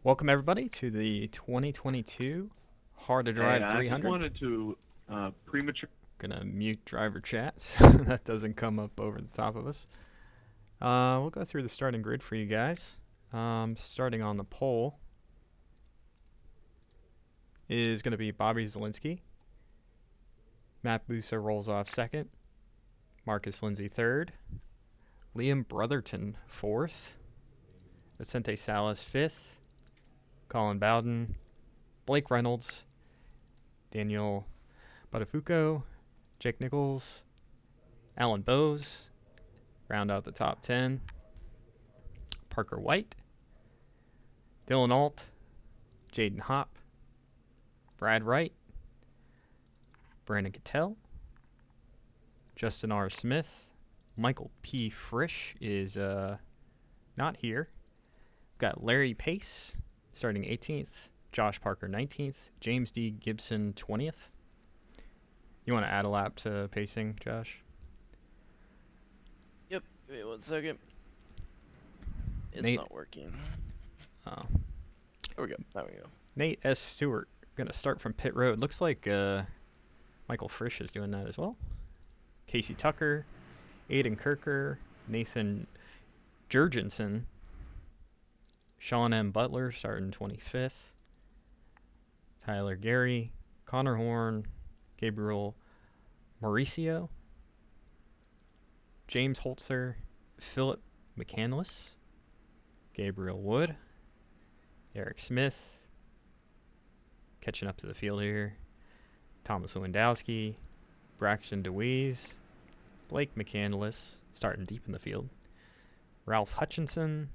Welcome everybody to the 2022 Hard to Hey, Drive I just 300. wanted to premature. Gonna mute driver chat so that doesn't come up over the top of us. We'll go through the starting grid for you guys. Starting on the pole is gonna be Bobby Zielinski. Matt Busa rolls off second. Marcus Lindsay third. Liam Brotherton fourth. Vicente Salas fifth. Colin Bowden. Blake Reynolds. Daniel Buttafuoco. Jake Nichols. Alan Bowes. Round out the top 10. Parker White, Dylan Alt, Jaden Hopp, Brad Wright, Brandon Cattell, Justin R. Smith, Michael P. Frisch is not here. We've got Larry Pace starting 18th, Josh Parker 19th, James D. Gibson 20th. You want to add a lap to pacing, Josh? Yep, give me 1 second. It's Nate, not working. oh, There we go. There we go. Nate S. Stewart gonna start from pit road. Looks like Michael Frisch is doing that as well. Casey Tucker, Aiden Kirker, Nathan Jurgensen, Sean M. Butler starting 25th, Tyler Gary, Connor Horn, Gabriel Mauricio, James Holzer, Philip McCandless, Gabriel Wood, Eric Smith, catching up to the field here, Thomas Lewandowski, Braxton DeWeese, Blake McCandless starting deep in the field, Ralph Hutchinson,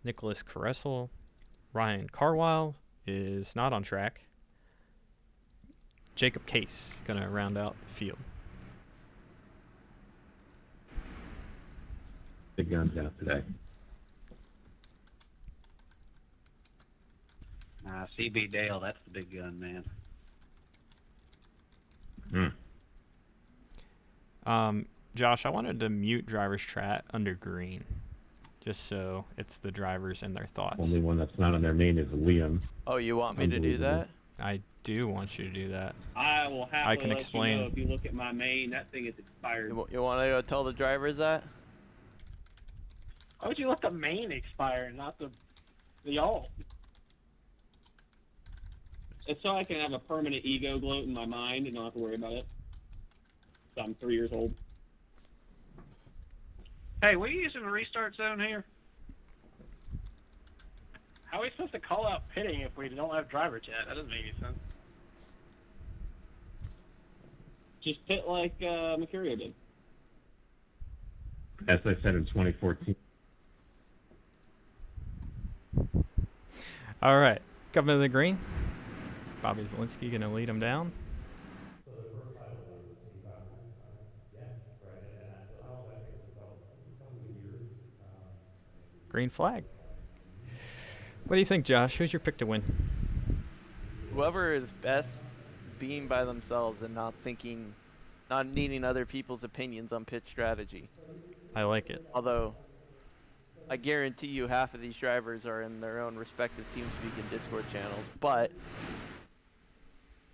Nicholas Caressel, Ryan Carwile is not on track. Jacob Case gonna round out the field. Big guns out today. CB Dale, that's the big gun, man. Josh, I wanted to mute driver's chat under green, just so it's the drivers and their thoughts. Only one that's not on their main is Liam. Oh, you want me to do that? I do want you to do that. I will happily I can let explain. you know if you look at my main, that thing is expired. You want to go tell the drivers that? Why would you let the main expire and not the alt? It's so I can have a permanent ego gloat in my mind and not have to worry about it. So I'm 3 years old. Hey, we using the restart zone here? How are we supposed to call out pitting if we don't have driver chat? That doesn't make any sense. Just pit like Mercurio did. As I said in 2014. All right, coming to the green. Bobby Zielinski gonna lead him down. Green flag. What do you think, Josh? Who's your pick to win? Whoever is best being by themselves and not needing other people's opinions on pitch strategy. I like it. Although, I guarantee you half of these drivers are in their own respective TeamSpeak and Discord channels, but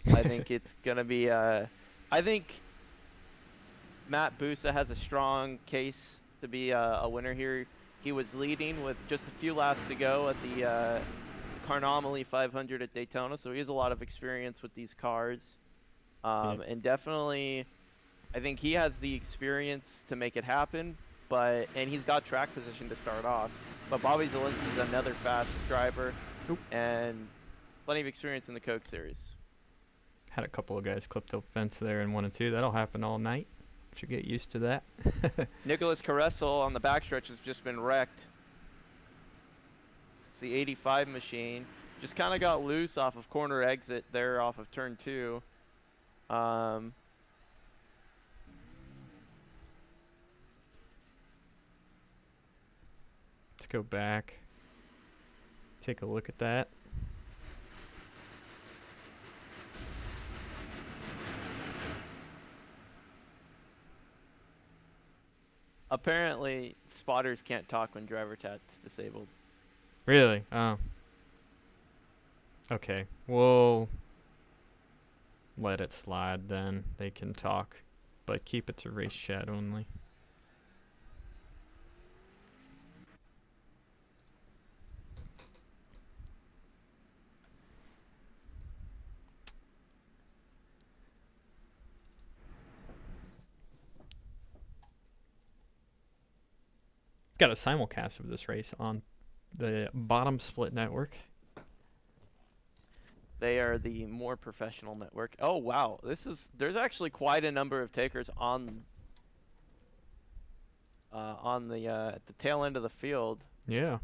I think it's going to be, I think Matt Busa has a strong case to be a winner here. He was leading with just a few laps to go at the Carnomaly 500 at Daytona, so he has a lot of experience with these cars. And definitely, I think he has the experience to make it happen, and he's got track position to start off. But Bobby Zielinski is another fast driver and plenty of experience in the Coke Series. Had a couple of guys clipped up fence there in 1 and 2. That'll happen all night. Should get used to that. Nicholas Caressel on the backstretch has just been wrecked. It's the 85 machine. Just kind of got loose off of corner exit there off of turn 2. Let's go back. Take a look at that. Apparently, spotters can't talk when driver chat's disabled. Really? Oh. Okay, we'll let it slide then. They can talk, but keep it to race chat only. Got a simulcast of this race on the Bottom Split Network. They are the more professional network. Oh wow, there's actually quite a number of takers on the at the tail end of the field. Yeah.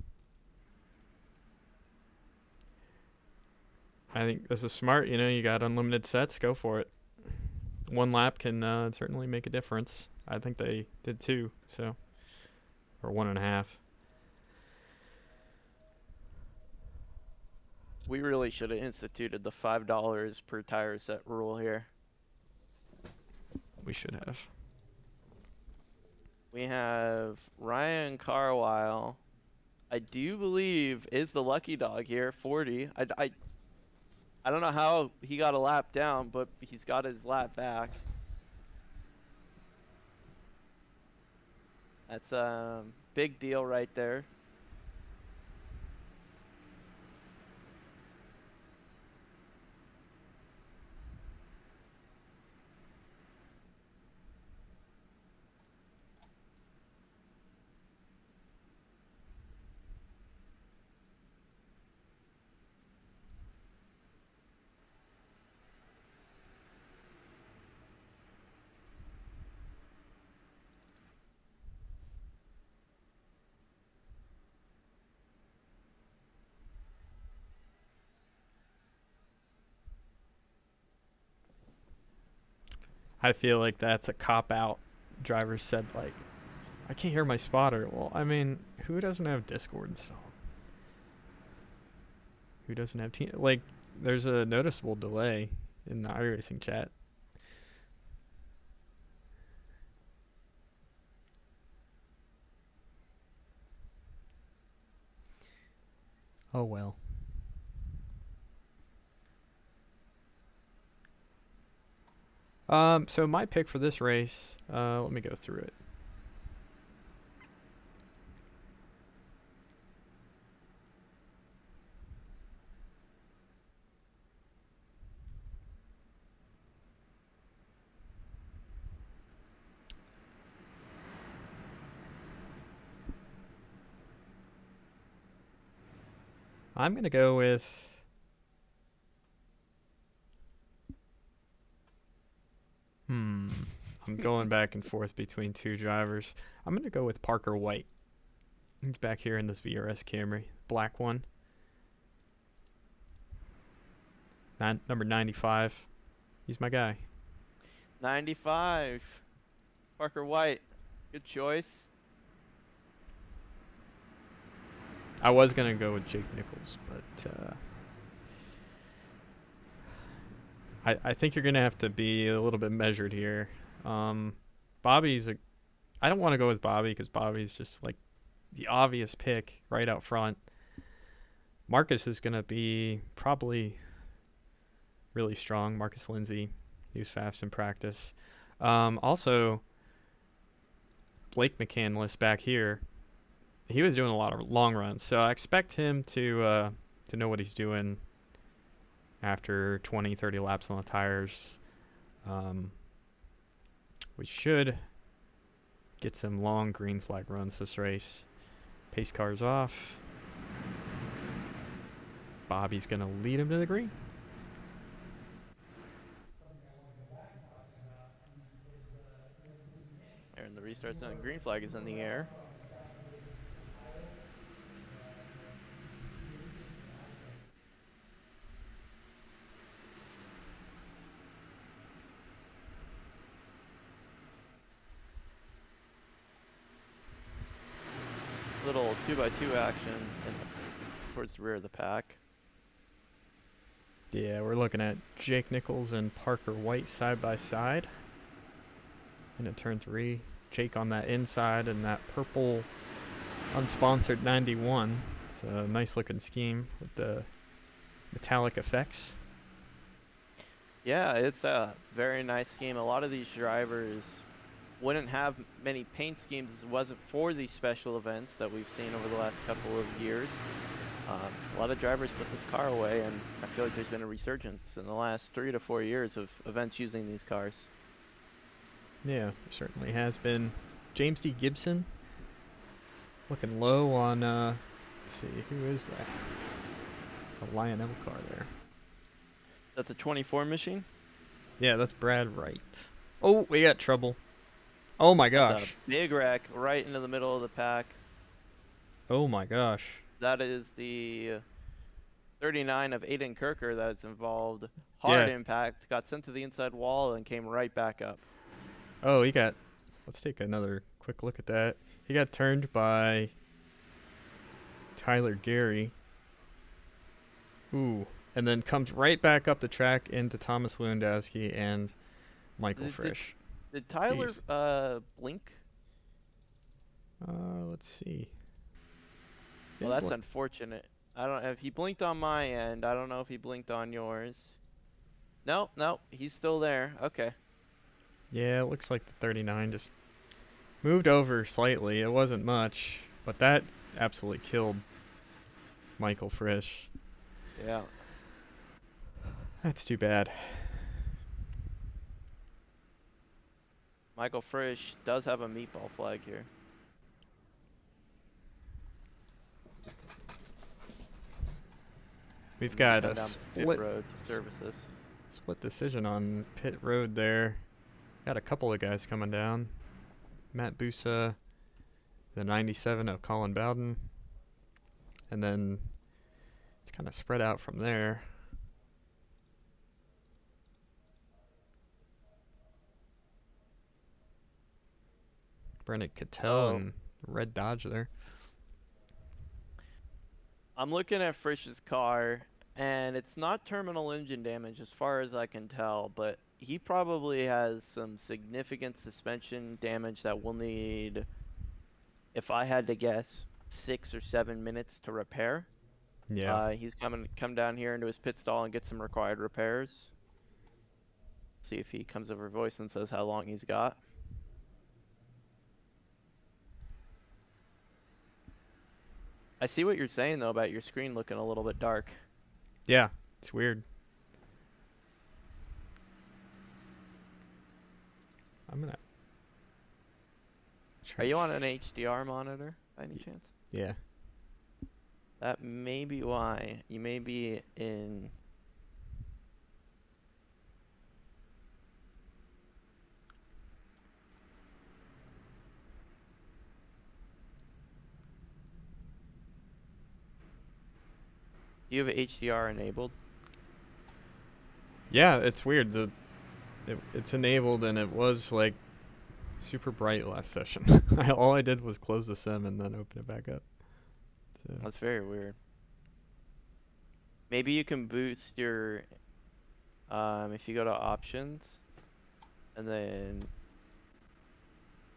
I think this is smart. You know, you got unlimited sets, go for it. One lap can certainly make a difference. I think they did too, so. Or 1.5. We really should have instituted the $5 per tire set rule here. We should have. We have Ryan Carlisle. I do believe is the lucky dog here, 40. I don't know how he got a lap down, but he's got his lap back. That's a big deal right there. I feel like that's a cop out. Drivers said like, I can't hear my spotter. Well, I mean, who doesn't have Discord installed? Who doesn't have team? Like, there's a noticeable delay in the iRacing chat. Oh well. So my pick for this race, let me go through it. I'm gonna go with I'm going back and forth between two drivers. I'm gonna go with Parker White. He's back here in this VRS Camry, black one. Number 95. He's my guy. 95. Parker White. Good choice. I was gonna go with Jake Nichols, but I think you're gonna have to be a little bit measured here. Bobby's a. I don't want to go with Bobby because Bobby's just like the obvious pick right out front. Marcus is gonna be probably really strong. Marcus Lindsay, he was fast in practice. Also, Blake McCandless back here, he was doing a lot of long runs, so I expect him to know what he's doing after 20, 30 laps on the tires. We should get some long green flag runs this race. Pace cars off. Bobby's going to lead him to the green. And the restart zone. Green flag is in the air. Little 2x2 action towards the rear of the pack. Yeah, we're looking at Jake Nichols and Parker White side by side. Into turn 3. Jake on that inside and that purple unsponsored 91. It's a nice looking scheme with the metallic effects. Yeah, it's a very nice scheme. A lot of these drivers wouldn't have many paint schemes if it wasn't for these special events that we've seen over the last couple of years. A lot of drivers put this car away, and I feel like there's been a resurgence in the last 3 to 4 years of events using these cars. Yeah, certainly has been. James D. Gibson looking low on, let's see, who is that? The Lionel car there. That's a 24 machine? Yeah, that's Brad Wright. Oh, we got trouble. Oh my That's gosh. a big wreck right into the middle of the pack. Oh my gosh. That is the 39 of Aiden Kirker that's involved. Yeah. Hard impact, got sent to the inside wall and came right back up. Oh, he got, let's take another quick look at that. He got turned by Tyler Gary. Ooh. And then comes right back up the track into Thomas Lewandowski and Michael Did- Frisch. Did Tyler Jeez. blink? Let's see. Well, that's unfortunate. I don't if he blinked on my end. I don't know if he blinked on yours. No, no, he's still there. Okay. Yeah, it looks like the 39 just moved over slightly. It wasn't much, but that absolutely killed Michael Frisch. Yeah. That's too bad. Michael Frisch does have a meatball flag here. We've And got come a down pit split road to services. decision on pit road there. Got a couple of guys coming down. Matt Busa, the 97 of Colin Bowden, and then it's kind of spread out from there. Brennan Cattell Oh. and Red Dodge there. I'm looking at Frisch's car, and it's not terminal engine damage as far as I can tell, but he probably has some significant suspension damage that will need, if I had to guess, 6 or 7 minutes to repair. Yeah. He's come down here into his pit stall and get some required repairs. See if he comes over voice and says how long he's got. I see what you're saying though about your screen looking a little bit dark. Yeah, it's weird. I'm gonna Are you on an HDR monitor by any chance? Yeah. That may be why. You may be in. Do you have HDR enabled? Yeah, it's weird. It's enabled and it was like super bright last session. All I did was close the sim and then open it back up. So, That's very weird. Maybe you can boost your. If you go to options, and then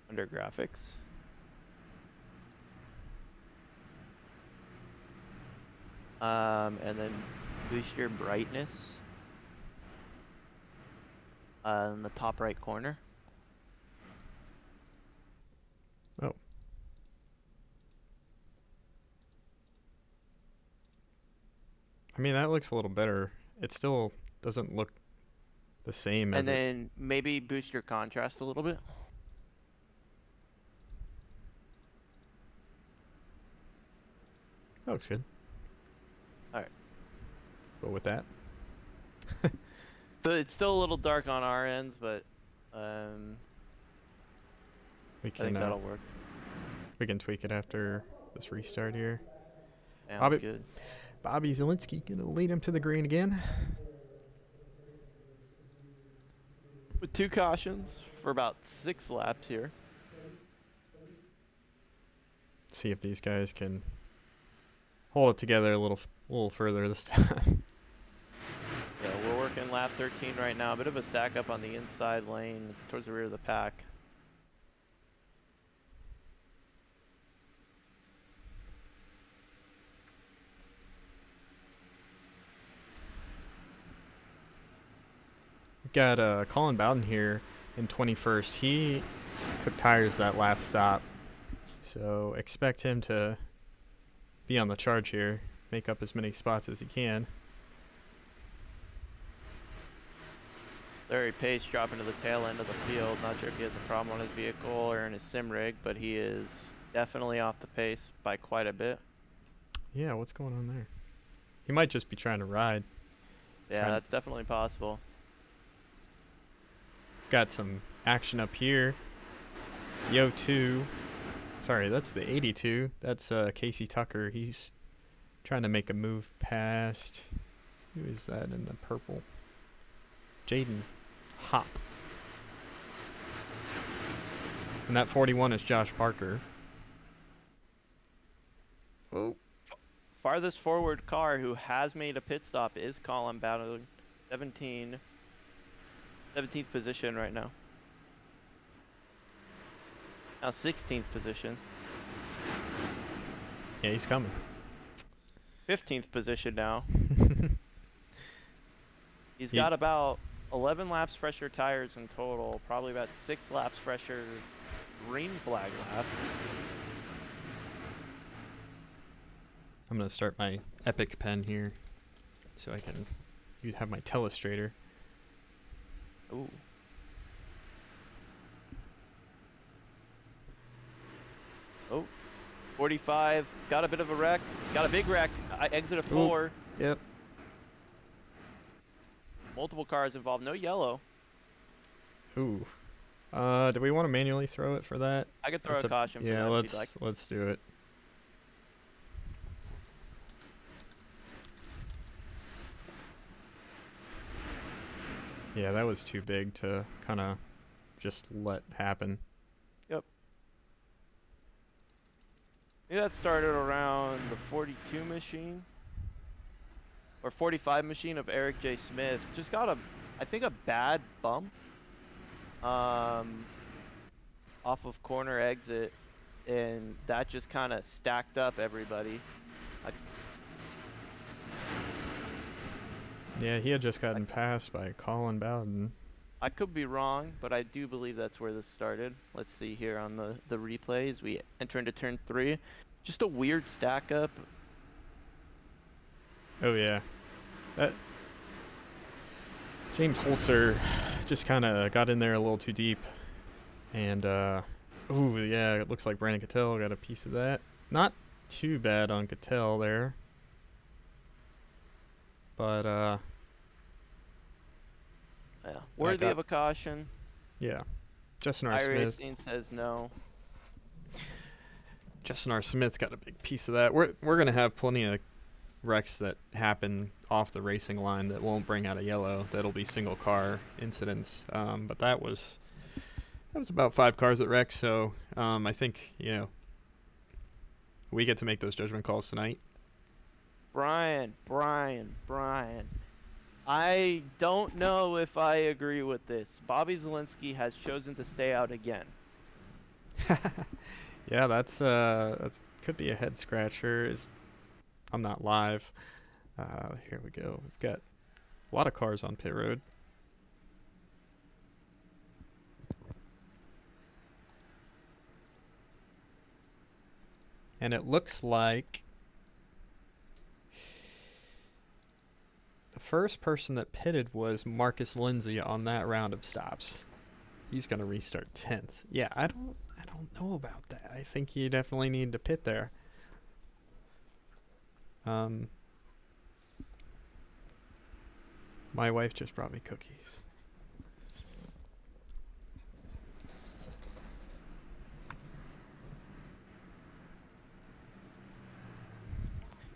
under graphics. And then boost your brightness in the top right corner. oh. I mean, that looks a little better. It still doesn't look the same as And then maybe boost your contrast a little bit. That looks good. Alright. But with that, So it's still a little dark on our ends, but we I can think that'll work. we can tweak it after this restart here. Sounds Bobby- good. Bobby Zielinski gonna lead him to the green again. With 2 cautions for about 6 laps here. See if these guys can hold it together a little further this time. Yeah, we're working lap 13 right now. A bit of a stack up on the inside lane towards the rear of the pack. got Colin Bowden here in 21st. He took tires that last stop, so expect him to be on the charge here, make up as many spots as he can. Larry Pace dropping to the tail end of the field. Not sure if he has a problem on his vehicle or in his sim rig, but he is definitely off the pace by quite a bit. Yeah, what's going on there? He might just be trying to ride. Yeah, that's definitely possible. Got some action up here. Yo 2. Sorry, that's the 82. That's Casey Tucker. He's trying to make a move past. Who is that in the purple? Jaden Hop. And that 41 is Josh Parker. Oh. Farthest forward car who has made a pit stop is Colin Bowden, 17th position right now. Now 16th position. Yeah, he's coming. 15th position now. He's got about 11 laps fresher tires in total, probably about 6 laps fresher green flag laps. I'm gonna start my Epic pen here, so I can have my telestrator. Ooh. Oh, 45, got a bit of a wreck, got a big wreck, exit of 4. Ooh. Yep. Multiple cars involved, no yellow. Ooh. Do we want to manually throw it for that? I could throw a caution for yeah, that if you'd like. let's do it. Yeah, that was too big to kind of just let happen. Yep. Maybe that started around the 42 machine. Or 45 machine of Eric J. Smith. Just got I think a bad bump. Off of corner exit. And that just kind of stacked up everybody. Yeah, he had just gotten passed by Colin Bowden. I could be wrong, but I do believe that's where this started. Let's see here on the replays. We enter into turn 3. Just a weird stack up. Oh yeah. James Holzer just kind of got in there a little too deep. And ooh, yeah, it looks like Brandon Cattell got a piece of that. Not too bad on Cattell there. But Yeah, worthy of a caution. Yeah. Justin R. Smith. iRacing says no. Justin R. Smith got a big piece of that. We're gonna have plenty of wrecks that happen off the racing line that won't bring out a yellow. That'll be single car incidents. But that was about 5 cars that wrecked. So I think we get to make those judgment calls tonight. Brian. I don't know if I agree with this. Bobby Zalinski has chosen to stay out again. Yeah, that's could be a head scratcher. I'm not live. Here we go. We've got a lot of cars on pit road. And it looks like the first person that pitted was Marcus Lindsay on that round of stops. He's gonna restart 10th. Yeah, I don't know about that. I think you definitely need to pit there. My wife just brought me cookies.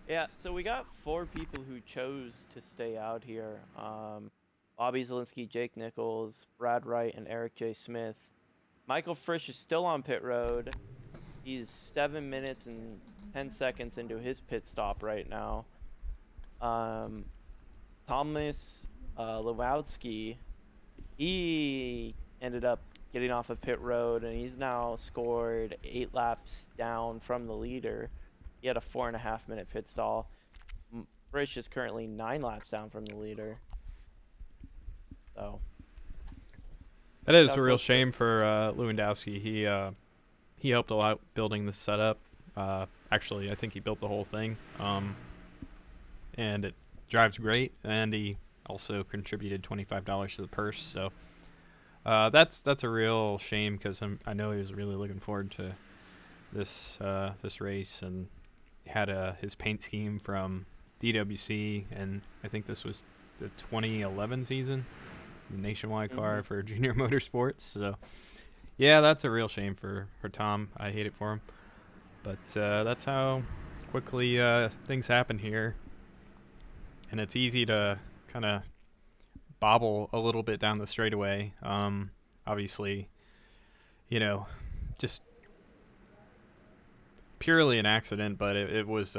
Yeah, so we got 4 people who chose to stay out here. Bobby Zalinski, Jake Nichols, Brad Wright, and Eric J. Smith. Michael Frisch is still on pit road. He's 7 minutes and 10 seconds into his pit stop right now. Thomas Lewowski, he ended up getting off of pit road, and he's now scored 8 laps down from the leader. He had a 4.5 minute pit stall. Frisch is currently 9 laps down from the leader. So That is Got a real close to it. shame for Lewandowski. He helped a lot building this setup. Actually, I think he built the whole thing. And it drives great. And he also contributed $25 to the purse. So that's a real shame because I know he was really looking forward to this race and had his paint scheme from DWC, and I think this was the 2011 season, the nationwide car for Junior Motorsports. So yeah, that's a real shame for Tom. I hate it for him, but that's how quickly things happen here, and it's easy to kind of bobble a little bit down the straightaway. Obviously, just purely an accident, but it was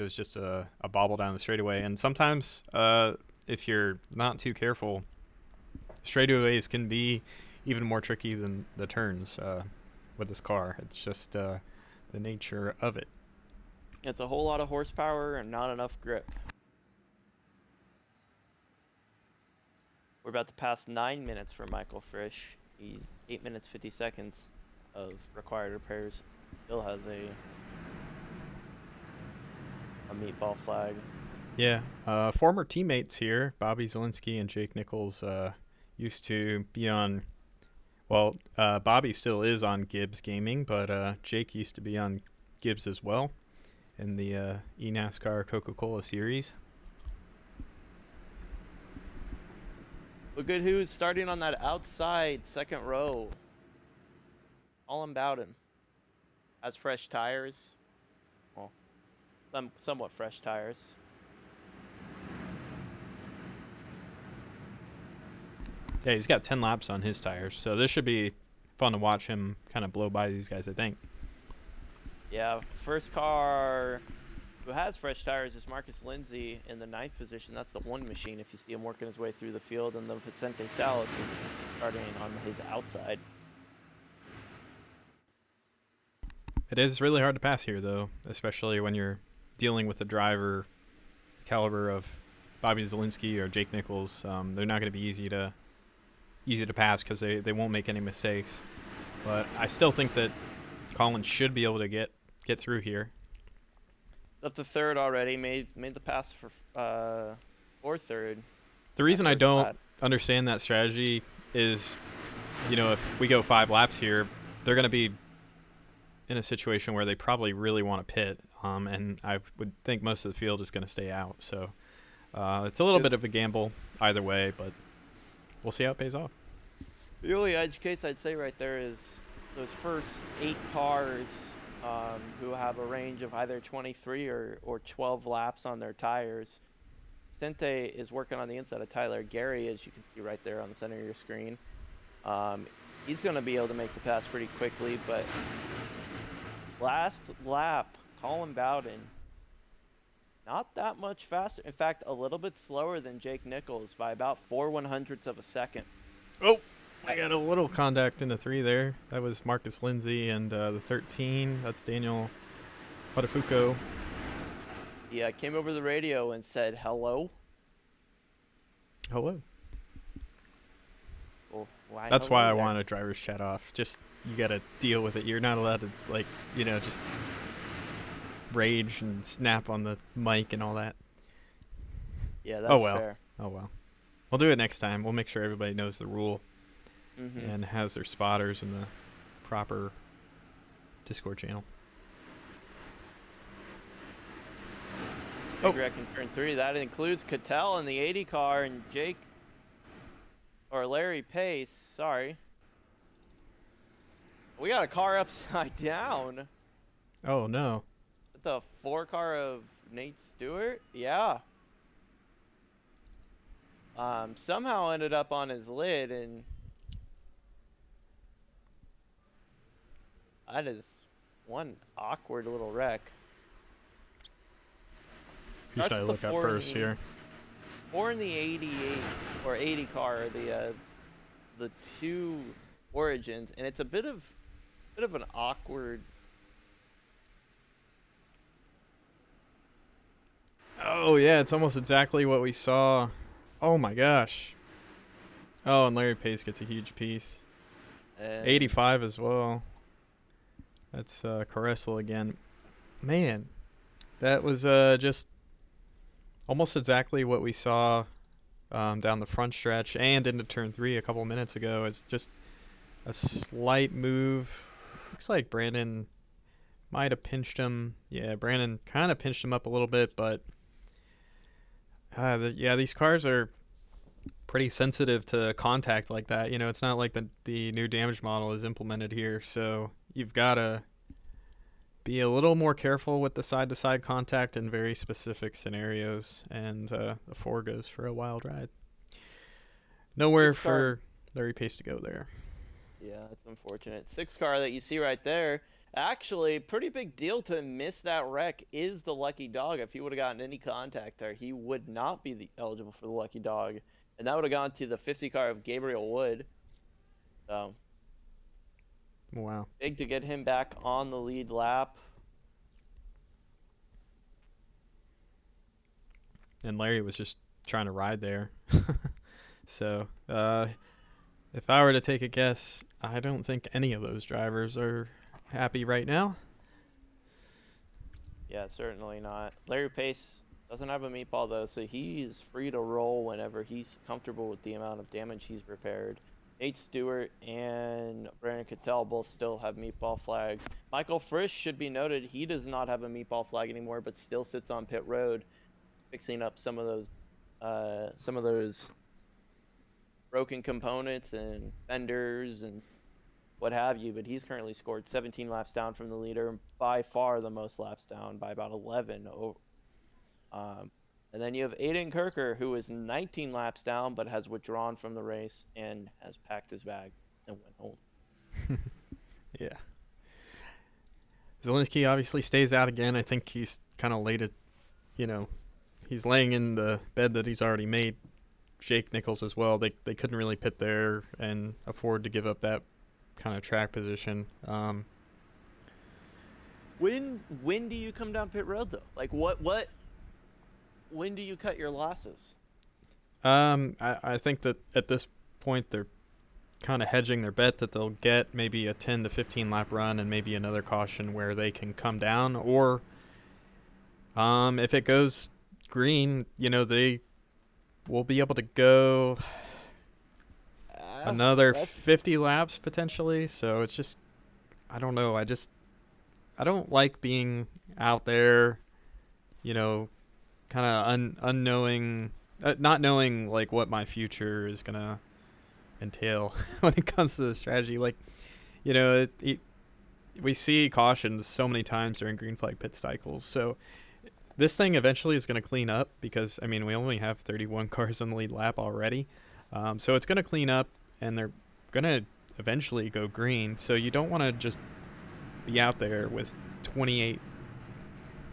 just a bobble down the straightaway. And sometimes, if you're not too careful, straightaways can be even more tricky than the turns with this car. It's just the nature of it. It's a whole lot of horsepower and not enough grip. We're about to pass 9 minutes for Michael Frisch. He's 8 minutes 50 seconds of required repairs. Still has a meatball flag. Yeah, former teammates here, Bobby Zielinski and Jake Nichols, used to be on. Well, Bobby still is on Gibbs Gaming, but Jake used to be on Gibbs as well in the eNASCAR Coca-Cola series. Look at who's starting on that outside second row. Colin Bowden has fresh tires. Well, somewhat fresh tires. Yeah, he's got 10 laps on his tires, so this should be fun to watch him kind of blow by these guys, I think. Yeah, first car who has fresh tires is Marcus Lindsay in the 9th position. That's the one machine if you see him working his way through the field, and the Vicente Salas is starting on his outside. It is really hard to pass here, though, especially when you're dealing with a driver caliber of Bobby Zielinski or Jake Nichols. They're not going to be easy to pass because they won't make any mistakes. But I still think that Colin should be able to get through here. Up to third already. Made the pass for third. The reason I First don't lap. understand that strategy is, if we go 5 laps here, they're going to be in a situation where they probably really want to pit, and I would think most of the field is going to stay out. So it's a little bit of a gamble either way, but we'll see how it pays off. The only edge case I'd say right there is those first 8 cars who have a range of either 23 or 12 laps on their tires. Vicente is working on the inside of Tyler. Gary, as you can see right there on the center of your screen, he's going to be able to make the pass pretty quickly, but last lap, Colin Bowden, not that much faster. In fact, a little bit slower than Jake Nichols by about 4/100ths of a second. Oh, I got a little contact in the 3 there. That was Marcus Lindsay, and the 13, that's Daniel Buttafuoco. He came over the radio and said hello. Hello. Well, That's hello why I there? want a driver's chat off. Just, you gotta deal with it. You're not allowed to, just rage and snap on the mic and all that. Yeah, that's Oh well. fair. Oh well. We'll do it next time. We'll make sure everybody knows the rule Mm-hmm. and has their spotters in the proper Discord channel. Big wreck in turn 3. That includes Cattell in the 80 car and Jake, or Larry Pace, sorry. We got a car upside down. Oh no. The 4 car of Nate Stewart? Yeah. Somehow ended up on his lid, and that is one awkward little wreck. Who should Starts I with the look up 4 in first the- here? 4 in the 88 or 80 car, the 2 origins, and it's a bit of an awkward. Oh yeah, it's almost exactly what we saw. Oh my gosh. Oh, and Larry Pace gets a huge piece. And 85 as well. That's Caressel again. Man, that was just almost exactly what we saw down the front stretch and into turn 3 a couple minutes ago. It's just a slight move. Looks like Brandon might have pinched him. Yeah, Brandon kind of pinched him up a little bit, but yeah, these cars are pretty sensitive to contact like that. You know, it's not like the new damage model is implemented here, so you've got to be a little more careful with the side-to-side contact in very specific scenarios, and the 4 goes for a wild ride. Nowhere Six car- for Larry Pace to go there. yeah, that's unfortunate. 6 car that you see right there, actually, pretty big deal to miss that wreck is the lucky dog. If he would have gotten any contact there, he would not be eligible for the lucky dog. And that would have gone to the 50 car of Gabriel Wood. So, Wow. big to get him back on the lead lap. And Larry was just trying to ride there. So, if I were to take a guess, I don't think any of those drivers are happy right now. Yeah, certainly not. Larry Pace doesn't have a meatball though, so he's free to roll whenever he's comfortable with the amount of damage he's repaired. Nate Stewart and Brandon Cattell both still have meatball flags. Michael Frisch should be noted, he does not have a meatball flag anymore, but still sits on pit road, fixing up some of those broken components and fenders and what have you, but he's currently scored 17 laps down from the leader, by far the most laps down by about 11. And then you have Aiden Kirker, who is 19 laps down, but has withdrawn from the race and has packed his bag and went home. Yeah. Zelensky obviously stays out again. I think he's kind of laid it, you know, he's laying in the bed that he's already made. Jake Nichols as well. They couldn't really pit there and afford to give up that kind of track position. When do you come down pit road though? Like when do you cut your losses? I think that at this point they're kind of hedging their bet that they'll get maybe a 10 to 15 lap run and maybe another caution where they can come down, or if it goes green, you know, they will be able to go another 50 laps potentially. So it's just, I don't know. I don't like being out there, you know, kind of unknowing, not knowing like what my future is gonna entail when it comes to the strategy. Like, you know, we see cautions so many times during green flag pit cycles. So this thing eventually is going to clean up because, I mean, we only have 31 cars on the lead lap already. So it's going to clean up and they're going to eventually go green. So you don't want to just be out there with 28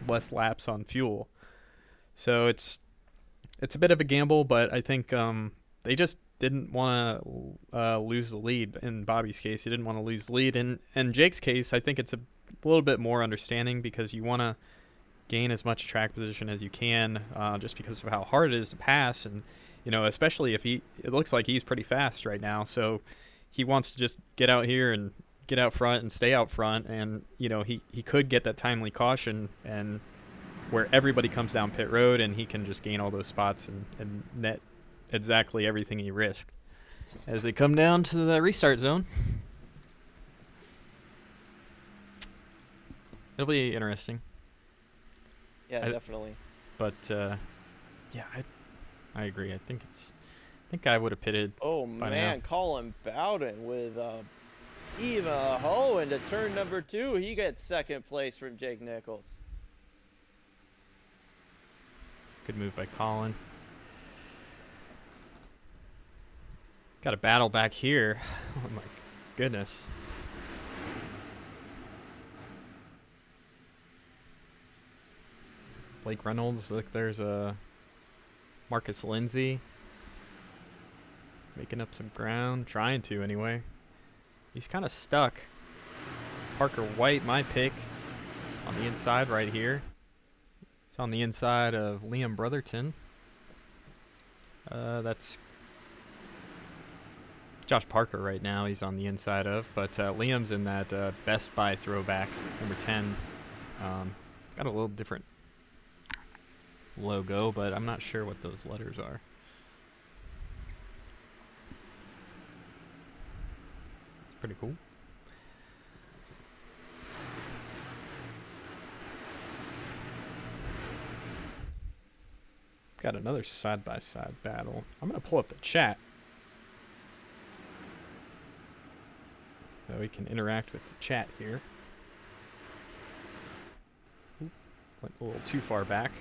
less laps on fuel. So it's a bit of a gamble, but I think they just didn't want to lose the lead. In Bobby's case, he didn't want to lose the lead. In Jake's case, I think it's a little bit more understanding because you want to gain as much track position as you can, just because of how hard it is to pass, and you know, especially if it looks like he's pretty fast right now, so he wants to just get out here and get out front and stay out front, and you know, he could get that timely caution and where everybody comes down pit road and he can just gain all those spots and net exactly everything he risked as they come down to the restart zone. It'll be interesting. Yeah, definitely. But yeah, I agree. I think I would have pitted. Oh by man, now. Colin Bowden with Eva Ho into turn number 2. He gets second place from Jake Nichols. Good move by Colin. Got a battle back here. Oh my goodness. Blake Reynolds, look, there's a Marcus Lindsay making up some ground, trying to anyway. He's kind of stuck. Parker White, my pick, on the inside right here. It's on the inside of Liam Brotherton. That's Josh Parker right now. He's on the inside of, but Liam's in that Best Buy throwback, number 10. Got a little different logo, but I'm not sure what those letters are. It's pretty cool. Got another side-by-side battle. I'm gonna pull up the chat so we can interact with the chat here. Oop, went a little too far back.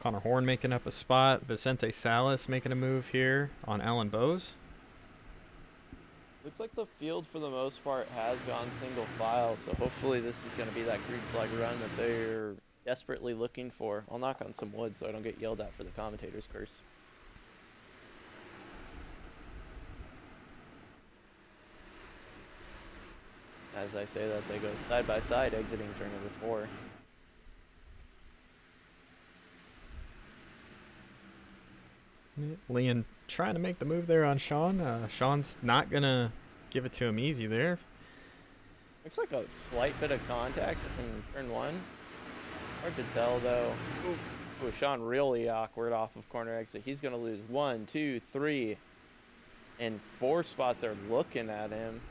Connor Horn making up a spot. Vicente Salas making a move here on Alan Bowes. Looks like the field for the most part has gone single file, so hopefully this is going to be that green flag run that they're desperately looking for. I'll knock on some wood so I don't get yelled at for the commentator's curse. As I say that, they go side by side exiting turn number 4. Leon trying to make the move there on Sean. Sean's not going to give it to him easy there. Looks like a slight bit of contact in turn 1. Hard to tell though. Ooh, Sean really awkward off of corner exit. He's going to lose 1, 2, 3, and 4 spots are looking at him.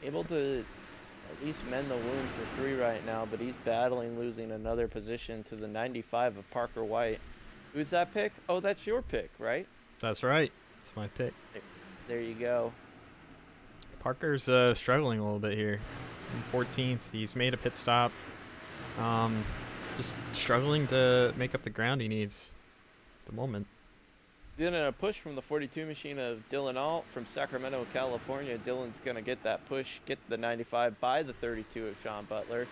Able to at least mend the wound for 3 right now, but he's battling losing another position to the 95 of Parker White. Who's that pick? Oh, that's your pick, right? That's right. That's my pick. There you go. Parker's struggling a little bit here. In 14th, he's made a pit stop. Just struggling to make up the ground he needs at the moment. Then a push from the 42 machine of Dylan Alt from Sacramento, California. Dylan's going to get that push, get the 95 by the 32 of Sean Butler.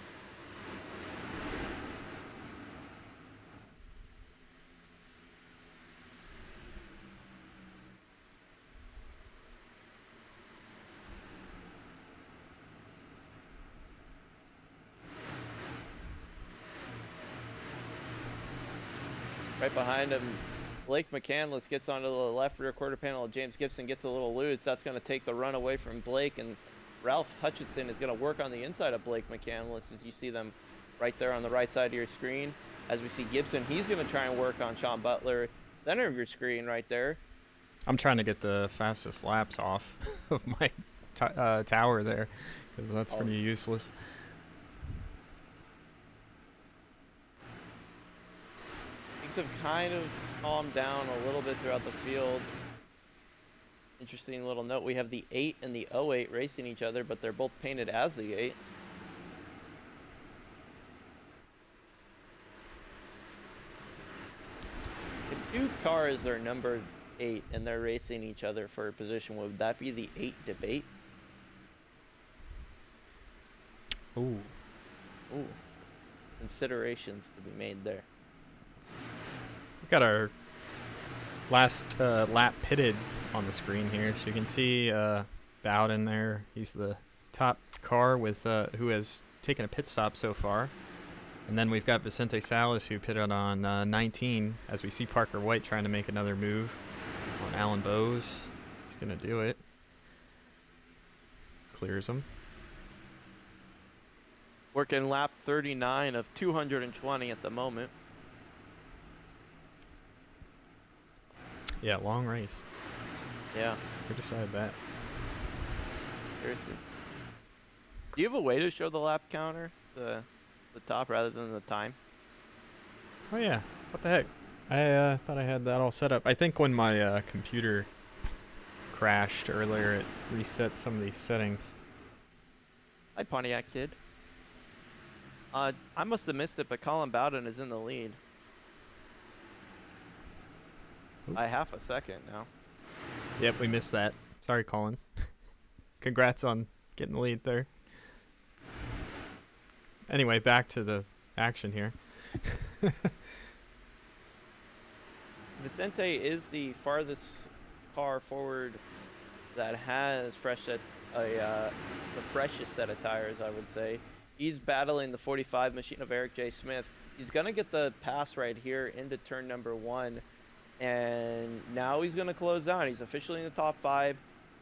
Right behind him, Blake McCandless gets onto the left rear quarter panel. James Gibson gets a little loose. That's going to take the run away from Blake, and Ralph Hutchinson is going to work on the inside of Blake McCandless as you see them right there on the right side of your screen. As we see Gibson, he's going to try and work on Sean Butler, center of your screen right there. I'm trying to get the fastest laps off of my tower there, because that's pretty useless. Have kind of calmed down a little bit throughout the field. Interesting little note, we have the 8 and the 08 racing each other, but they're both painted as the 8. If 2 cars are numbered 8 and they're racing each other for a position, would that be the 8 debate? Ooh. Ooh. Considerations to be made there. We've got our last lap pitted on the screen here, so you can see Bowden there. He's the top car with who has taken a pit stop so far. And then we've got Vicente Salas, who pitted on 19, as we see Parker White trying to make another move on Alan Bowes. He's going to do it. Clears him. Working lap 39 of 220 at the moment. Yeah, long race. Yeah. Who decided that? Seriously. Do you have a way to show the lap counter, the top rather than the time? Oh yeah, what the heck? I thought I had that all set up. I think when my computer crashed earlier, it reset some of these settings. Hi, Pontiac Kid. I must have missed it, but Colin Bowden is in the lead. Oop. By half a second now. Yep, we missed that. Sorry, Colin. Congrats on getting the lead there. Anyway, back to the action here. Vicente is the farthest car forward that has the freshest set of tires, I would say. He's battling the 45 machine of Eric J. Smith. He's going to get the pass right here into turn number 1. And now he's going to close down. He's officially in the top 5.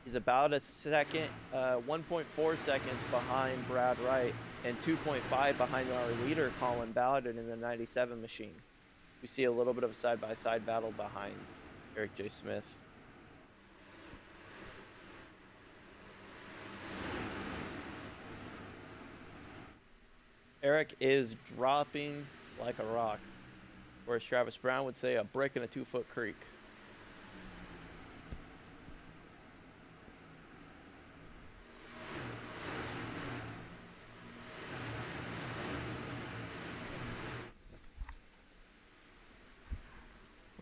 He's about a second, 1.4 seconds behind Brad Wright and 2.5 behind our leader, Colin Bowden, in the 97 machine. We see a little bit of a side-by-side battle behind Eric J. Smith. Eric is dropping like a rock, or as Travis Brown would say, a brick in a 2-foot creek.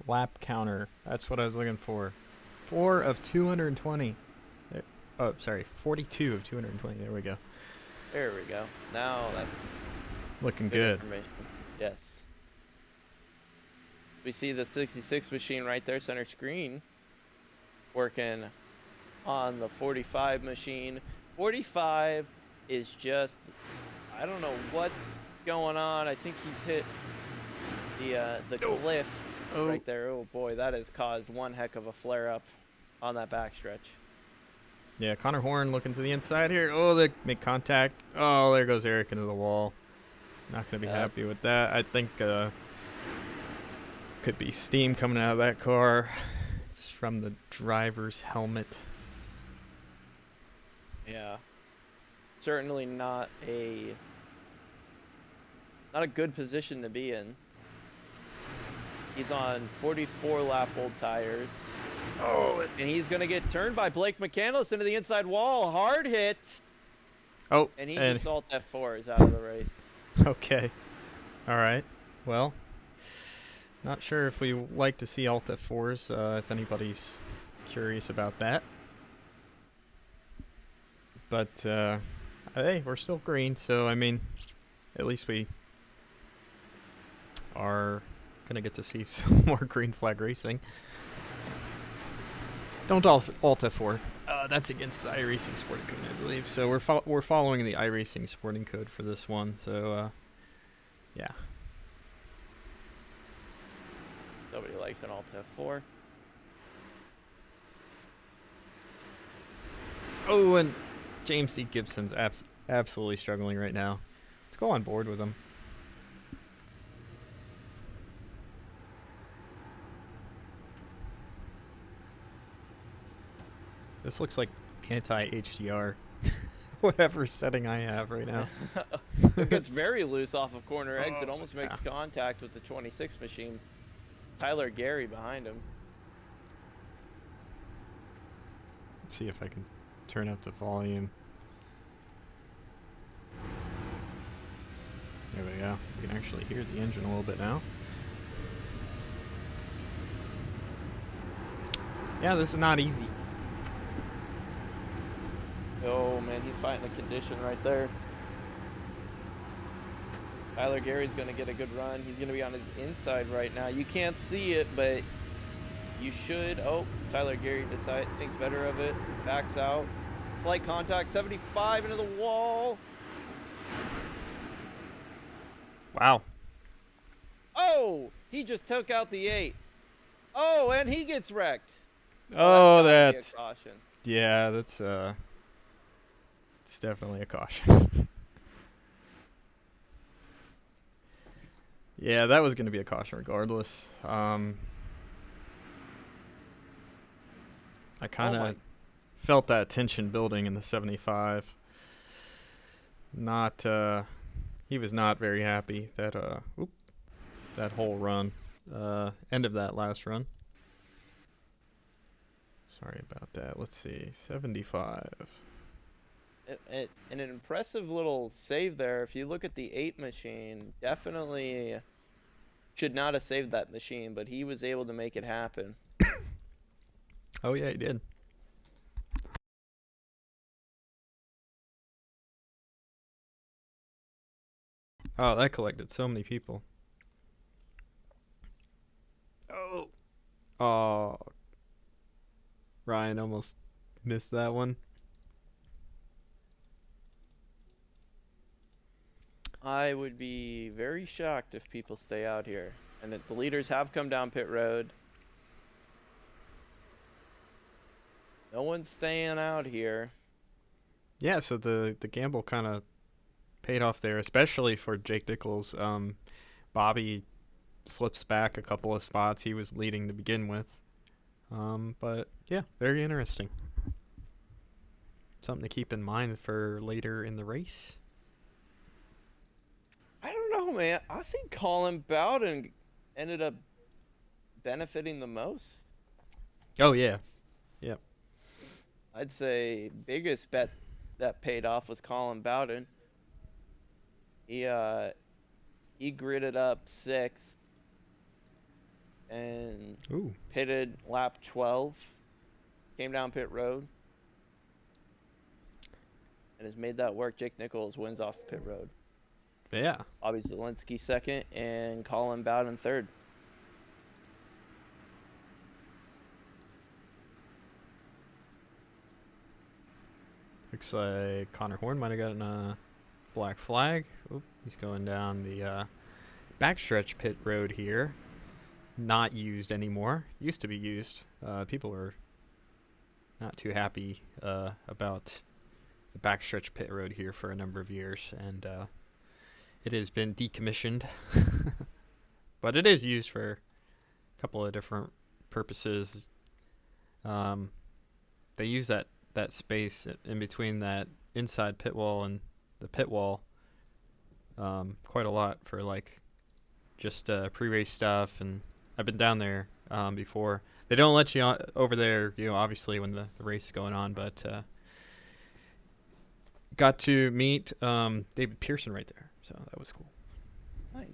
Lap counter. That's what I was looking for. 4 of 220. Oh, sorry. 42 of 220. There we go. There we go. Now that's Looking good good. information. Yes. We see the 66 machine right there, center screen, working on the 45 machine. 45 is just, I don't know what's going on. I think he's hit the cliff right there. Oh boy, that has caused one heck of a flare up on that backstretch. Yeah, Connor Horn looking to the inside here. Oh, they make contact. Oh, there goes Eric into the wall. Not going to be happy with that. I think could be steam coming out of that car. It's from the driver's helmet. Yeah. Certainly not a good position to be in. He's on 44 lap old tires. Oh, and he's going to get turned by Blake McCandless into the inside wall. Hard hit. Oh, And he just alt F4 is out of the race. Okay. All right. Well, not sure if we like to see alt F4s, if anybody's curious about that. But, hey, we're still green, so, I mean, at least we are going to get to see some more green flag racing. Don't alt F4. That's against the iRacing Sporting Code, I believe. So we're following the iRacing Sporting Code for this one. So yeah. Nobody likes an alt F4. Oh, and James D. Gibson's absolutely struggling right now. Let's go on board with him. This looks like anti-HDR, whatever setting I have right now. It gets very loose off of corner exit. Almost makes contact with the 26 machine. Tyler Gary behind him. Let's see if I can turn up the volume. There we go. You can actually hear the engine a little bit now. Yeah, this is not easy. Oh man, he's fighting a condition right there. Tyler Gary's going to get a good run. He's going to be on his inside right now. You can't see it, but you should. Oh, Tyler Gary thinks better of it. Backs out. Slight contact. 75 into the wall. Wow. Oh, he just took out the 8. Oh, and he gets wrecked. Oh, that's gotta be a caution. Yeah, that's it's definitely a caution. Yeah, that was going to be a caution regardless. I kind of felt that tension building in the 75. Not he was not very happy that that whole run, end of that last run. Sorry about that. Let's see, 75. An impressive little save there. If you look at the 8 machine, definitely should not have saved that machine, but he was able to make it happen. Oh yeah, he did. Oh, that collected so many people. Oh. Oh. Ryan almost missed that one. I would be very shocked if people stay out here. And that the leaders have come down pit road. No one's staying out here. Yeah, so the gamble kind of paid off there, especially for Jake Nichols. Bobby slips back a couple of spots. He was leading to begin with. But yeah, very interesting. Something to keep in mind for later in the race. I don't know, man. I think Colin Bowden ended up benefiting the most. Oh yeah, I'd say biggest bet that paid off was Colin Bowden. He gridded up 6 and ooh, pitted lap 12. Came down pit road and has made that work. Jake Nichols wins off pit road. yeah. Bobby Zielinski second and Colin Bowden third. Looks like Connor Horn might have gotten a black flag. Oop, he's going down the backstretch pit road here. Not used anymore. Used to be used. People were not too happy about the backstretch pit road here for a number of years, and it has been decommissioned. But it is used for a couple of different purposes. They use that space in between that inside pit wall and the pit wall quite a lot for like just pre-race stuff, and I've been down there before. They don't let you over there, obviously when the race is going on, but got to meet David Pearson right there, so that was cool. Nice.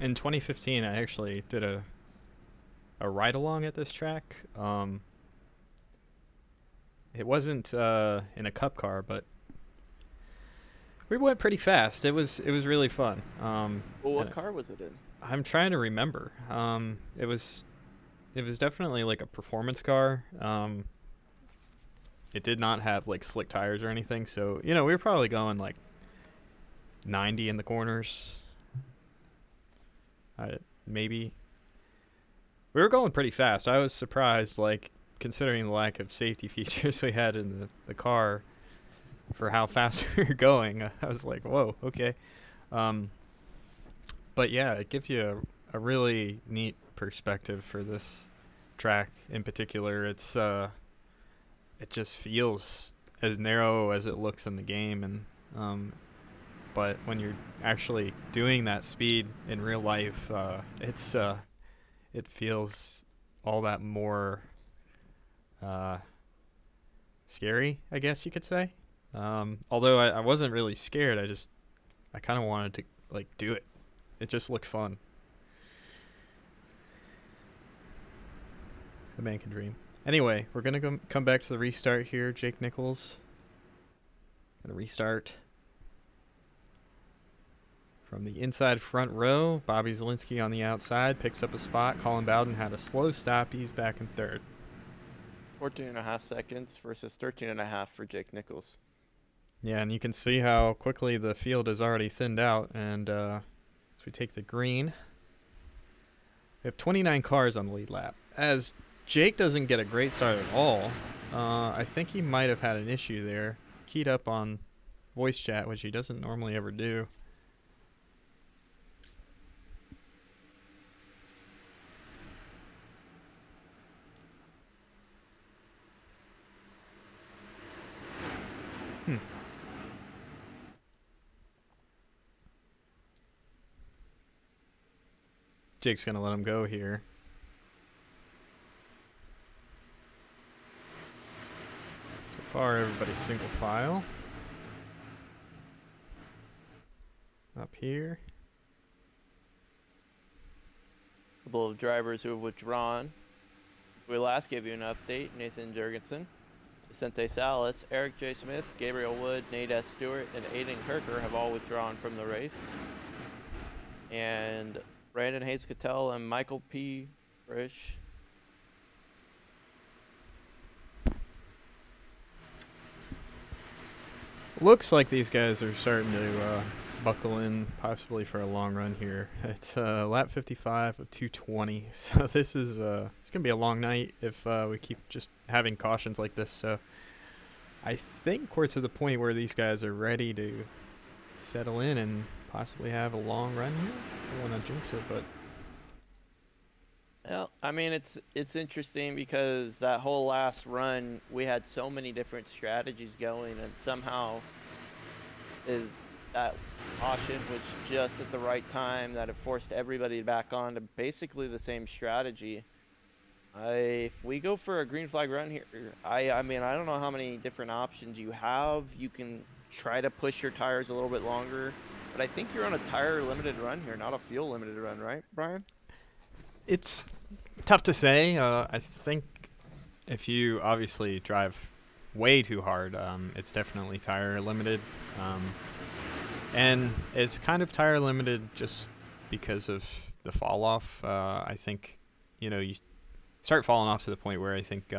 In 2015, I actually did a ride along at this track. It wasn't in a cup car, but we went pretty fast. It was really fun. Well, what and car was it in? I'm trying to remember. It was definitely like a performance car. It did not have like slick tires or anything, so we were probably going like 90 in the corners. Maybe. We were going pretty fast. I was surprised, like, considering the lack of safety features we had in the car for how fast we were going. I was like, whoa, okay. But yeah, it gives you a really neat perspective for this track in particular. It's it just feels as narrow as it looks in the game, and but when you're actually doing that speed in real life, it feels all that more scary, I guess you could say. Although I wasn't really scared, I kind of wanted to like do it. It just looked fun. The man can dream. Anyway, we're gonna come back to the restart here. Jake Nichols gonna restart from the inside front row. Bobby Zielinski on the outside picks up a spot. Colin Bowden had a slow stop. He's back in third. 14.5 seconds versus 13.5 for Jake Nichols. Yeah, and you can see how quickly the field is already thinned out. And as we take the green, we have 29 cars on the lead lap. As Jake doesn't get a great start at all, I think he might have had an issue there. Keyed up on voice chat, which he doesn't normally ever do. Jake's gonna let him go here. So far, everybody's single file. Up here. couple of drivers who have withdrawn. We last gave you an update. Nathan Jurgensen, Vicente Salas, Eric J. Smith, Gabriel Wood, Nate S. Stewart, and Aiden Kirker have all withdrawn from the race. And Brandon Hayes Cattell and Michael P. Frisch. Looks like these guys are starting to buckle in, possibly for a long run here. It's lap 55 of 220, so this is it's gonna be a long night if we keep just having cautions like this. So I think we're to the point where these guys are ready to settle in and possibly have a long run here. I don't want to jinx it, but Well, I mean, it's interesting because that whole last run, we had so many different strategies going, and somehow that caution was just at the right time that it forced everybody back on to basically the same strategy. If we go for a green flag run here, I mean, I don't know how many different options you have. You can try to push your tires a little bit longer, but I think you're on a tire limited run here, not a fuel limited run, right, Brian? it's tough to say. I think if you obviously drive way too hard, it's definitely tire limited. And it's kind of tire limited just because of the fall off. I think, you start falling off to the point where I think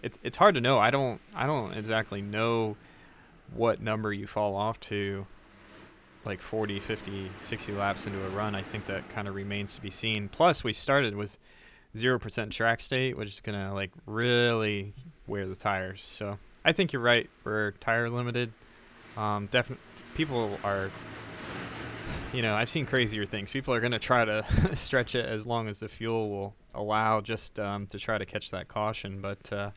it's hard to know. I don't exactly know what number you fall off to, like 40, 50, 60 laps into a run. I think that kind of remains to be seen. Plus, we started with 0% track state, which is gonna like really wear the tires. So I think you're right. We're tire limited. Definitely, people are. I've seen crazier things. People are gonna try to stretch it as long as the fuel will allow, just to try to catch that caution. But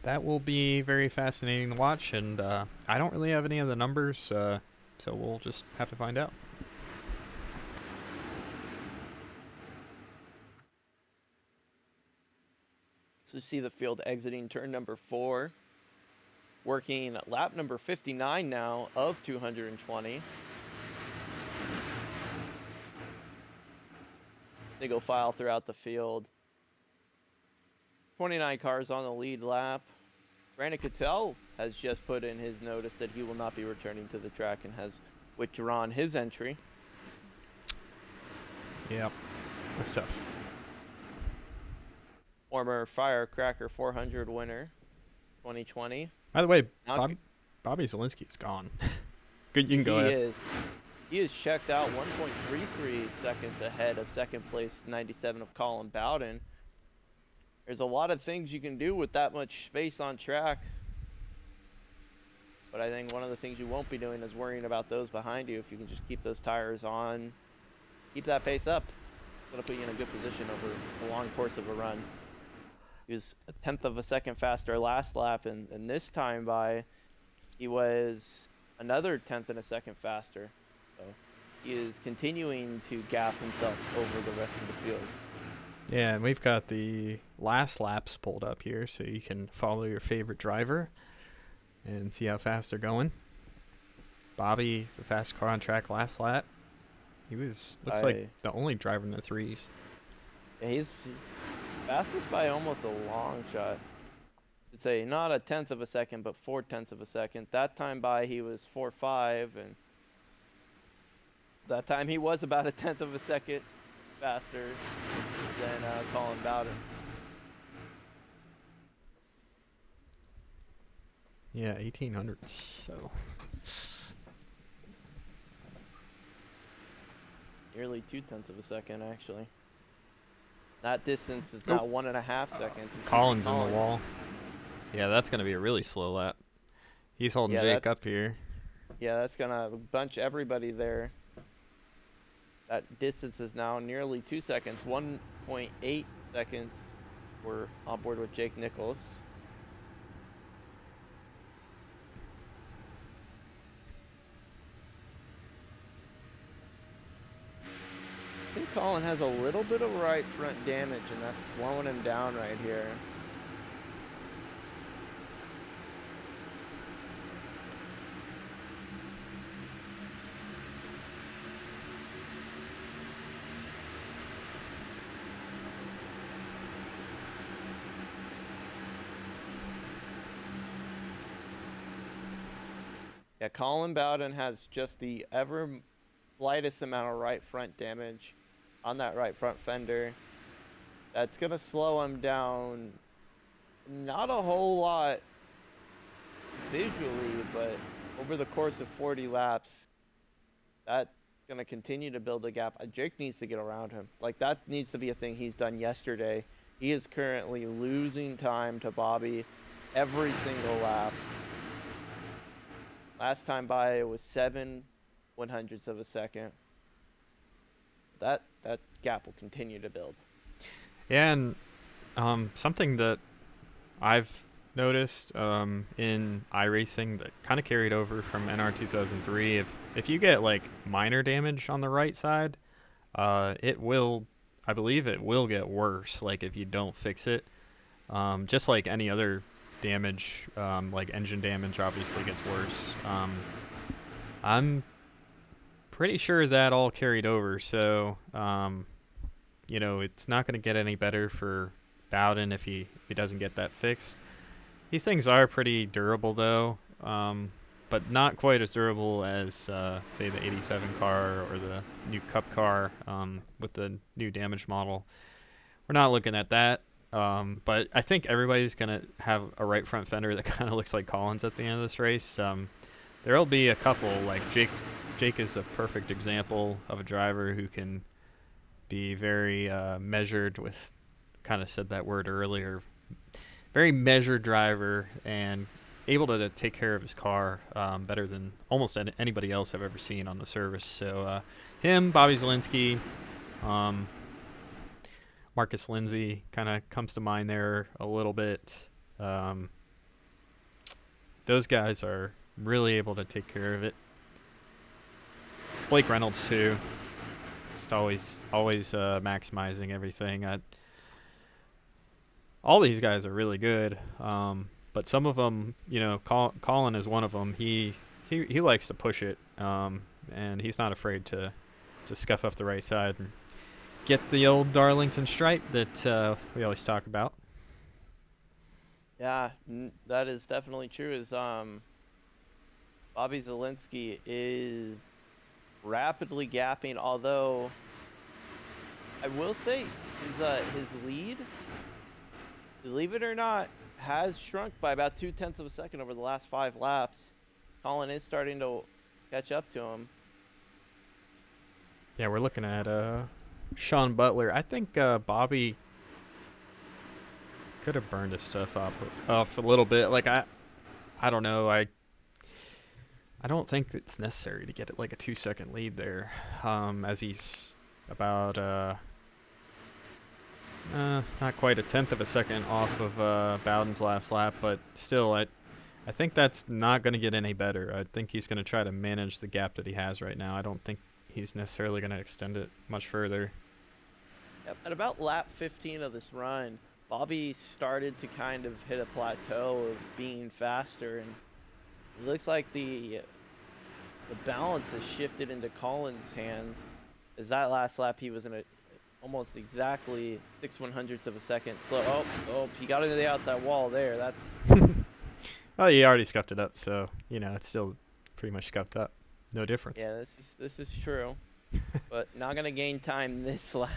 that will be very fascinating to watch. And I don't really have any of the numbers, so we'll just have to find out. So you see the field exiting turn number 4, working lap number 59 now of 220. Single file throughout the field. 29 cars on the lead lap. Brandon Cattell has just put in his notice that he will not be returning to the track and has withdrawn his entry. Yep, that's tough. Former Firecracker 400 winner, 2020. By the way, Now Bobby Zielinski is gone. Good, you can go ahead. He is checked out 1.33 seconds ahead of second place 97 of Colin Bowden. There's a lot of things you can do with that much space on track. But I think one of the things you won't be doing is worrying about those behind you. If you can just keep those tires on, keep that pace up, it's going to put you in a good position over a long course of a run. He was a tenth of a second faster last lap, and this time by, he was another tenth of a second faster. So he is continuing to gap himself over the rest of the field. Yeah, and we've got the last laps pulled up here, so you can follow your favorite driver and see how fast they're going. Bobby, the fast car on track last lap. He looks like the only driver in the threes. Yeah, he's fastest by almost a long shot. I'd say not a tenth of a second, but 4/10 of a second. That time by he was 4.5, and that time he was about a tenth of a second faster than Colin Bowden. Yeah, 1800. So Nearly 2/10 of a second, actually. That distance is now 1.5 seconds. It's Colin's in the wall. Yeah, that's gonna be a really slow lap. He's holding Jake up here. Yeah, that's gonna bunch everybody there. That distance is now nearly 2 seconds. 1.8 seconds. We're on board with Jake Nichols. I think Colin has a little bit of right front damage, and that's slowing him down right here. Yeah, Colin Bowden has just the ever slightest amount of right front damage on that right front fender. That's gonna slow him down not a whole lot visually, but over the course of 40 laps, that's gonna continue to build a gap. Jake needs to get around him. Like, that needs to be a thing he's done yesterday. He is currently losing time to Bobby every single lap. Last time by, it was 7/100ths of a second. That gap will continue to build. Yeah, and something that I've noticed in iRacing that kind of carried over from NR 2003, if you get like minor damage on the right side, it will, I believe it will get worse, like if you don't fix it. Just like any other damage, like engine damage obviously gets worse. I'm pretty sure that all carried over, so you know, it's not going to get any better for Bowden if he doesn't get that fixed. These things are pretty durable though, but not quite as durable as say the 87 car or the new Cup car with the new damage model. We're not looking at that, but I think everybody's going to have a right front fender that kind of looks like Collins at the end of this race. There'll be a couple, like Jake is a perfect example of a driver who can be very measured with, kind of said that word earlier, very measured driver and able to take care of his car better than almost anybody else I've ever seen on the service. So him, Bobby Zielinski, Marcus Lindsay kind of comes to mind there a little bit. Those guys are really able to take care of it. Blake Reynolds too. Just always maximizing everything. All these guys are really good, but some of them, you know, Colin is one of them. He likes to push it, and he's not afraid to scuff up the right side and get the old Darlington stripe that we always talk about. Yeah, that is definitely true. Is Bobby Zielinski is rapidly gapping, although I will say his lead, believe it or not, has shrunk by about 0.2 of a second over the last 5 laps. Colin is starting to catch up to him. Yeah, we're looking at Sean Butler. I think Bobby could have burned his stuff off a little bit. Like I don't know. I don't think it's necessary to get it like a 2-second lead there, as he's about not quite 1/10 of a second off of Bowden's last lap, but still, I think that's not going to get any better. I think he's going to try to manage the gap that he has right now. I don't think he's necessarily going to extend it much further. Yep, at about lap 15 of this run, Bobby started to kind of hit a plateau of being faster, and it looks like the balance has shifted into Colin's hands. As that last lap, he was in a almost exactly 6/100ths of a second slow. Oh, he got into the outside wall there. That's Well, he already scuffed it up, so you know it's still pretty much scuffed up. No difference. Yeah, this is true, but not gonna gain time this lap.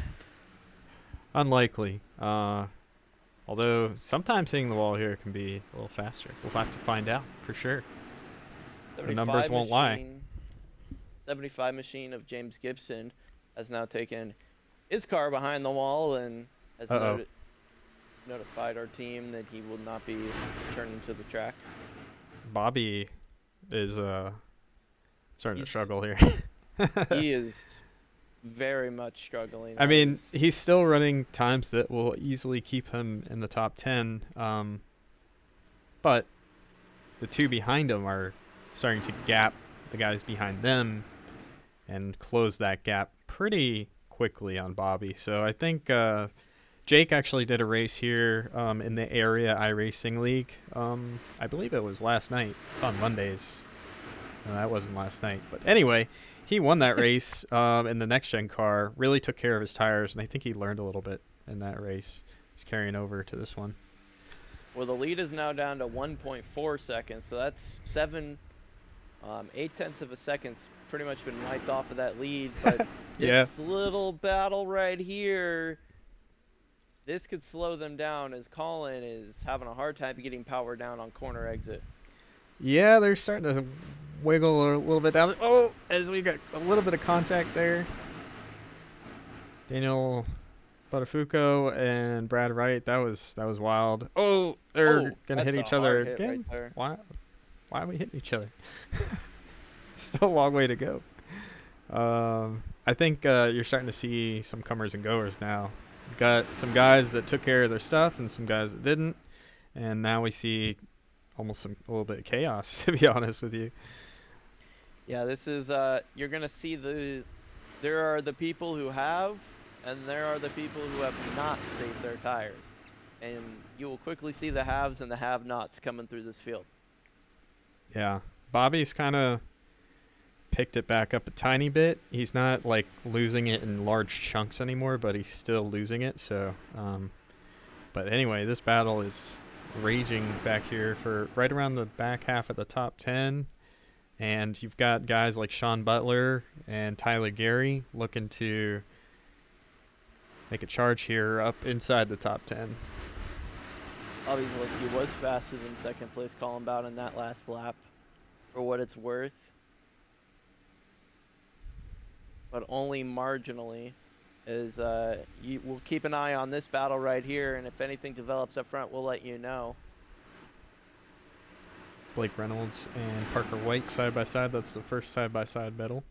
Unlikely. Although sometimes hitting the wall here can be a little faster. We'll have to find out for sure. The numbers won't lie. 75 machine of James Gibson has now taken his car behind the wall and has notified our team that he will not be returning to the track. Bobby is starting to struggle here. He is very much struggling. I mean, he's still running times that will easily keep him in the top 10, but the two behind him are starting to gap the guys behind them and close that gap pretty quickly on Bobby. So I think Jake actually did a race here in the area iRacing League. I believe it was last night. It's on Mondays. No, that wasn't last night. But anyway, he won that race in the next gen car, really took care of his tires, and I think he learned a little bit in that race. He's carrying over to this one. Well, the lead is now down to 1.4 seconds, so that's 7 8/10 of a second's pretty much been wiped off of that lead, but Yeah. this little battle right here, this could slow them down as Colin is having a hard time getting power down on corner exit. Yeah, they're starting to wiggle a little bit down. Oh, as we got a little bit of contact there. Daniel Buttafuoco and Brad Wright. That was wild. Oh, they're gonna hit that's each a other hard hit right again. there. Why are we hitting each other? Still a long way to go. I think you're starting to see some comers and goers now. You've got some guys that took care of their stuff and some guys that didn't, and now we see almost a little bit of chaos, to be honest with you. Yeah, this is you're gonna see there are the people who have, and there are the people who have not saved their tires, and you will quickly see the haves and the have-nots coming through this field. Yeah, Bobby's kind of picked it back up a tiny bit. He's not like losing it in large chunks anymore, but he's still losing it. So, but anyway, this battle is raging back here for right around the back half of the top 10. And you've got guys like Sean Butler and Tyler Gary looking to make a charge here up inside the top 10. Bobby Zielinski was faster than second place Colin Bowden in that last lap, for what it's worth, but only marginally. We'll keep an eye on this battle right here, and if anything develops up front, we'll let you know. Blake Reynolds and Parker White side by side. That's the first side by side battle.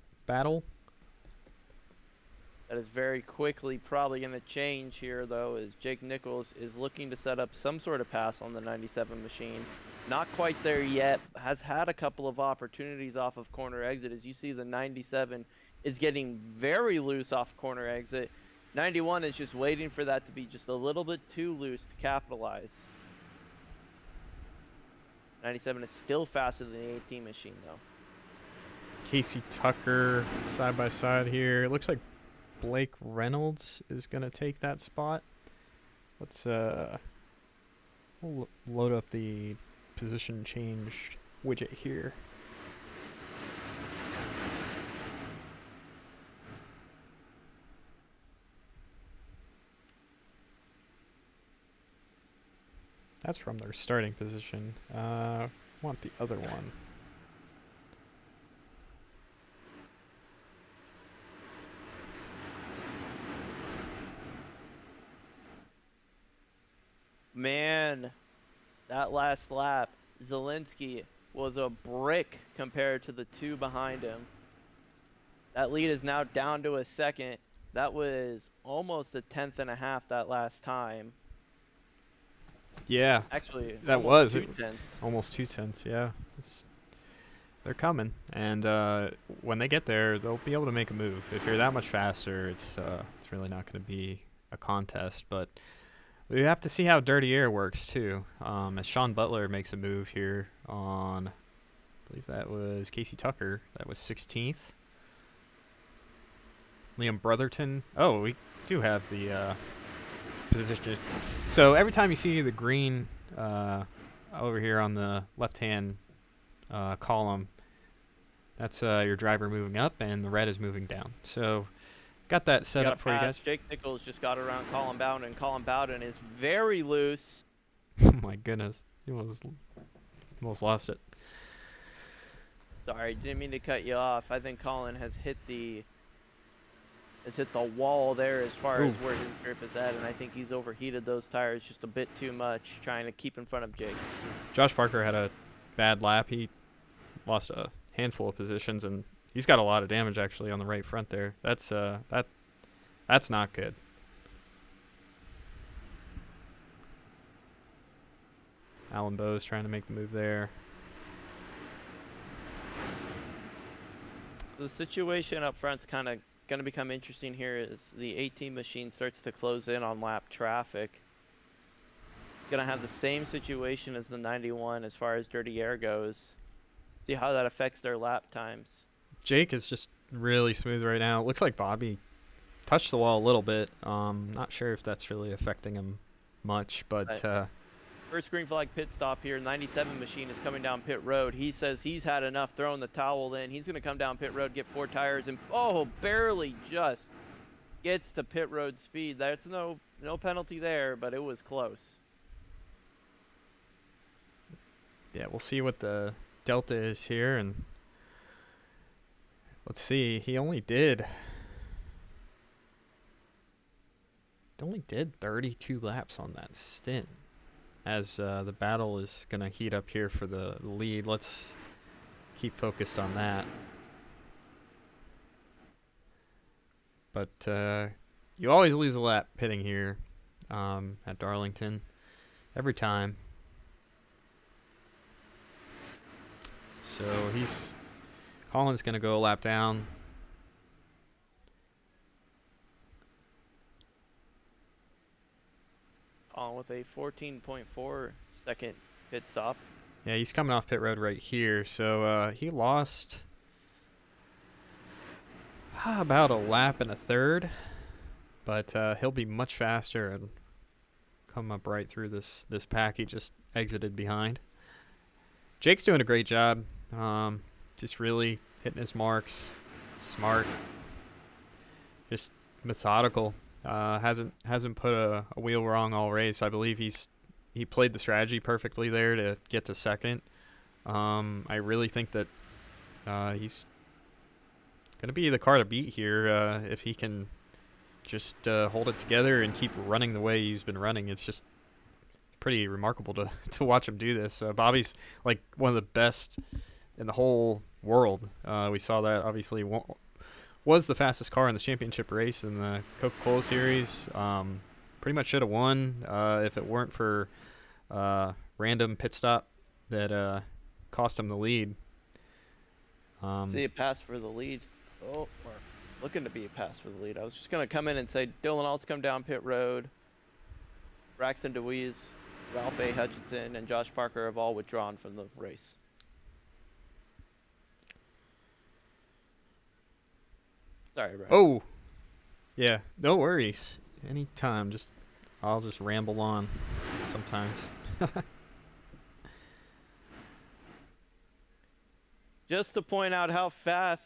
That is very quickly probably going to change here, though, as Jake Nichols is looking to set up some sort of pass on the 97 machine. Not quite there yet. Has had a couple of opportunities off of corner exit. As you see, the 97 is getting very loose off corner exit. 91 is just waiting for that to be just a little bit too loose to capitalize. 97 is still faster than the 18 machine, though. Casey Tucker side by side here. It looks like Blake Reynolds is gonna take that spot. Let's we'll load up the position change widget here. That's from their starting position. Want the other one. Man, that last lap, Zielinski was a brick compared to the two behind him. That lead is now down to a second. That was almost a 10th and a half that last time. Yeah, Actually, that almost was 2/10. almost 2/10. Yeah, they're coming, and when they get there, they'll be able to make a move. If you're that much faster, it's really not going to be a contest. But we have to see how Dirty Air works too. As Sean Butler makes a move here on, I believe that was Casey Tucker. That was 16th. Liam Brotherton. Oh, we do have the position. So every time you see the green over here on the left-hand column, that's your driver moving up, and the red is moving down. So got that set up for you guys. Jake Nichols just got around Colin Bowden, and Colin Bowden is very loose. Oh my goodness, you almost lost it. Sorry, didn't mean to cut you off. I think Colin has hit the wall there as far as where his grip is at, and I think he's overheated those tires just a bit too much, trying to keep in front of Jake. Josh Parker had a bad lap. He lost a handful of positions, and he's got a lot of damage actually on the right front there. That's not good. Alan Bowes trying to make the move there. The situation up front's kind of going to become interesting here as the 18 machine starts to close in on lap traffic. Going to have the same situation as the 91 as far as Dirty Air goes. See how that affects their lap times. Jake is just really smooth right now. It looks like Bobby touched the wall a little bit. Not sure if that's really affecting him much, but First green flag pit stop here. 97 machine is coming down pit road. He says he's had enough throwing the towel in. He's going to come down pit road, get 4 tires, and oh, barely just gets to pit road speed. That's no penalty there, but it was close. Yeah, we'll see what the delta is here, and let's see. He only did 32 laps on that stint. As the battle is going to heat up here for the lead, let's keep focused on that. But you always lose a lap pitting here at Darlington. Every time. So Colin's going to go a lap down. On with a 14.4 second pit stop. Yeah, he's coming off pit road right here. So he lost about a lap and a third. But he'll be much faster and come up right through this pack. He just exited behind. Jake's doing a great job. Just really hitting his marks. Smart. Just methodical. Hasn't put a wheel wrong all race. I believe he played the strategy perfectly there to get to second. I really think that he's gonna be the car to beat here if he can just hold it together and keep running the way he's been running. It's just pretty remarkable to watch him do this. Bobby's like one of the best in the whole world. We saw that obviously was the fastest car in the championship race in the Coca-Cola series. Pretty much should have won if it weren't for random pit stop that cost him the lead. See a pass for the lead. Oh, or looking to be a pass for the lead. I was just going to come in and say Dylan Alt's come down pit road. Braxton DeWeese, Ralph A. Hutchinson, and Josh Parker have all withdrawn from the race. Sorry, Brian. Oh, yeah, no worries. Anytime, I'll just ramble on sometimes. Just to point out how fast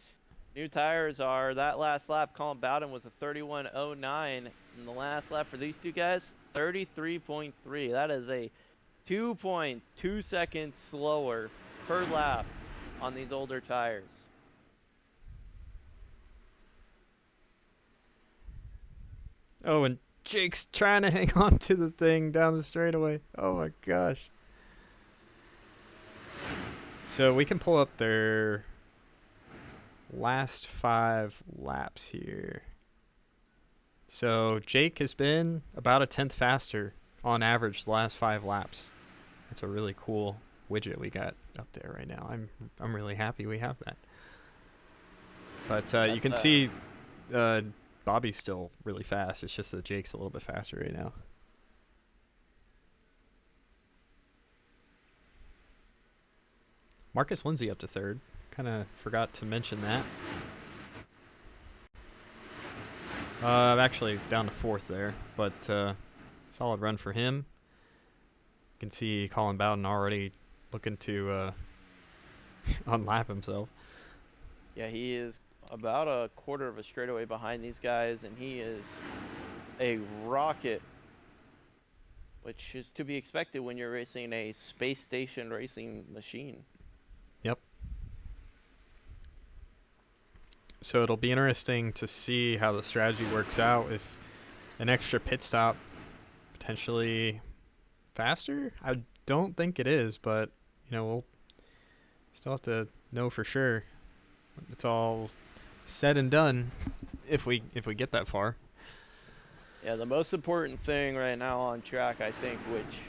new tires are, that last lap, Colin Bowden was a 31.09, and the last lap for these two guys, 33.3. That is a 2.2 seconds slower per lap on these older tires. Oh, and Jake's trying to hang on to the thing down the straightaway. Oh my gosh. So we can pull up their last 5 laps here. So Jake has been about a 10th faster on average the last 5 laps. That's a really cool widget we got up there right now. I'm really happy we have that. But you can see Bobby's still really fast. It's just that Jake's a little bit faster right now. Marcus Lindsay up to 3rd. Kind of forgot to mention that. I'm actually down to 4th there, but solid run for him. You can see Colin Bowden already looking to unlap himself. Yeah, he is about a quarter of a straightaway behind these guys, and he is a rocket, which is to be expected when you're racing a space station racing machine. Yep. So it'll be interesting to see how the strategy works out. If an extra pit stop potentially faster? I don't think it is, but we'll still have to know for sure. It's all said and done if we get that far. Yeah, the most important thing right now on track, I think, which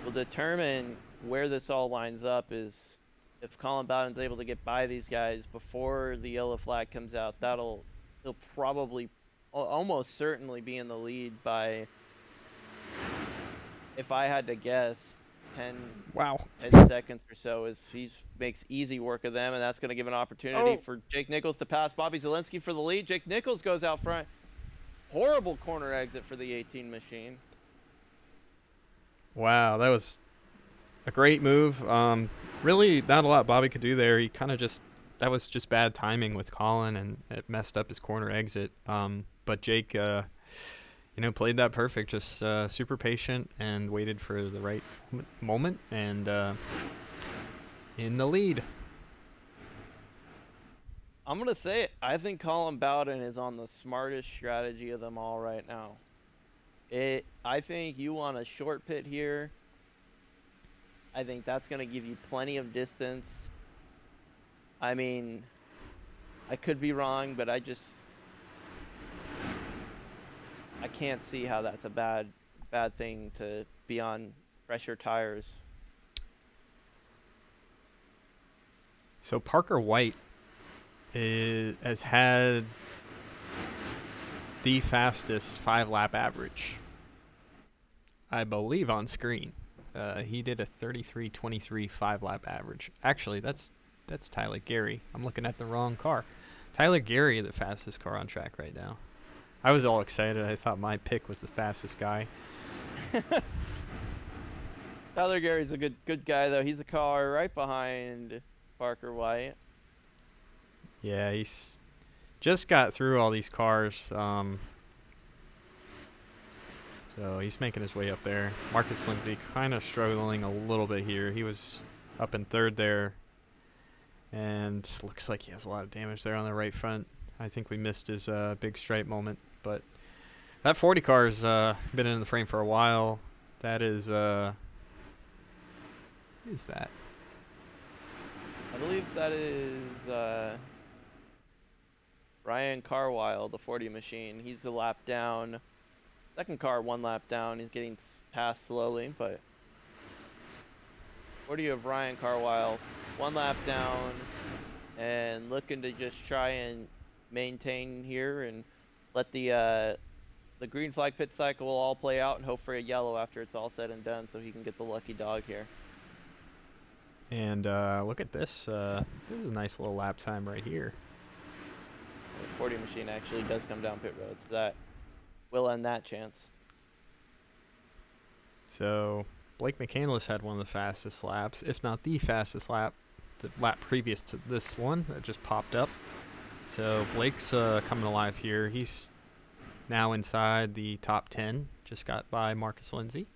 will determine where this all lines up, is if Colin Bowden's able to get by these guys before the yellow flag comes out. He'll probably almost certainly be in the lead by, if I had to guess, 10 seconds or so, as he makes easy work of them, and that's going to give an opportunity for Jake Nichols to pass Bobby Zielinski for the lead. Jake Nichols goes out front. Horrible corner exit for the 18 machine. Wow, that was a great move. Really not a lot Bobby could do there. He kind of just, that was just bad timing with Colin, and it messed up his corner exit. But Jake, played that perfect. Just super patient and waited for the right moment, and in the lead. I'm gonna say it. I think Colin Bowden is on the smartest strategy of them all right now. I think you want a short pit here. I think that's gonna give you plenty of distance. I mean, I could be wrong, but I can't see how that's a bad thing to be on fresher tires. So Parker White has had the fastest 5-lap average, I believe, on screen. He did a 33:23 5-lap average. Actually, that's Tyler Gary. I'm looking at the wrong car. Tyler Gary, the fastest car on track right now. I was all excited. I thought my pick was the fastest guy. Tyler Gary's a good guy though. He's a car right behind Parker White. Yeah, he's just got through all these cars. So he's making his way up there. Marcus Lindsay kind of struggling a little bit here. He was up in third there, and looks like he has a lot of damage there on the right front. I think we missed his big stripe moment, but that 40 car's been in the frame for a while. That is what is that? I believe that is Ryan Carwile, the 40 machine. He's a lap down. Second car, 1 lap down. He's getting passed slowly, but 40 of Ryan Carwile, 1 lap down, and looking to just try and maintain here and let the green flag pit cycle all play out and hope for a yellow after it's all said and done, so he can get the lucky dog here. And look at this. This is a nice little lap time right here. The 40 machine actually does come down pit road, so that will end that chance. So Blake McCandless had one of the fastest laps, if not the fastest lap, the lap previous to this one that just popped up. So Blake's coming alive here. He's now inside the top 10, just got by Marcus Lindsay.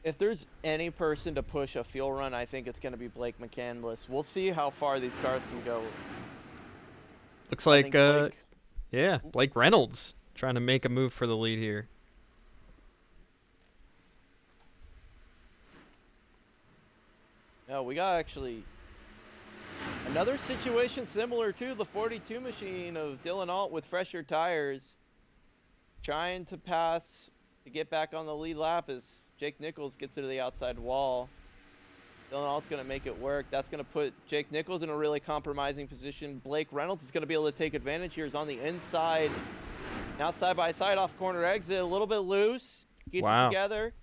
If there's any person to push a fuel run, I think it's going to be Blake McCandless. We'll see how far these cars can go. Looks like, Blake Reynolds trying to make a move for the lead here. No, we got actually another situation similar to the 42 machine of Dylan Alt with fresher tires. Trying to pass to get back on the lead lap as Jake Nichols gets to the outside wall. Dylan Alt's going to make it work. That's going to put Jake Nichols in a really compromising position. Blake Reynolds is going to be able to take advantage here. He's on the inside. Now side by side off corner exit. A little bit loose. Gets it together.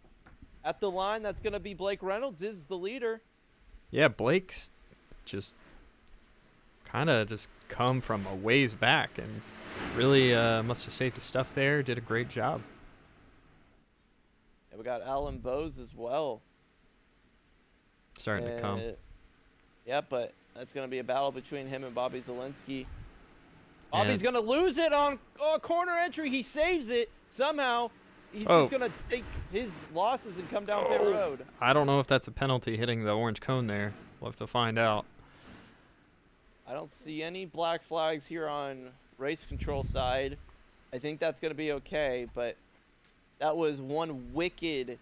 At the line, that's going to be Blake Reynolds is the leader. Yeah, Blake's just kind of just come from a ways back and really must have saved his stuff there. Did a great job. And we got Alan Bowes as well. Starting to come. Yeah, but that's going to be a battle between him and Bobby Zielinski. Bobby's going to lose it on corner entry. He saves it somehow. He's just going to take his losses and come down pit road. I don't know if that's a penalty hitting the orange cone there. We'll have to find out. I don't see any black flags here on race control side. I think that's going to be okay, but that was one wicked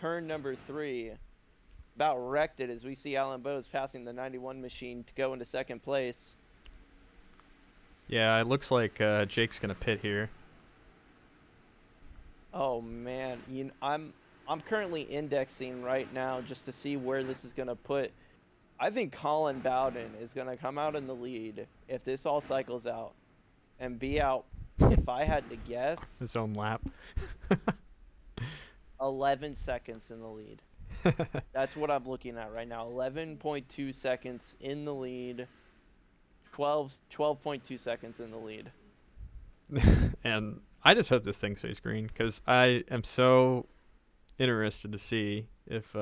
turn number 3. About wrecked it as we see Alan Bowes passing the 91 machine to go into second place. Yeah, it looks like Jake's going to pit here. Oh man, I'm currently indexing right now just to see where this is going to put. I think Colin Bowden is going to come out in the lead if this all cycles out and be out, if I had to guess, his own lap. 11 seconds in the lead. That's what I'm looking at right now. 11.2 seconds in the lead. 12.2 seconds in the lead. And I just hope this thing stays green because I am so interested to see if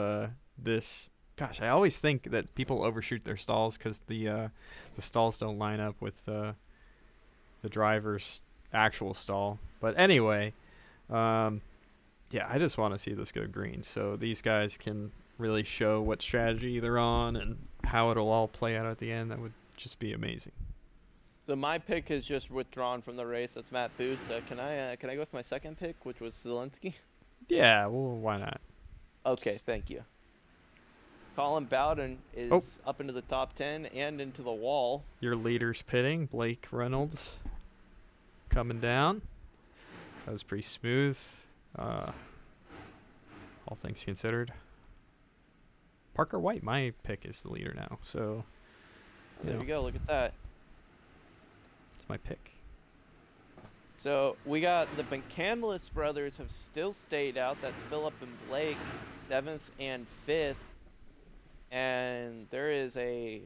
this. Gosh, I always think that people overshoot their stalls because the stalls don't line up with the driver's actual stall. But anyway, yeah, I just want to see this go green so these guys can really show what strategy they're on and how it'll all play out at the end. That would just be amazing. So my pick is just withdrawn from the race. That's Matt Booth. Can I go with my second pick, which was Zelensky? Yeah, well, why not? Okay, thank you. Colin Bowden is Oh. up into the top 10 and into the wall. Your leader's pitting, Blake Reynolds, coming down. That was pretty smooth, all things considered. Parker White, my pick, is the leader now, so There you go. Look at that. it's my pick. So we got the McCandless brothers have still stayed out. That's Philip and Blake, 7th and 5th. And there is a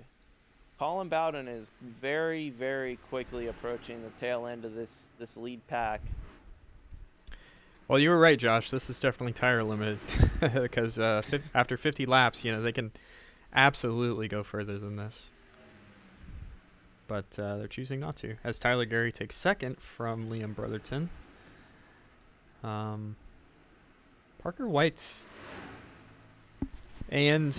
Colin Bowden is very, very quickly approaching the tail end of this lead pack. Well, you were right, Josh. This is definitely tire limited because after 50 laps, they can absolutely go further than this. But they're choosing not to, as Tyler Gary takes second from Liam Brotherton. Parker White's and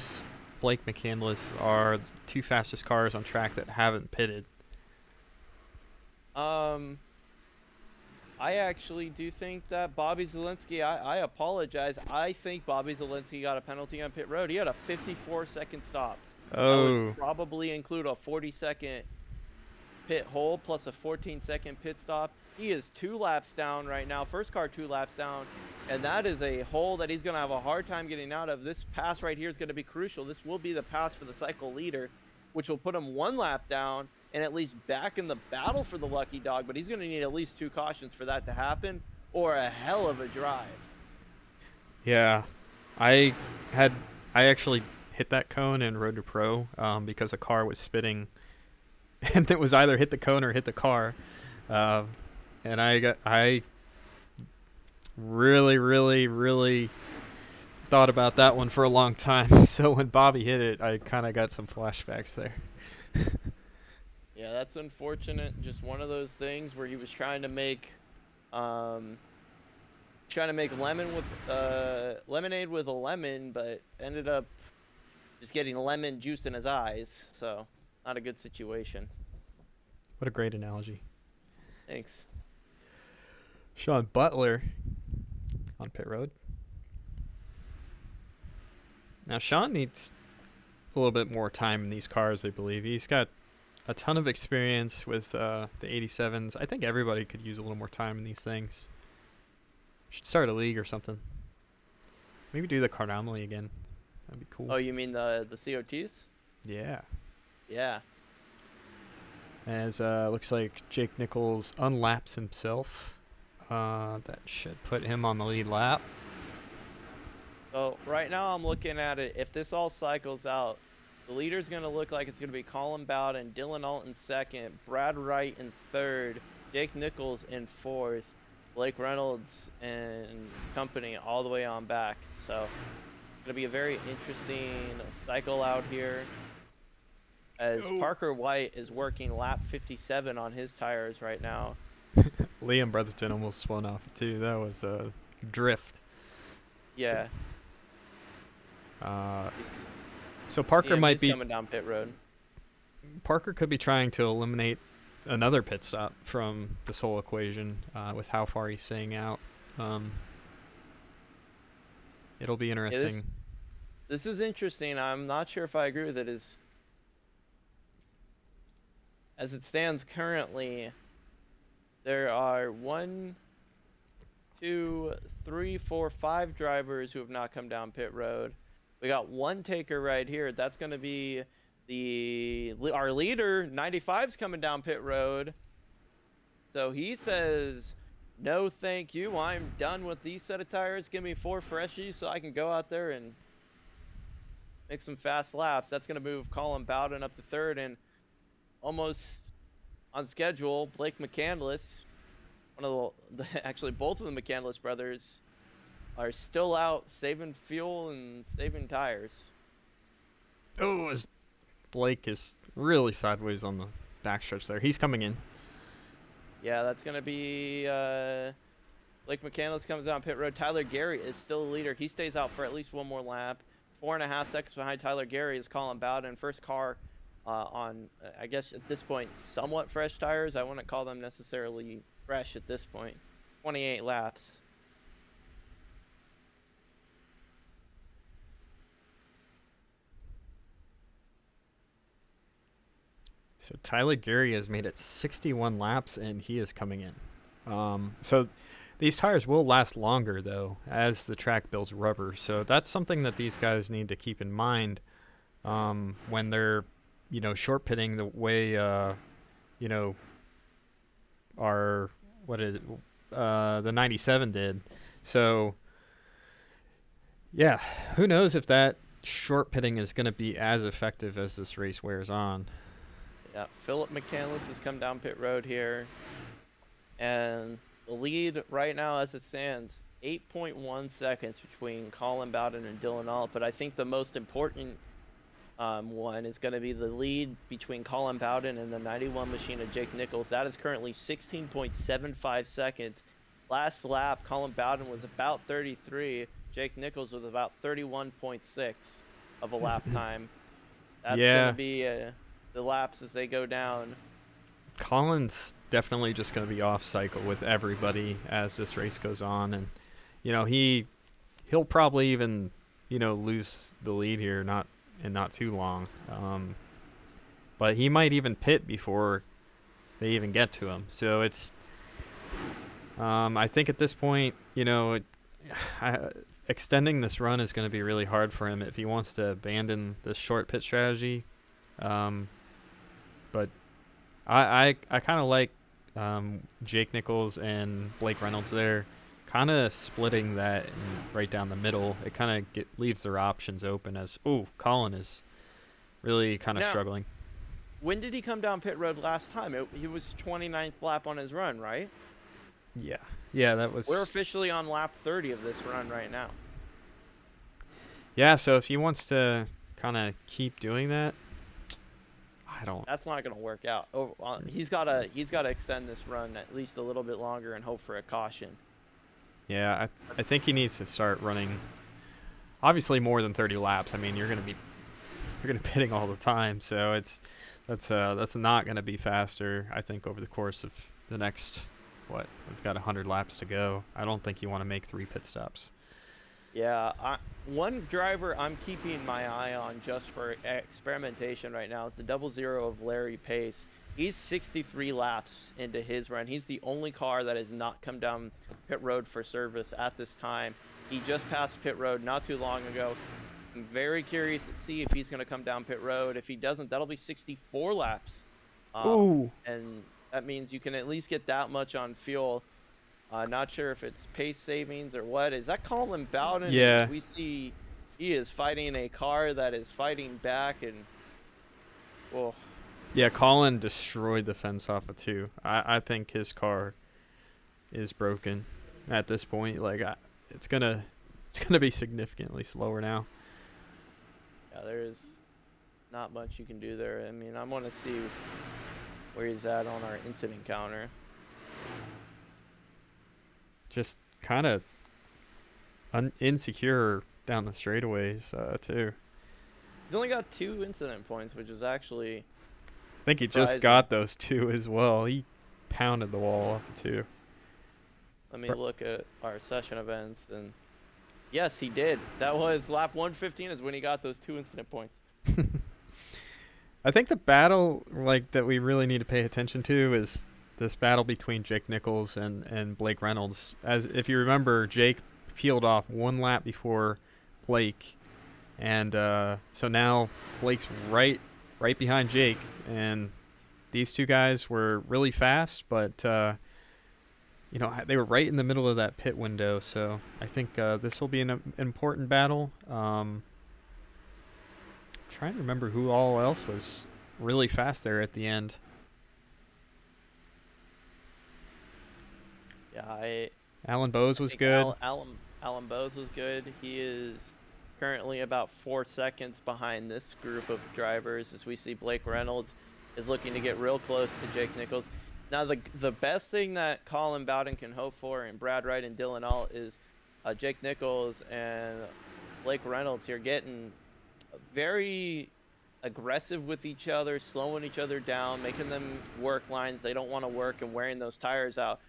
Blake McCandless are the two fastest cars on track that haven't pitted. I actually do think that Bobby Zelensky, I apologize. I think Bobby Zelensky got a penalty on pit road. He had a 54-second stop. That Oh, would probably include a 40-second pit hole plus a 14-second pit stop. He is 2 laps down right now. First car 2 laps down. And that is a hole that he's going to have a hard time getting out of. This pass right here is going to be crucial. This will be the pass for the cycle leader, which will put him 1 lap down and at least back in the battle for the lucky dog. But he's going to need at least 2 cautions for that to happen, or a hell of a drive. yeah. I actually hit that cone in Road to Pro because a car was spitting, and it was either hit the cone or hit the car. And I really, really, really thought about that one for a long time. So when Bobby hit it, I kind of got some flashbacks there. Yeah, that's unfortunate. Just one of those things where he was trying to make lemonade with a lemon, but ended up just getting lemon juice in his eyes. So not a good situation. What a great analogy. Thanks. Sean Butler on pit road. Now Sean needs a little bit more time in these cars, I believe. He's got a ton of experience with the 87s. I think everybody could use a little more time in these things. Should start a league or something. Maybe do the Cardameli again. That'd be cool. Oh, you mean the COTs? Yeah. Yeah. As looks like Jake Nichols unlaps himself. That should put him on the lead lap. So right now I'm looking at it. If this all cycles out, the leader's going to look like it's going to be Colin Bowden, Dylan Alton second, Brad Wright in third, Jake Nichols in fourth, Blake Reynolds and company all the way on back. So it's going to be a very interesting cycle out here. As Parker White is working lap 57 on his tires right now. Liam Brotherton almost spun off too. That was a drift. Yeah. So Parker Liam might is be. coming down pit road. Parker could be trying to eliminate another pit stop from this whole equation with how far he's staying out. It'll be interesting. This is interesting. I'm not sure if I agree with it. As it stands currently, there are 1, 2, 3, 4, 5 drivers who have not come down pit road. We got one taker right here. That's going to be our leader. 95's coming down pit road. So he says, no thank you. I'm done with these set of tires. Give me 4 freshies so I can go out there and make some fast laps. That's going to move Colin Bowden up to third, and almost on schedule, Blake McCandless one of actually both of the McCandless brothers are still out saving fuel and saving tires. Oh, as Blake is really sideways on the backstretch there. He's coming in. Yeah, that's gonna be Blake McCandless comes down pit road. Tyler Gary is still the leader. He stays out for at least one more lap. 4.5 seconds behind Tyler Gary is Colin Bowden. First car on, I guess at this point, somewhat fresh tires. I wouldn't call them necessarily fresh at this point. 28 laps. So Tyler Gary has made it 61 laps and he is coming in. So these tires will last longer though as the track builds rubber. So that's something that these guys need to keep in mind when they're, short pitting the way, our the 97 did. So yeah, who knows if that short pitting is going to be as effective as this race wears on. Yeah, Philip McCandless has come down pit road here. And the lead right now as it stands, 8.1 seconds between Colin Bowden and Dylan Alt. But I think the most important one is going to be the lead between Colin Bowden and the 91 machine of Jake Nichols. That is currently 16.75 seconds. Last lap, Colin Bowden was about 33. Jake Nichols was about 31.6 of a lap time. That's going to be the laps as they go down. Colin's definitely just going to be off cycle with everybody as this race goes on, and he'll probably even lose the lead here not too long. But he might even pit before they even get to him. So it's I think at this point, extending this run is going to be really hard for him if he wants to abandon this short pit strategy. But I kind of like Jake Nichols and Blake Reynolds there, kind of splitting that right down the middle. It kind of leaves their options open as, Colin is really kind of struggling. When did he come down pit road last time? He was 29th lap on his run, right? Yeah, that was... We're officially on lap 30 of this run right now. Yeah, so if he wants to kind of keep doing that, That's not going to work out. He's got to extend this run at least a little bit longer and hope for a caution. Yeah, I think he needs to start running obviously more than 30 laps. I mean, you're going to be pitting all the time, so that's not going to be faster. I think over the course of the next we've got 100 laps to go. I don't think you want to make 3 pit stops. Yeah, one driver I'm keeping my eye on just for experimentation right now is the 00 of Larry Pace. He's 63 laps into his run. He's the only car that has not come down pit road for service at this time. He just passed pit road not too long ago. I'm very curious to see if he's going to come down pit road. If he doesn't, that'll be 64 laps. And that means you can at least get that much on fuel. Not sure if it's pace savings or what. Is that Colin Bowden? Yeah. We see he is fighting a car that is fighting back, and yeah, Colin destroyed the fence off of 2. I think his car is broken at this point. Like it's gonna be significantly slower now. Yeah, there's not much you can do there. I mean, I want to see where he's at on our incident counter. Just kind of insecure down the straightaways too. He's only got 2 incident points, which is actually I think he just got those 2 as well. He pounded the wall off of 2. Let me look at our session events, and yes, he did. That was lap 115 is when he got those 2 incident points. I think the battle that we really need to pay attention to is this battle between Jake Nichols and Blake Reynolds. As if you remember, Jake peeled off 1 lap before Blake, and so now Blake's right behind Jake, and these 2 guys were really fast, but they were right in the middle of that pit window. So I think this will be an important battle. Trying to remember who all else was really fast there at the end. Yeah, Alan Bowes I was think good. Alan Bowes was good. He is currently about 4 seconds behind this group of drivers, as we see Blake Reynolds is looking to get real close to Jake Nichols. Now, the best thing that Colin Bowden can hope for, and Brad Wright and Dylan Alt, is Jake Nichols and Blake Reynolds here getting very aggressive with each other, slowing each other down, making them work lines they don't want to work, and wearing those tires out.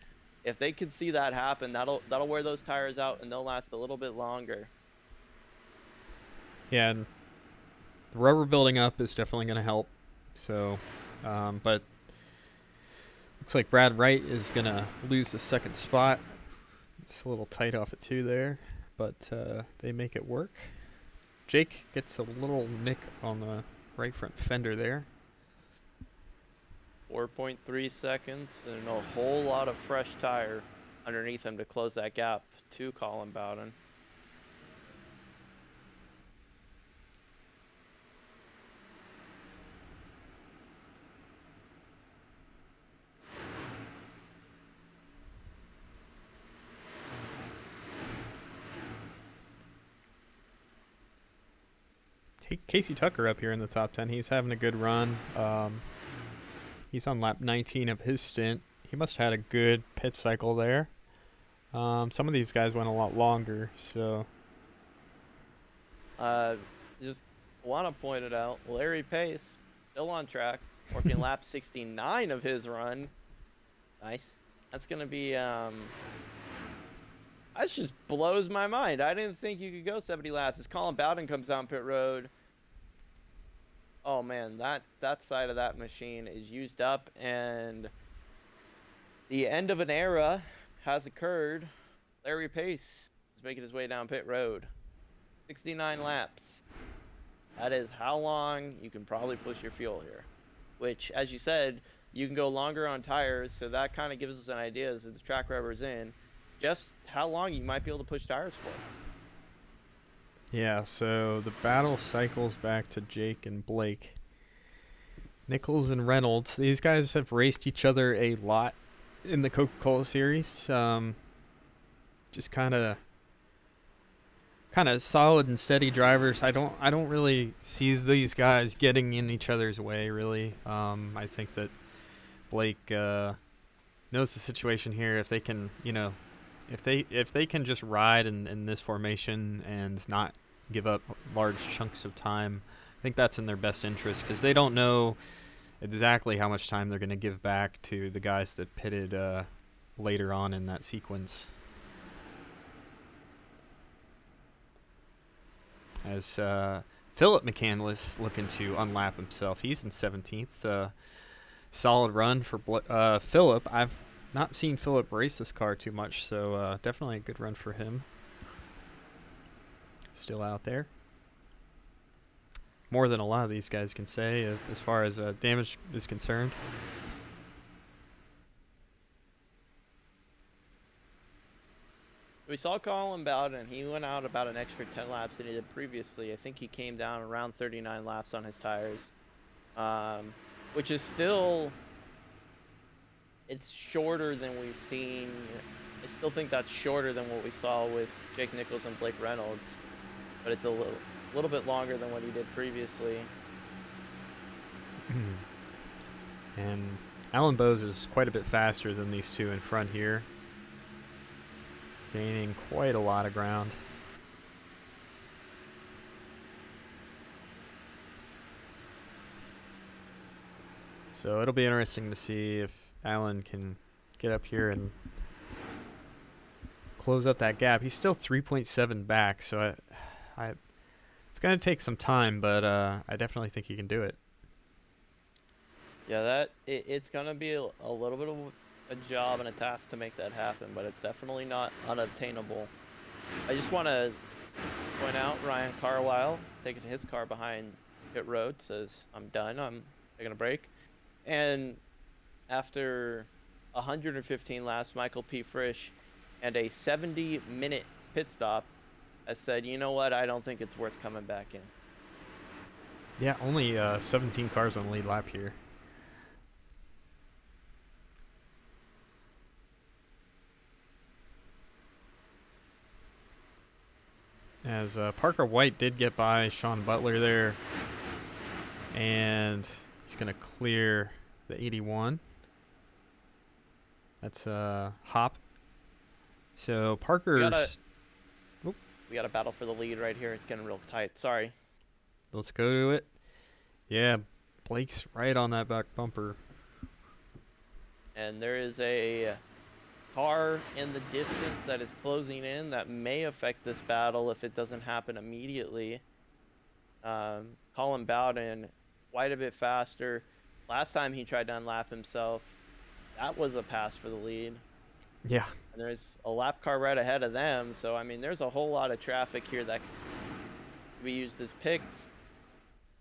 If they can see that happen, that'll wear those tires out, and they'll last a little bit longer. Yeah, and the rubber building up is definitely going to help. So, but looks like Brad Wright is going to lose the second spot. It's a little tight off at 2 there, but they make it work. Jake gets a little nick on the right front fender there. 4.3 seconds and a whole lot of fresh tire underneath him to close that gap to Colin Bowden. Casey Tucker up here in the top 10. He's having a good run. He's on lap 19 of his stint. He must have had a good pit cycle there. Some of these guys went a lot longer, so. Just want to point it out, Larry Pace still on track, working lap 69 of his run. Nice. That's gonna be that just blows my mind. I didn't think you could go 70 laps. As Colin Bowden comes down pit road, oh man, that side of that machine is used up, and the end of an era has occurred. Larry Pace is making his way down pit road. 69 laps. That is how long you can probably push your fuel here. Which, as you said, you can go longer on tires, so that kind of gives us an idea as the track rubber's in, just how long you might be able to push tires for. Yeah, so the battle cycles back to Jake and Blake. Nichols and Reynolds, these guys have raced each other a lot in the Coca-Cola series. Just kind of solid and steady drivers. I don't really see these guys getting in each other's way, really. I think that Blake knows the situation here. If they can, if they can just ride in this formation and not give up large chunks of time, I think that's in their best interest, because they don't know exactly how much time they're going to give back to the guys that pitted later on in that sequence. As Philip McCandless looking to unlap himself. He's in 17th. Solid run for Philip. I've not seen Philip race this car too much, so definitely a good run for him. Still out there. More than a lot of these guys can say as far as damage is concerned. We saw Colin Bowden. He went out about an extra 10 laps than he did previously. I think he came down around 39 laps on his tires, which is still, it's shorter than we've seen. I still think that's shorter than what we saw with Jake Nichols and Blake Reynolds, but it's a little bit longer than what he did previously. And Alan Bowes is quite a bit faster than these two in front here, gaining quite a lot of ground. So it'll be interesting to see if Alan can get up here and close up that gap. He's still 3.7 back, so it's going to take some time, but I definitely think he can do it. Yeah, it's gonna be a little bit of a job and a task to make that happen, but it's definitely not unobtainable. I just want to point out Ryan Carlisle taking his car behind pit road, says I'm done, I'm taking a break. And after 115 laps, Michael P. Frisch and a 70-minute pit stop has said, you know what, I don't think it's worth coming back in. Yeah, only 17 cars on the lead lap here. As Parker White did get by Sean Butler there, and he's going to clear the 81. That's Hop. So Parker's... We got a battle for the lead right here. It's getting real tight. Sorry. Let's go to it. Yeah, Blake's right on that back bumper. And there is a car in the distance that is closing in that may affect this battle if it doesn't happen immediately. Colin Bowden quite a bit faster. Last time he tried to unlap himself, that was a pass for the lead. Yeah. And there's a lap car right ahead of them, so I mean there's a whole lot of traffic here that can be used as picks.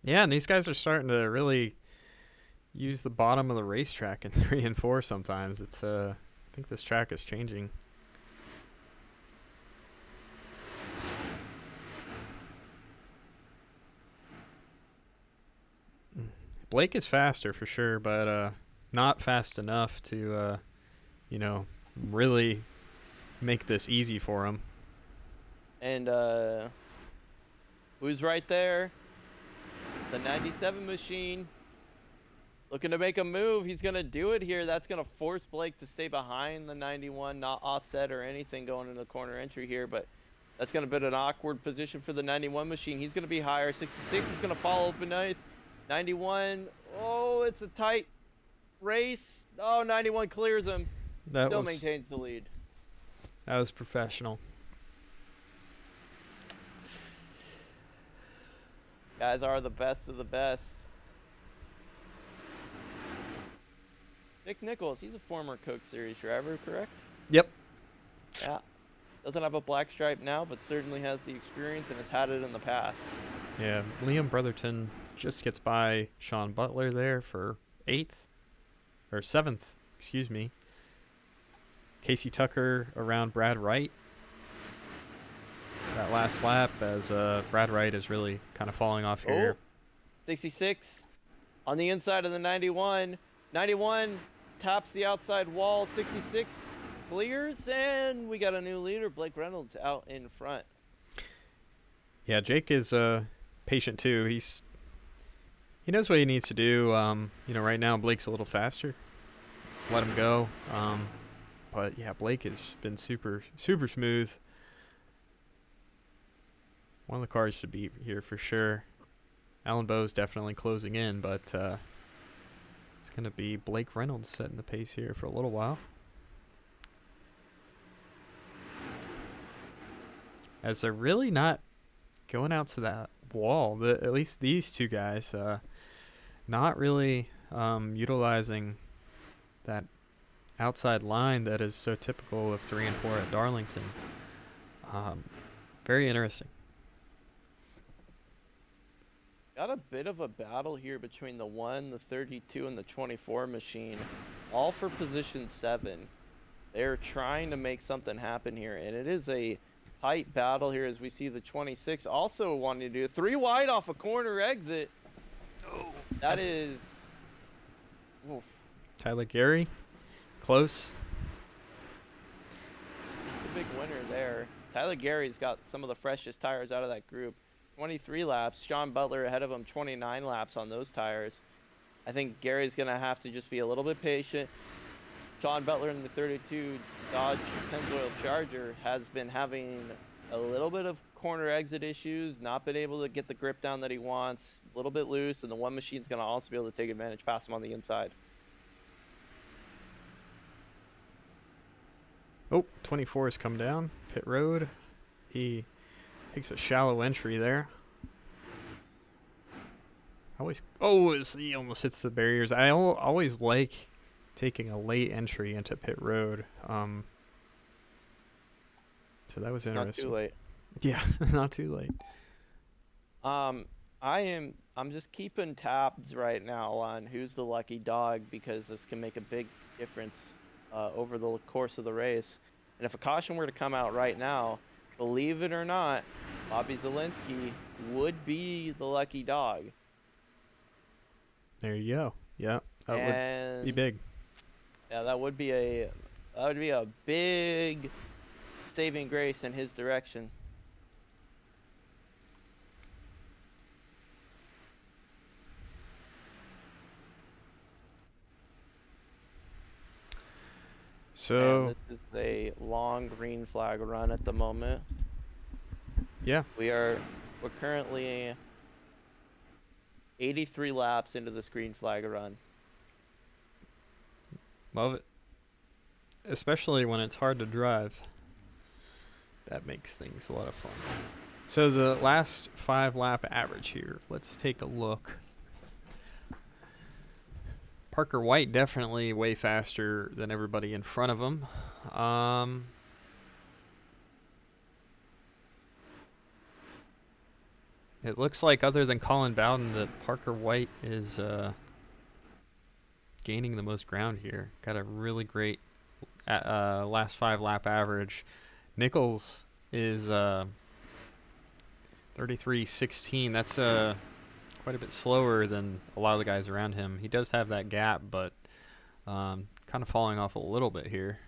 Yeah, and these guys are starting to really use the bottom of the racetrack in 3 and 4 sometimes. It's I think this track is changing. Blake is faster for sure, but not fast enough to you know, really make this easy for him. And who's right there? The 97 machine. Looking to make a move. He's going to do it here. That's going to force Blake to stay behind the 91, not offset or anything going into the corner entry here, but that's going to be an awkward position for the 91 machine. He's going to be higher. 66 is going to follow up in ninth. 91. Oh, it's a tight race. Oh, 91 clears him. Still maintains the lead. That was professional. Guys are the best of the best. Nick Nichols, he's a former Coke Series driver, correct? Yep. Yeah. Doesn't have a black stripe now, but certainly has the experience and has had it in the past. Yeah, Liam Brotherton just gets by Sean Butler there for 8th, or 7th, excuse me. Casey Tucker around Brad Wright. That last lap as Brad Wright is really kind of falling off here. 66 on the inside of the 91. 91 taps the outside wall. 66 clears, and we got a new leader. Blake Reynolds out in front. Yeah, Jake is patient too. He knows what he needs to do. You know, right now Blake's a little faster. Let him go. But yeah, Blake has been super smooth. One of the cars to beat here for sure. Alan Bowe's definitely closing in, but it's going to be Blake Reynolds setting the pace here for a little while. As they're really not going out to that wall. At least these two guys, not really utilizing that outside line that is so typical of 3 and 4 at Darlington. Very interesting. Got a bit of a battle here between the 1, the 32, and the 24 machine, all for position 7. They're trying to make something happen here, and it is a tight battle here as we see the 26 also wanting to do 3 wide off a corner exit. Oh, that is... Oof. Tyler Gary, close. He's the big winner there. Tyler Gary's got some of the freshest tires out of that group. 23 laps. Sean Butler ahead of him, 29 laps on those tires. I think Gary's going to have to just be a little bit patient. Sean Butler in the 32 Dodge Pennzoil Charger has been having a little bit of corner exit issues, not been able to get the grip down that he wants, a little bit loose, and the one machine's going to also be able to take advantage, pass him on the inside. Oh, 24 has come down pit road. He takes a shallow entry there. He almost hits the barriers. I always like taking a late entry into pit road. So that was interesting. Not too late. Yeah, not too late. I'm just keeping tabs right now on who's the lucky dog because this can make a big difference over the course of the race. And if a caution were to come out right now, believe it or not, Bobby Zielinski would be the lucky dog. There you go. Yeah, that would be big. Yeah, that would be a big saving grace in his direction. So And this is a long green flag run at the moment. yeah, We're currently 83 laps into this green flag run. love it. Especially when it's hard to drive. That makes things a lot of fun. So the last 5-lap average here. Let's take a look. Parker White definitely way faster than everybody in front of him. It looks like other than Colin Bowden that Parker White is gaining the most ground here. Got a really great last 5-lap average. Nichols is 33.16. That's quite a bit slower than a lot of the guys around him. He does have that gap, but kind of falling off a little bit here.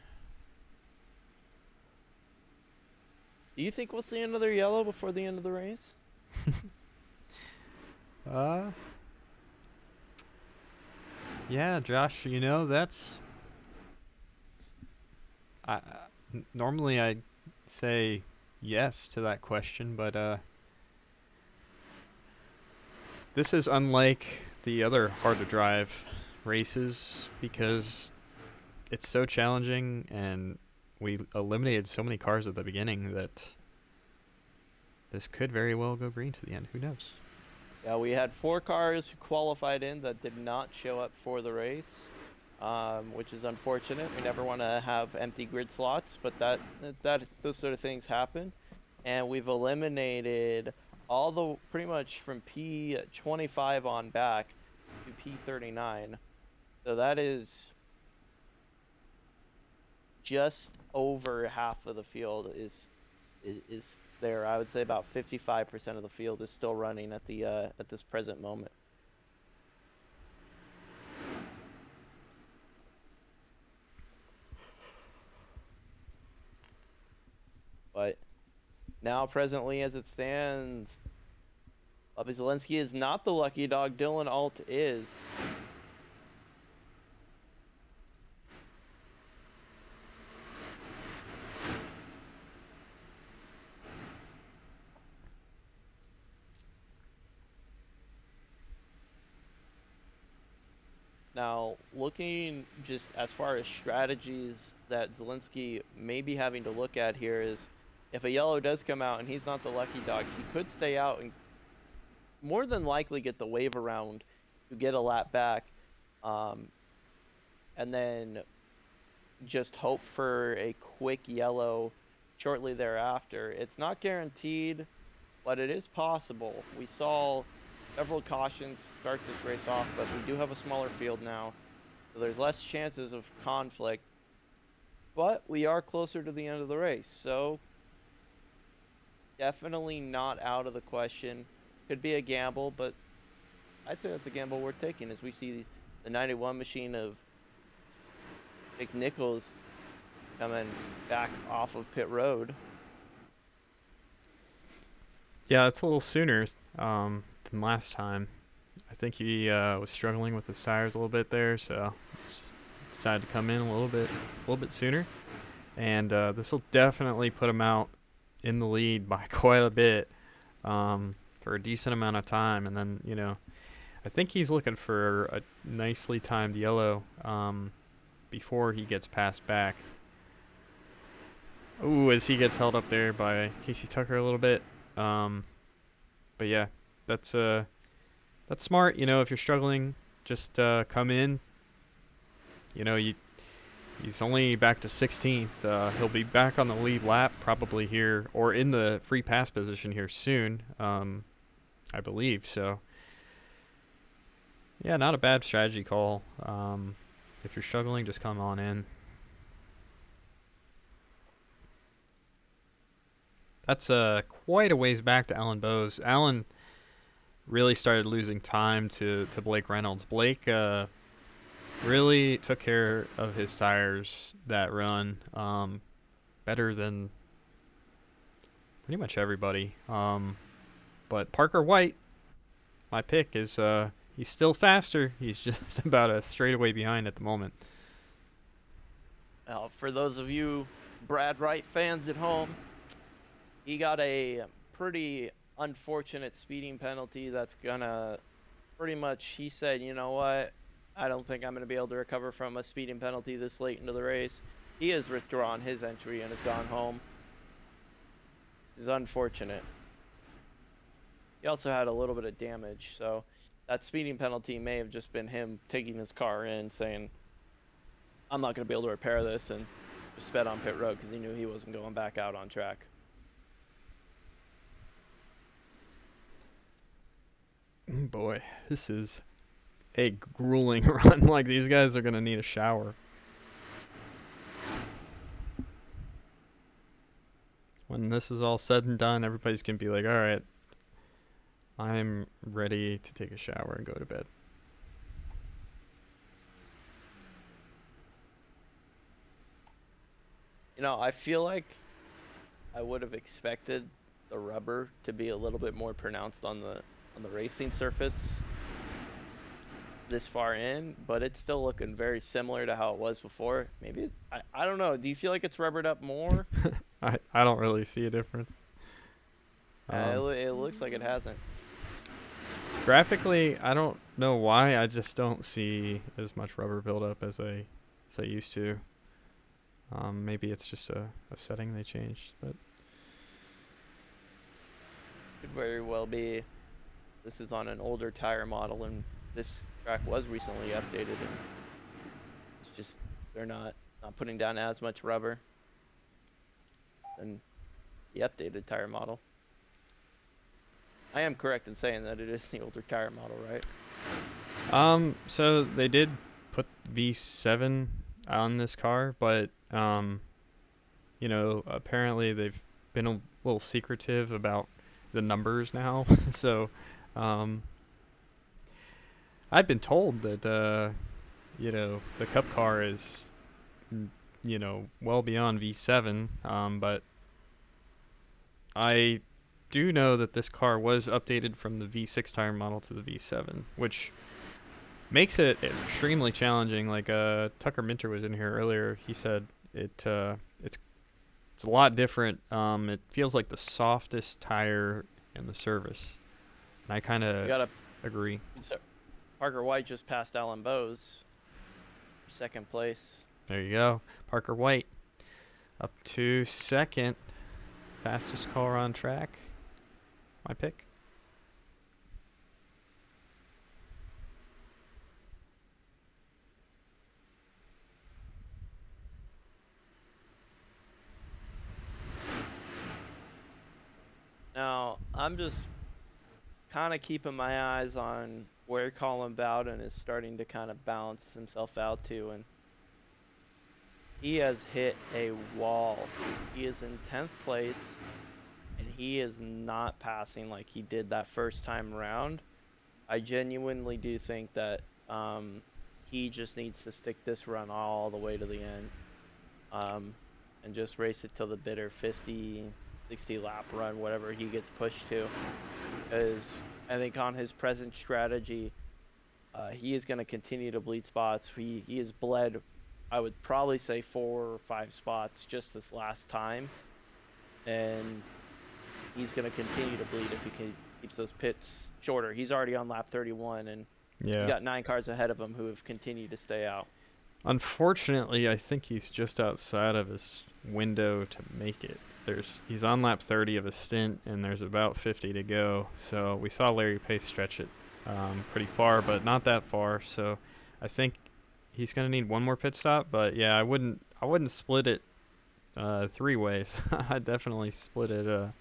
Do you think we'll see another yellow before the end of the race? Yeah, Josh, you know, that's normally I'd say yes to that question, but this is unlike the other hard to drive races because it's so challenging and we eliminated so many cars at the beginning that this could very well go green to the end. Who knows? Yeah, we had 4 cars who qualified in that did not show up for the race, which is unfortunate. We never want to have empty grid slots, but those sort of things happen. And we've eliminated all the pretty much from P25 on back to P39. So that is just over half of the field is there. I would say about 55% of the field is still running at the at this present moment. But now, presently, as it stands, Bobby Zalenski is not the lucky dog. Dylan Alt is. Now, looking just as far as strategies that Zalenski may be having to look at here is, if a yellow does come out and he's not the lucky dog, he could stay out and more than likely get the wave around to get a lap back, and then just hope for a quick yellow shortly thereafter. It's not guaranteed, but it is possible. We saw several cautions start this race off, but we do have a smaller field now, so there's less chances of conflict. But we are closer to the end of the race, so definitely not out of the question. Could be a gamble, but I'd say that's a gamble worth taking as we see the 91 machine of Nick Nichols coming back off of pit road. Yeah, it's a little sooner than last time. I think he was struggling with his tires a little bit there, so just decided to come in a little bit sooner. And this will definitely put him out in the lead by quite a bit for a decent amount of time. And then, you know, I think he's looking for a nicely timed yellow before he gets passed back. Ooh, as he gets held up there by Casey Tucker a little bit. But yeah, that's smart. You know, if you're struggling, just come in. You know, he's only back to 16th. He'll be back on the lead lap probably here, or in the free pass position here soon, I believe. So yeah, not a bad strategy call. If you're struggling, just come on in. That's quite a ways back to Alan Bowes. Alan really started losing time to Blake Reynolds. Blake really took care of his tires that run, better than pretty much everybody. But Parker White, my pick, is he's still faster. He's just about a straightaway behind at the moment. For those of you Brad Wright fans at home, he got a pretty unfortunate speeding penalty that's gonna pretty much, he said, you know what, I don't think I'm gonna be able to recover from a speeding penalty this late into the race. He has withdrawn his entry and has gone home. It's unfortunate. He also had a little bit of damage, so that speeding penalty may have just been him taking his car in, saying, I'm not going to be able to repair this, and just sped on pit road because he knew he wasn't going back out on track. Boy, this is a grueling run. Like, these guys are going to need a shower. When this is all said and done, everybody's going to be like, alright, I'm ready to take a shower and go to bed. You know, I feel like I would have expected the rubber to be a little bit more pronounced on the racing surface this far in, but it's still looking very similar to how it was before. Maybe I don't know. Do you feel like it's rubbered up more? I don't really see a difference. It looks like it hasn't. Graphically, I don't know why. I just don't see as much rubber buildup as I used to. Maybe it's just a setting they changed, but Could very well be. This is on an older tire model, and this track was recently updated, and it's just they're not putting down as much rubber than the updated tire model. I am correct in saying that it is the older tire model, right? So they did put V7 on this car, but you know, apparently they've been a little secretive about the numbers now. So I've been told that you know, the Cup car is, you know, well beyond V7, but I do know that this car was updated from the V6 tire model to the V7, which makes it extremely challenging. Like Tucker Minter was in here earlier. He said it's a lot different. It feels like the softest tire in the service. And I kind of agree. So Parker White just passed Alan Bowes, second place. There you go. Parker White up to second. Fastest car on track. My pick. Now, I'm just kind of keeping my eyes on where Colin Bowden is starting to kind of balance himself out to, and he has hit a wall. He is in 10th place, and he is not passing like he did that first time around. I genuinely do think that he just needs to stick this run all the way to the end, and just race it till the bitter 50, 60 lap run, whatever he gets pushed to. Because I think on his present strategy, he is going to continue to bleed spots. He has bled, I would probably say 4 or 5 spots just this last time, and he's going to continue to bleed if he keeps those pits shorter. He's already on lap 31, and he's got 9 cars ahead of him who have continued to stay out. Unfortunately, I think he's just outside of his window to make it. He's on lap 30 of a stint, and there's about 50 to go. So we saw Larry Pace stretch it pretty far, but not that far. So I think he's gonna need one more pit stop. But yeah, I wouldn't split it 3 ways. I'd definitely split it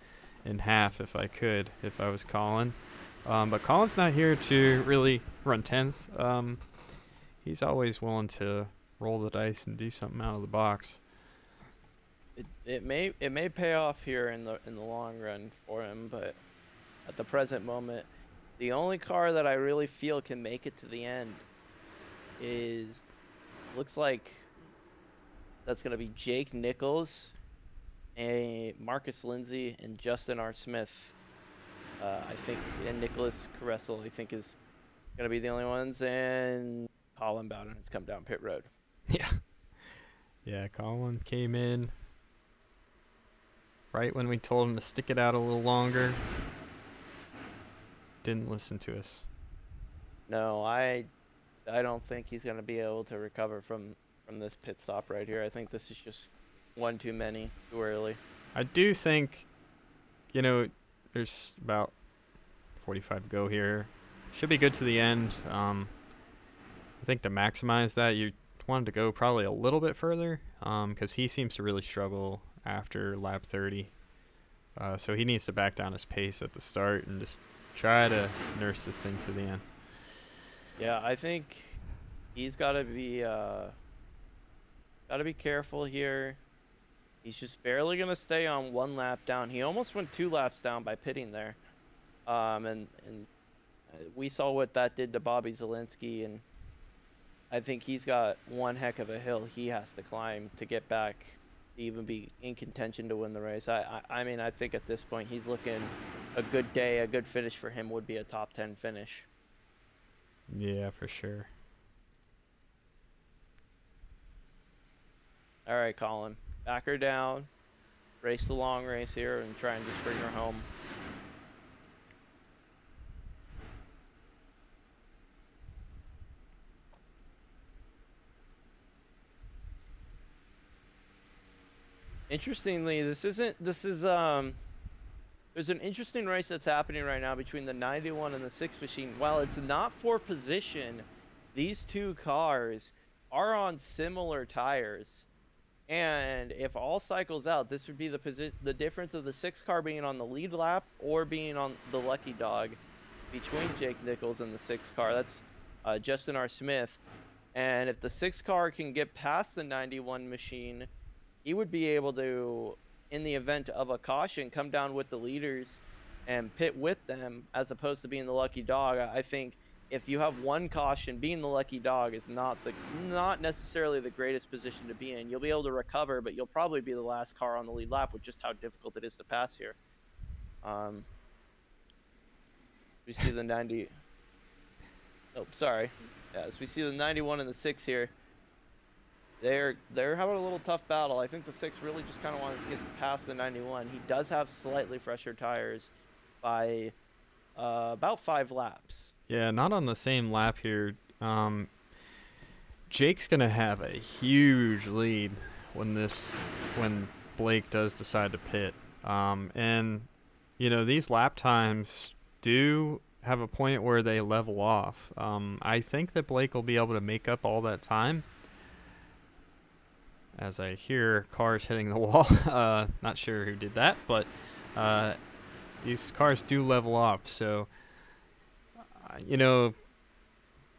in half if I could, if I was Colin. But Colin's not here to really run 10th. He's always willing to roll the dice and do something out of the box. It may pay off here in the long run for him, but at the present moment, the only car that I really feel can make it to the end looks like that's gonna be Jake Nichols, and Marcus Lindsay, and Justin R. Smith. I think, and Nicholas Caressel, I think, is gonna be the only ones, and Colin Bowden has come down pit road. Yeah. Yeah, Colin came in right when we told him to stick it out a little longer. Didn't listen to us. No, I don't think he's gonna be able to recover from this pit stop right here. I think this is just one too many, too early. I do think, you know, there's about 45 to go here. Should be good to the end. I think to maximize that, you want to go probably a little bit further, because he seems to really struggle after lap 30. So he needs to back down his pace at the start and just try to nurse this thing to the end. Yeah, I think he's gotta be careful here. He's just barely gonna stay on 1 lap down. He almost went 2 laps down by pitting there. And we saw what that did to Bobby Zielinski, and I think he's got one heck of a hill he has to climb to get back to even be in contention to win the race. I mean, I think at this point he's looking a good day, a good finish for him would be a top 10 finish. Yeah, for sure. All right, Colin, back her down, race the long race here, and try and just bring her home. Interestingly, there's an interesting race that's happening right now between the 91 and the 6 machine. While it's not for position, these two cars are on similar tires. And if all cycles out, this would be the difference of the 6 car being on the lead lap or being on the lucky dog between Jake Nichols and the 6 car. That's Justin R. Smith. And if the 6 car can get past the 91 machine, he would be able to, in the event of a caution, come down with the leaders and pit with them, as opposed to being the lucky dog. I think if you have one caution, being the lucky dog is not necessarily the greatest position to be in. You'll be able to recover, but you'll probably be the last car on the lead lap with just how difficult it is to pass here. We see the 90. Oh, sorry. Yes, we see the 91 and the 6 here. They're having a little tough battle. I think the 6 really just kind of wants to get past the 91. He does have slightly fresher tires by about 5 laps. Yeah, not on the same lap here. Jake's gonna have a huge lead when Blake does decide to pit. And you know, these lap times do have a point where they level off. I think that Blake will be able to make up all that time. As I hear cars hitting the wall. Not sure who did that, but these cars do level off. So, you know,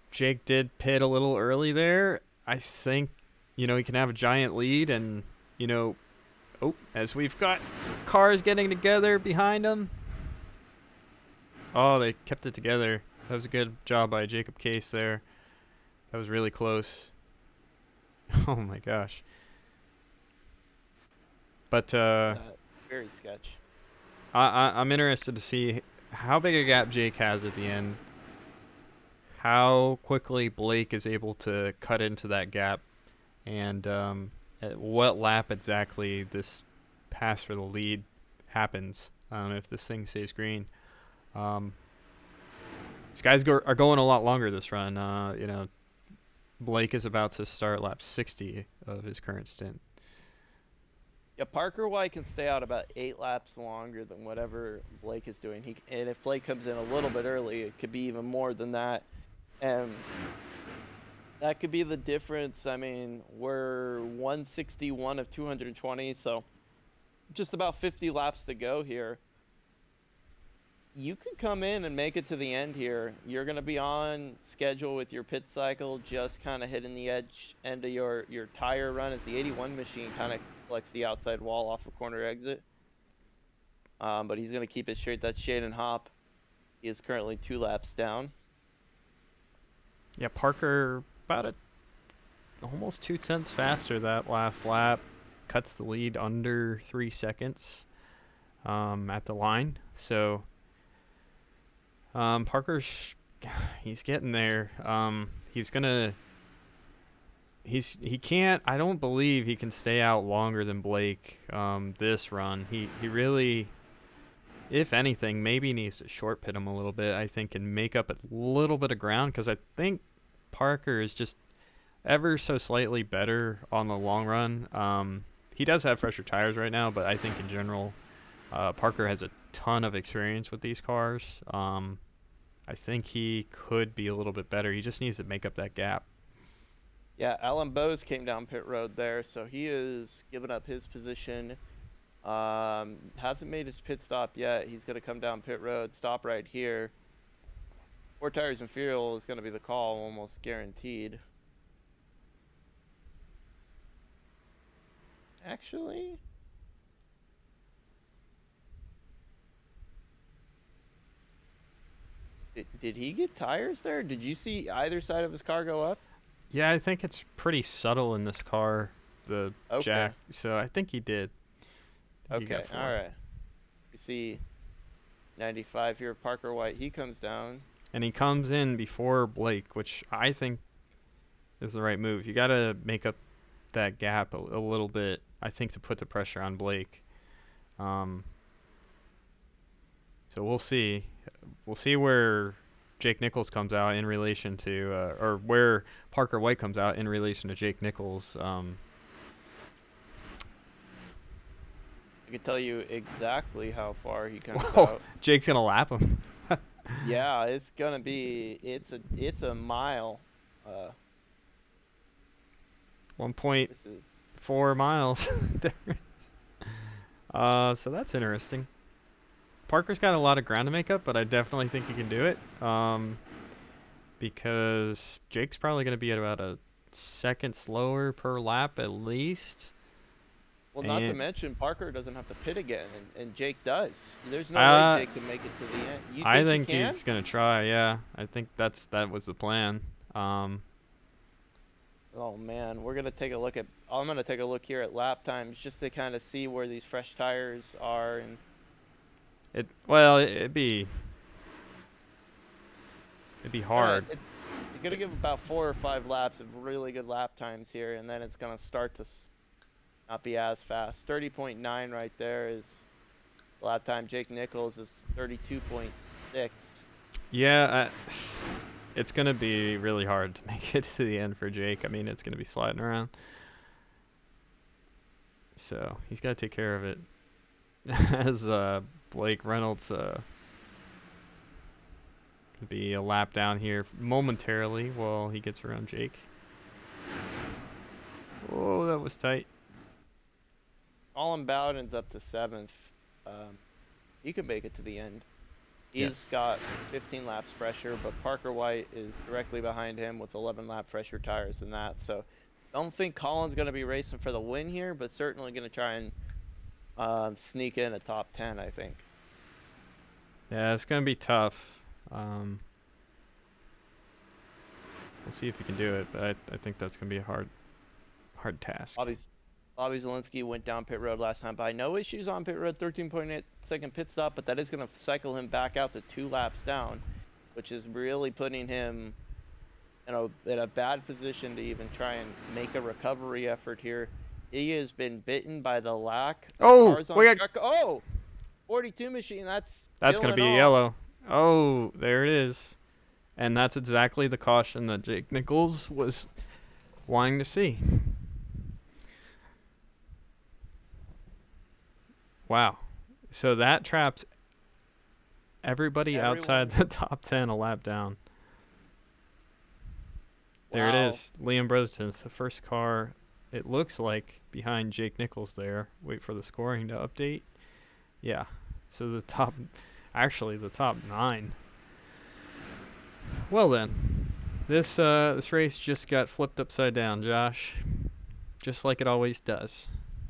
Jake did pit a little early there. I think, you know, he can have a giant lead, and, you know, as we've got cars getting together behind him. Oh, they kept it together. That was a good job by Jacob Case there. That was really close. Oh my gosh. But very sketch. I'm interested to see how big a gap Jake has at the end. How quickly Blake is able to cut into that gap, and at what lap exactly this pass for the lead happens. If this thing stays green. These guys are going a lot longer this run. You know, Blake is about to start lap 60 of his current stint. Yeah, Parker White can stay out about 8 laps longer than whatever Blake is doing. And if Blake comes in a little bit early, it could be even more than that. And that could be the difference. I mean, we're 161 of 220, so just about 50 laps to go here. You could come in and make it to the end here. You're going to be on schedule with your pit cycle, just kind of hitting the end of your tire run as the 81 machine kind of collects the outside wall off a corner exit. But he's going to keep it straight. That's Shaden Hopp. He is currently 2 laps down. Yeah, Parker about almost 2 tenths faster that last lap. Cuts the lead under 3 seconds at the line. So Parker's he's getting there. He's gonna he can't. I don't believe he can stay out longer than Blake this run. He really, if anything, maybe needs to short pit him a little bit. I think and make up a little bit of ground because I think Parker is just ever so slightly better on the long run. He does have fresher tires right now, but I think in general, Parker has a ton of experience with these cars. I think he could be a little bit better. He just needs to make up that gap. Yeah, Alan Bowes came down pit road there, so he is giving up his position. Hasn't made his pit stop yet. He's going to come down pit road, stop right here. 4 tires and fuel is going to be the call, almost guaranteed. Actually, did he get tires there? Did you see either side of his car go up? Yeah, I think it's pretty subtle in this car, the Okay. jack. So I think he did. He Okay, got 4. all right. You see 95 here, Parker White. He comes down. And he comes in before Blake, which I think is the right move. You got to make up that gap a little bit, I think, to put the pressure on Blake. So we'll see. We'll see where Jake Nichols comes out in relation to, or where Parker White comes out in relation to Jake Nichols. I can tell you exactly how far he comes Whoa, out. Jake's gonna lap him. Yeah, it's gonna be. It's a mile. 1.4 This is miles difference. So that's interesting. Parker's got a lot of ground to make up, but I definitely think he can do it. Because Jake's probably going to be at about a second slower per lap at least. well, not to And- mention Parker doesn't have to pit again, and Jake does. There's no Uh, way Jake can make it to the end. You I think think he can? he's going to try, yeah. I think that was the plan. Oh man, we're gonna take a look at. I'm gonna take a look here at lap times just to kind of see where these fresh tires are and. It'd be hard. You're gonna give about 4 or 5 laps of really good lap times here, and then it's gonna start to not be as fast. 30.9 right there is lap time. Jake Nichols is 32.6. Yeah, it's going to be really hard to make it to the end for Jake. I mean, it's going to be sliding around. So he's got to take care of it. As Blake Reynolds could be a lap down here momentarily while he gets around Jake. Oh, that was tight. Colin Bowden's up to 7th. He could make it to the end. He's Yes. got 15 laps fresher, but Parker White is directly behind him with 11 lap fresher tires than that. So, don't think Colin's going to be racing for the win here, but certainly going to try and sneak in a top 10, I think. Yeah, it's going to be tough. We'll see if he can do it, but I think that's going to be a hard task. Bobby Zielinski went down pit road last time by no issues on pit road, 13.8 second pit stop, but that is going to cycle him back out to 2 laps down, which is really putting him in a bad position to even try and make a recovery effort here. He has been bitten by the lack of Oh, cars on we got- track. Oh, 42 machine. That's That's going to be peeling a off. yellow. Oh, there it is. And that's exactly the caution that Jake Nichols was wanting to see. Wow. So that traps everybody outside the top 10 a lap down. There Wow. it is. Liam Brotherton's the first car, it looks like, behind Jake Nichols there. Wait for the scoring to update. Yeah. So the top 9. Well then, this race just got flipped upside down, Josh. Just like it always does.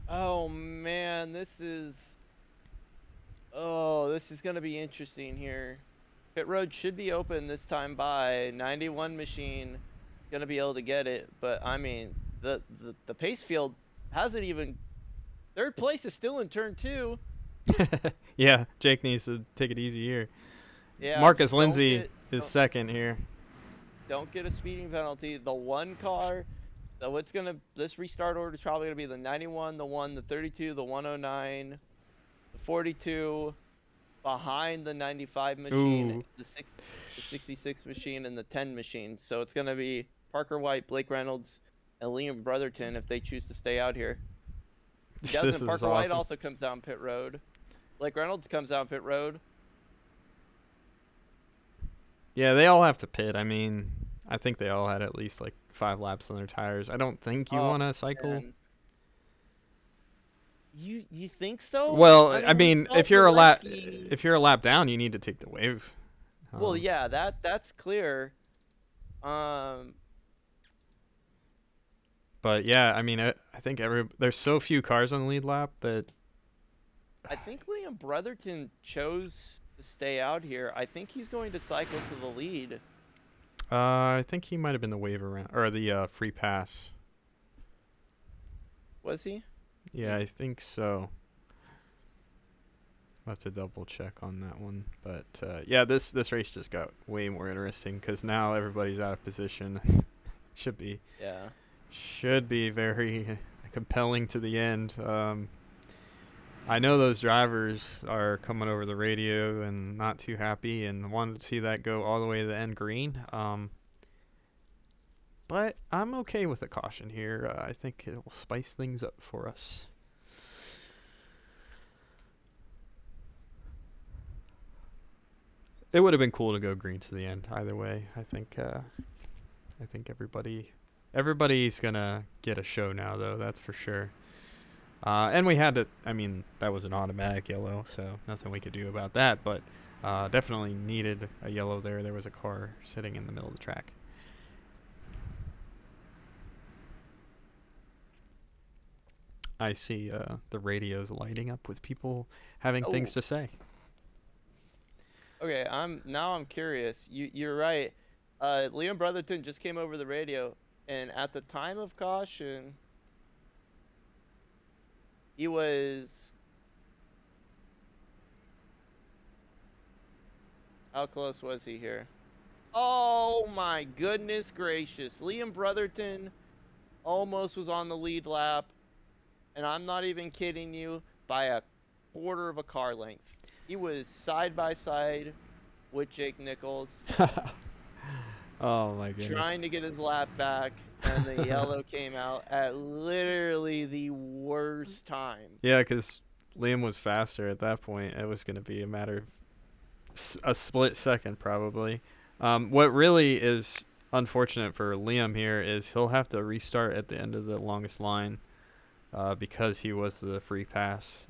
Oh man, this is gonna be interesting here. Pit road should be open this time by 91 machine, gonna be able to get it, but I mean the pace field hasn't even. 3rd place is still in turn 2. Yeah, Jake needs to take it easy here. Yeah, Marcus don't Lindsay get- is don't- second here. Don't get a speeding penalty. The one car So this restart order is probably gonna be the 91, the 1, the 32, the 109, the 42, behind the 95 machine, Ooh. the 66 machine, and the 10 machine. So it's gonna be Parker White, Blake Reynolds, and Liam Brotherton if they choose to stay out here. He This doesn't. is Parker White awesome. also comes down pit road. Blake Reynolds comes down pit road. Yeah, they all have to pit. I mean, I think they all had at least like 5 laps on their tires. I don't think you Oh, want to cycle. man. You think so? Well, I I we mean, saw if you're a lap Zaleski- down, you need to take the wave. Well, yeah, that's clear. Um, But yeah, I mean, I think there's so few cars on the lead lap that I think Liam Brotherton chose to stay out here. I think he's going to cycle to the lead. I think he might have been the wave around or the free pass. Was he? Yeah, I think so. I'll have to double check on that one. But yeah, this race just got way more interesting because now everybody's out of position. Should be Yeah. very compelling to the end. I know those drivers are coming over the radio and not too happy and wanted to see that go all the way to the end green. But I'm okay with a caution here. I think it will spice things up for us. It would have been cool to go green to the end either way. I think everybody's gonna get a show now though, that's for sure. And we had to, I mean, that was an automatic yellow, so nothing we could do about that, but definitely needed a yellow there. There was a car sitting in the middle of the track. I see the radios lighting up with people having things to say. Okay, I'm curious. You're right. Liam Brotherton just came over the radio, and at the time of caution, he was. How close was he here? Oh my goodness gracious. Liam Brotherton almost was on the lead lap, and I'm not even kidding you, by a quarter of a car length. He was side by side with Jake Nichols, Oh my goodness. trying to get his lap back, and the yellow came out at literally the worst time. Yeah, because Liam was faster at that point. It was going to be a matter of a split second probably. What really is unfortunate for Liam here is he'll have to restart at the end of the longest line because he was the free pass.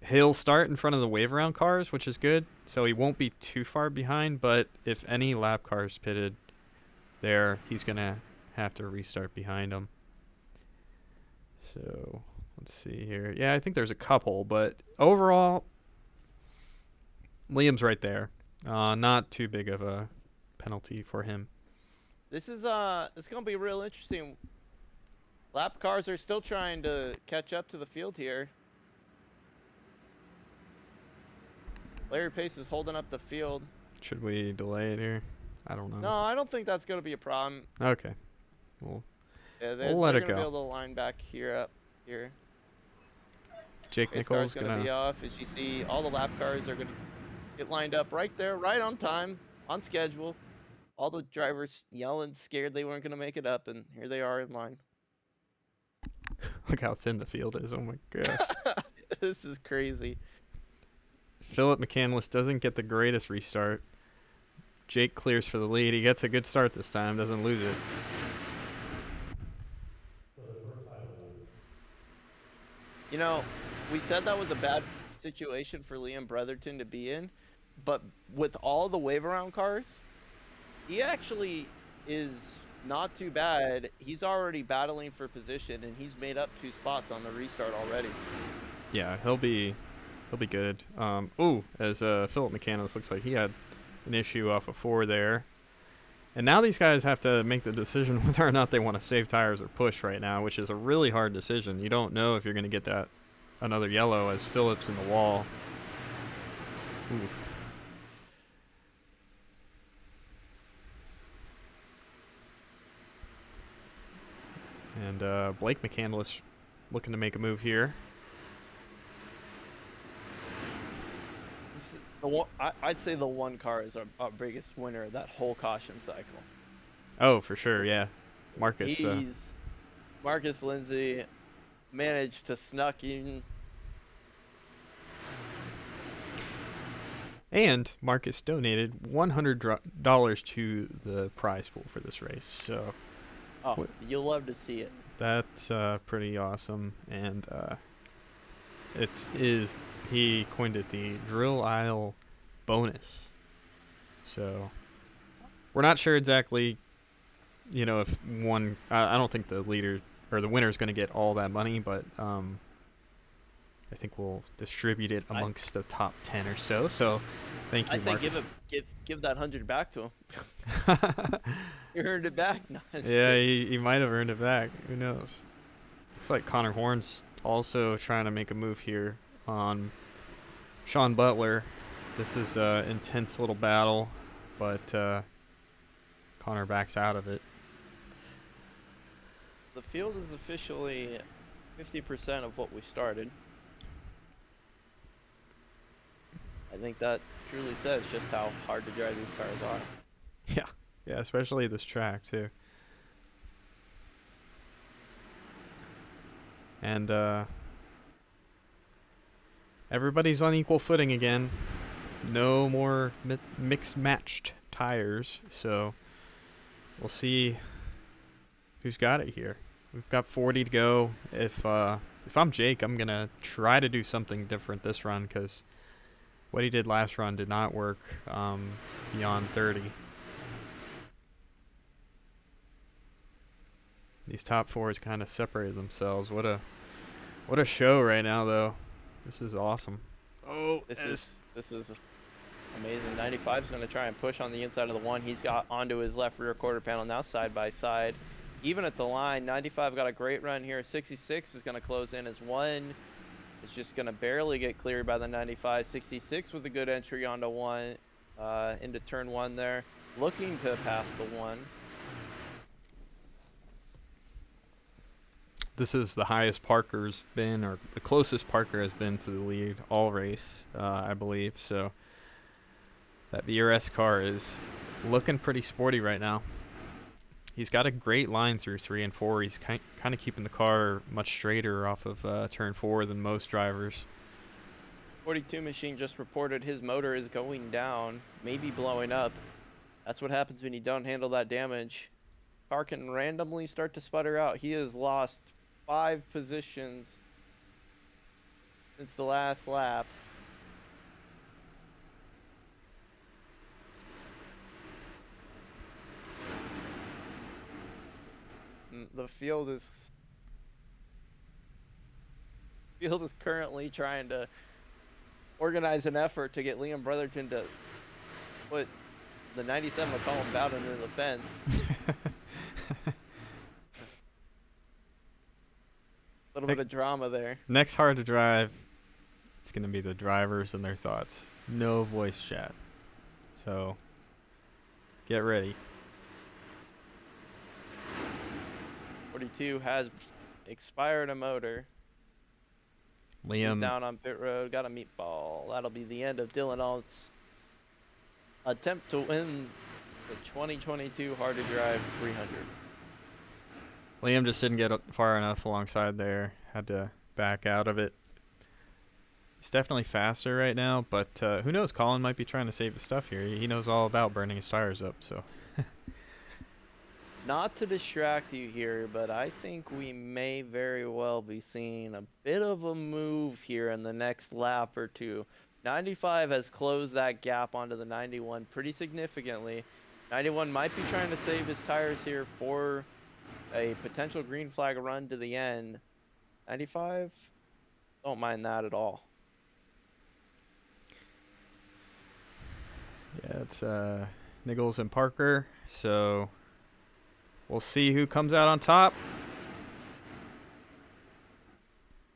He'll start in front of the wave around cars, which is good, so he won't be too far behind, but if any lap cars pitted there, he's going to have to restart behind them. So, let's see here. Yeah, I think there's a couple, but overall, Liam's right there. Not too big of a penalty for him. This is gonna be real interesting. Lap cars are still trying to catch up to the field here. Larry Pace is holding up the field. Should we delay it here? I don't know. No, I don't think that's gonna be a problem. Okay. We'll They're let it gonna be go. able to line back up here. Jake Race Nichols car's gonna be off. As you see, all the lap cars are gonna get lined up right there, right on time, on schedule. All the drivers yelling, scared they weren't gonna make it up, and here they are in line. Look how thin the field is. Oh my gosh. This is crazy. Philip McCandless doesn't get the greatest restart. Jake clears for the lead. He gets a good start this time, doesn't lose it. You know, we said that was a bad situation for Liam Brotherton to be in, but with all the wave around cars, he actually is not too bad. He's already battling for position, and he's made up 2 spots on the restart already. Yeah, he'll be good. As Philip McCandless looks like he had an issue off of 4 there. And now these guys have to make the decision whether or not they want to save tires or push right now, which is a really hard decision. You don't know if you're going to get that another yellow as Phillips in the wall. Ooh. And Blake McCandless looking to make a move here. I'd say the one car is our biggest winner of that whole caution cycle. Oh, for sure, yeah. Marcus. Marcus Lindsay managed to snuck in. And Marcus donated $100 to the prize pool for this race. So Oh, you'll love to see it. that's pretty awesome. And he coined it the Drill Aisle bonus. So we're not sure exactly, if one. I don't think the leader or the winner is going to get all that money, but I think we'll distribute it amongst the top 10 or so. So thank you, I say Marcus. give that 100 back to him. He earned it back. No, I'm just Yeah, kidding. he might have earned it back. Who knows? Looks like Connor Horn's also trying to make a move here on Sean Butler. This is an intense little battle, but Connor backs out of it. The field is officially 50% of what we started. I think that truly says just how hard to drive these cars are. Yeah, especially this track too. And everybody's on equal footing again. No more mixed matched tires, so we'll see who's got it here. We've got 40 to go. If I'm Jake, I'm gonna try to do something different this run, because what he did last run did not work beyond 30. These top fours kind of separated themselves. What a show right now, though. This is awesome. Oh, This is amazing. 95 is going to try and push on the inside of the one. He's got onto his left rear quarter panel now, side by side. Even at the line, 95 got a great run here. 66 is going to close in as one. It's just going to barely get cleared by the 95. 66 with a good entry onto one, into turn one there, looking to pass the one. This is the highest Parker's been, or the closest Parker has been to the lead all race, I believe. So that VRS car is looking pretty sporty right now. He's got a great line through 3 and 4. He's kind of keeping the car much straighter off of turn 4 than most drivers. 42 machine just reported his motor is going down, maybe blowing up. That's what happens when you don't handle that damage. Car can randomly start to sputter out. He has lost 5 positions since the last lap. The field is currently trying to organize an effort to get Liam Brotherton to put the 97 McCollum out under the fence. A little bit of drama there. Next hard to drive, it's going to be the drivers and their thoughts. No voice chat. So get ready. 42 has expired a motor. He's Liam, down on pit road, got a meatball. That'll be the end of Dylan Alt's attempt to win the 2022 Hard to Drive 300. Liam just didn't get far enough alongside there. Had to back out of it. He's definitely faster right now, but who knows? Colin might be trying to save his stuff here. He knows all about burning his tires up, so. Not to distract you here, but I think we may very well be seeing a bit of a move here in the next lap or two. 95 has closed that gap onto the 91 pretty significantly. 91 might be trying to save his tires here for a potential green flag run to the end. 95, don't mind that at all. Yeah, it's Nichols and Parker, so we'll see who comes out on top.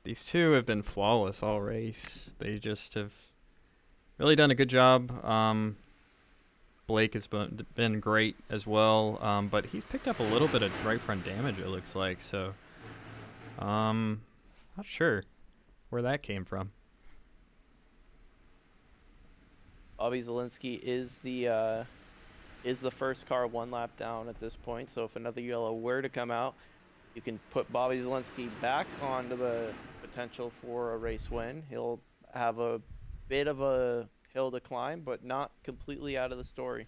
These two have been flawless all race. They just have really done a good job. Blake has been great as well, but he's picked up a little bit of right front damage, it looks like. So, not sure where that came from. Bobby Zielinski is the first car 1 lap down at this point. So if another yellow were to come out, you can put Bobby Zielinski back onto the potential for a race win. He'll have a bit of a hill to climb, but not completely out of the story.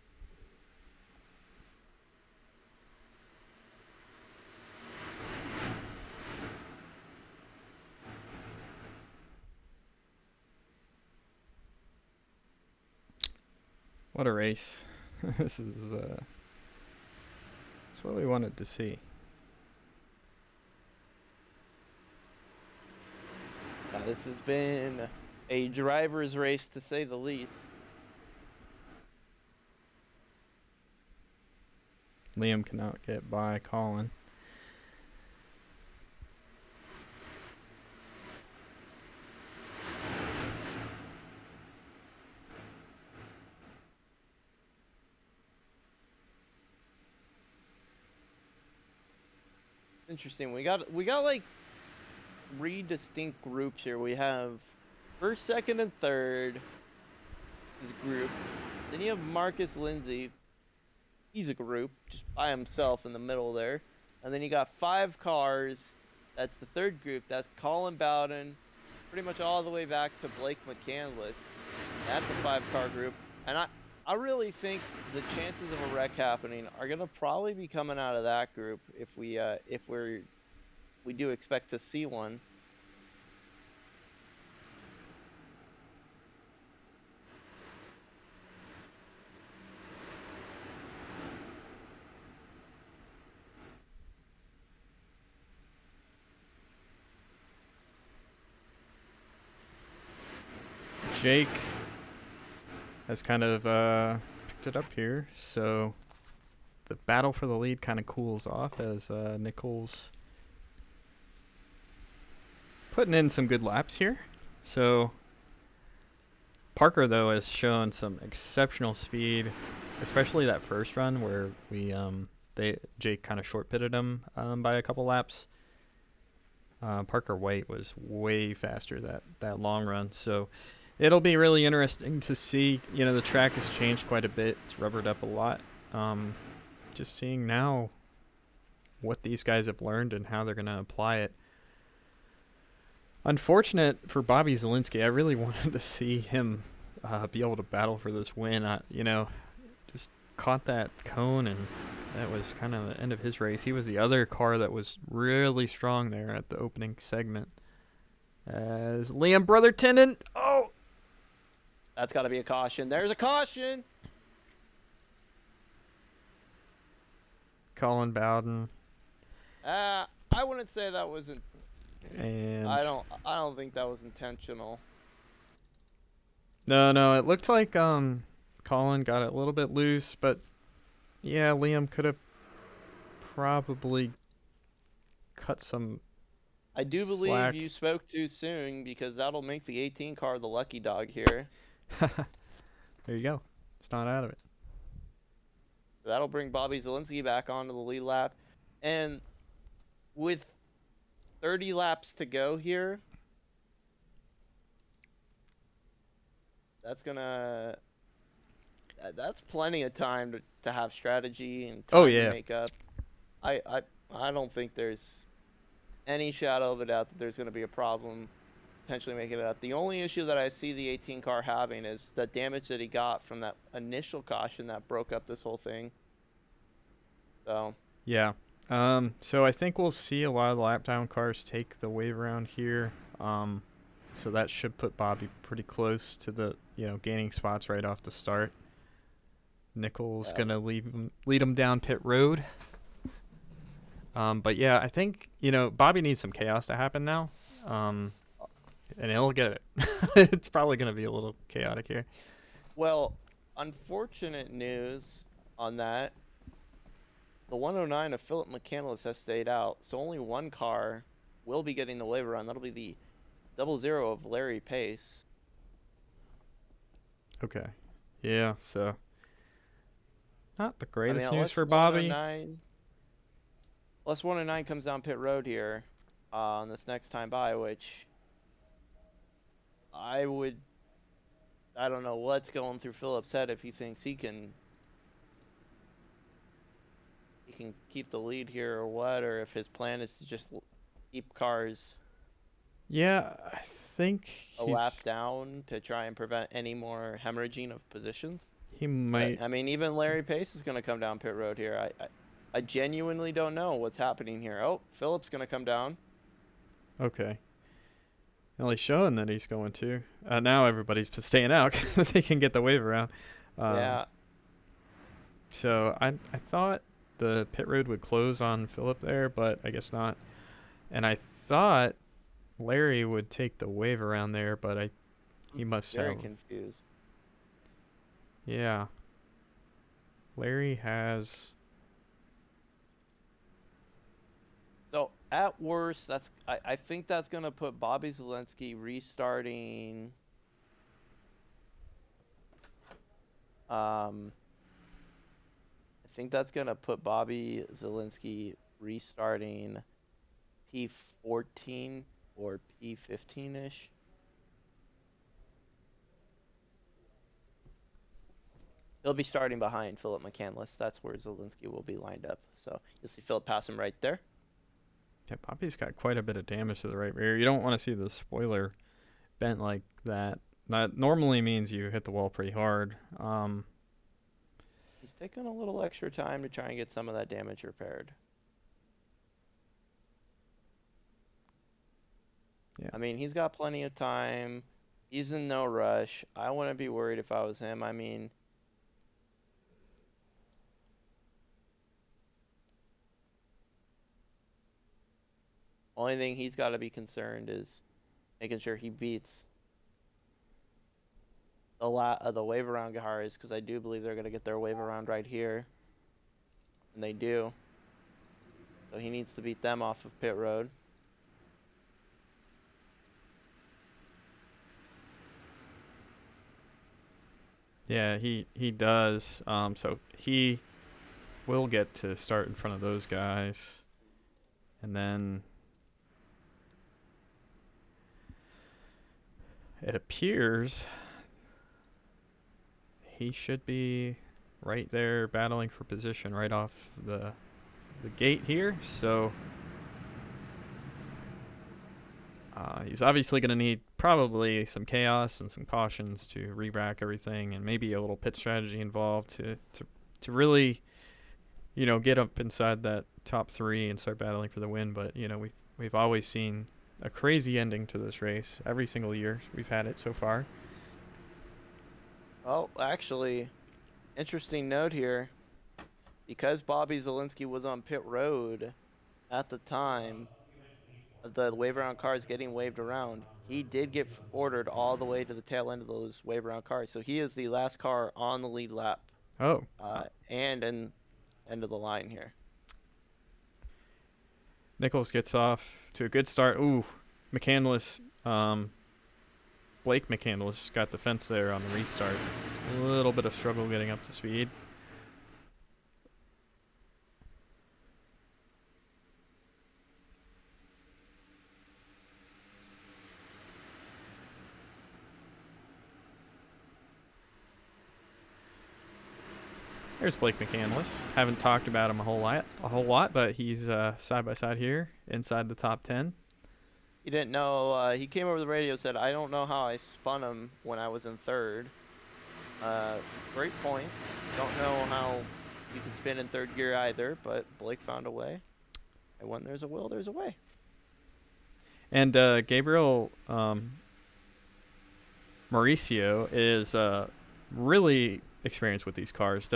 What a race. This is it's what we wanted to see. Now, this has been a driver's race to say the least. Liam cannot get by Colin. Interesting. We got like 3 distinct groups here. We have first, second, and third is group. Then you have Marcus Lindsay. He's a group just by himself in the middle there. And then you got 5 cars. That's the third group. That's Colin Bowden, pretty much all the way back to Blake McCandless. That's a 5-car group. And I really think the chances of a wreck happening are gonna probably be coming out of that group if we do expect to see one. Jake has kind of picked it up here, so the battle for the lead kind of cools off as Nichols putting in some good laps here. So Parker though has shown some exceptional speed, especially that first run where Jake kind of short pitted him by a couple laps. Parker White was way faster that long run, so it'll be really interesting to see. You know, the track has changed quite a bit. It's rubbered up a lot. Just seeing now what these guys have learned and how they're going to apply it. Unfortunate for Bobby Zielinski. I really wanted to see him be able to battle for this win. Just caught that cone, and that was kind of the end of his race. He was the other car that was really strong there at the opening segment. As Liam Brotherton, oh! That's got to be a caution. There's a caution! Colin Bowden. I wouldn't say that wasn't. And I don't think that was intentional. No, it looked like Colin got it a little bit loose, but yeah, Liam could have probably cut some I do believe slack. you spoke too soon, because that'll make the 18 car the lucky dog here. There you go. It's not out of it. That'll bring Bobby Zielinski back onto the lead lap. And with 30 laps to go here, that's plenty of time to have strategy and time to make up. I don't think there's any shadow of a doubt that there's going to be a problem potentially making it up. The only issue that I see the 18 car having is the damage that he got from that initial caution that broke up this whole thing. So yeah. So I think we'll see a lot of the lap down cars take the wave around here. So that should put Bobby pretty close to the, gaining spots right off the start. Nichols gonna lead him down pit road. But yeah, I think, Bobby needs some chaos to happen now. And he'll get it. It's probably going to be a little chaotic here. Well, unfortunate news on that. The 109 of Philip McCandless has stayed out, so only one car will be getting the wave run. That'll be the 00 of Larry Pace. Okay. Yeah, so Not the I greatest mean, news for Bobby. Unless 109 comes down pit road here on this next time by, which I don't know what's going through Philip's head if he thinks he can keep the lead here or what, or if his plan is to just keep cars Yeah, I think a lap down to try and prevent any more hemorrhaging of positions. he But, might. I mean, even Larry Pace is going to come down pit road here. I genuinely don't know what's happening here. Oh, Philip's going to come down. Okay. Well, he's showing that he's going to. Now everybody's just staying out because they can get the wave around. Yeah. So I thought the pit road would close on Philip there, but I guess not. And I thought Larry would take the wave around there, but he must Very have. confused. Yeah. Larry has. So at worst, I think that's gonna put Bobby Zelensky restarting. I think that's gonna put Bobby Zelensky restarting P14 or P15-ish. He'll be starting behind Philip McCandless. That's where Zelensky will be lined up. So you'll see Philip pass him right there. Yeah, Bobby's got quite a bit of damage to the right rear. You don't want to see the spoiler bent like that. That normally means you hit the wall pretty hard. He's taking a little extra time to try and get some of that damage repaired. Yeah. I mean, he's got plenty of time. He's in no rush. I wouldn't be worried if I was him. I mean, only thing he's got to be concerned is making sure he beats a lot of the wave around Gaharis, because I do believe they're going to get their wave around right here. And they do. So he needs to beat them off of pit road. Yeah, he does. So he will get to start in front of those guys. And then it appears he should be right there battling for position right off the gate here. So he's obviously going to need probably some chaos and some cautions to re-rack everything, and maybe a little pit strategy involved to really, get up inside that top three and start battling for the win. But we've always seen a crazy ending to this race every single year we've had it so far. Oh, actually, interesting note here. Because Bobby Zelensky was on pit road at the time of the wave around cars getting waved around, he did get ordered all the way to the tail end of those wave around cars. So he is the last car on the lead lap. Oh. And end of the line here. Nichols gets off to a good start. Ooh, McCandless, Blake McCandless got the fence there on the restart. A little bit of struggle getting up to speed. There's Blake McCandless. Haven't talked about him a whole lot, but he's side by side here inside the top 10. He didn't know. He came over the radio, said, "I don't know how I spun him when I was in third." Great point. Don't know how you can spin in third gear either, but Blake found a way. And when there's a will, there's a way. And Gabriel Mauricio is really experienced with these cars.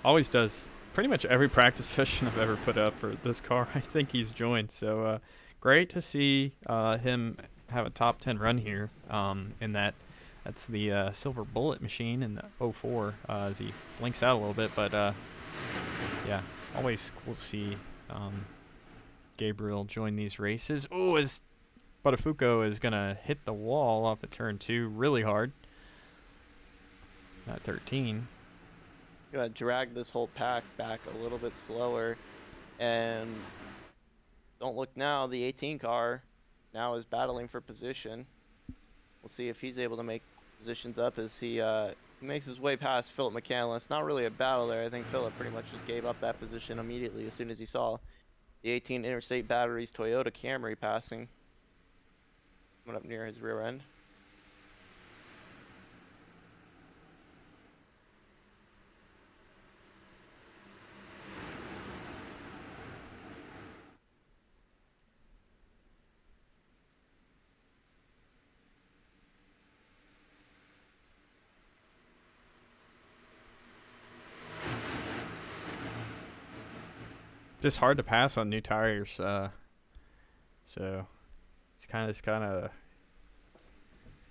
Always does pretty much every practice session I've ever put up for this car. I think he's joined. So great to see him have a top 10 run here. In that's the Silver Bullet machine in the 04 as he blinks out a little bit. But yeah, always cool to see Gabriel join these races. Oh, as Buttafuoco is gonna hit the wall off of turn 2 really hard. At 13. gonna drag this whole pack back a little bit slower, and don't look now, the 18 car now is battling for position. We'll see if he's able to make positions up as he makes his way past Philip McCandless. It's not really a battle there. I think Philip pretty much just gave up that position immediately as soon as he saw the 18 Interstate Batteries Toyota Camry passing. Coming up near his rear end. Just hard to pass on new tires. So it's kind of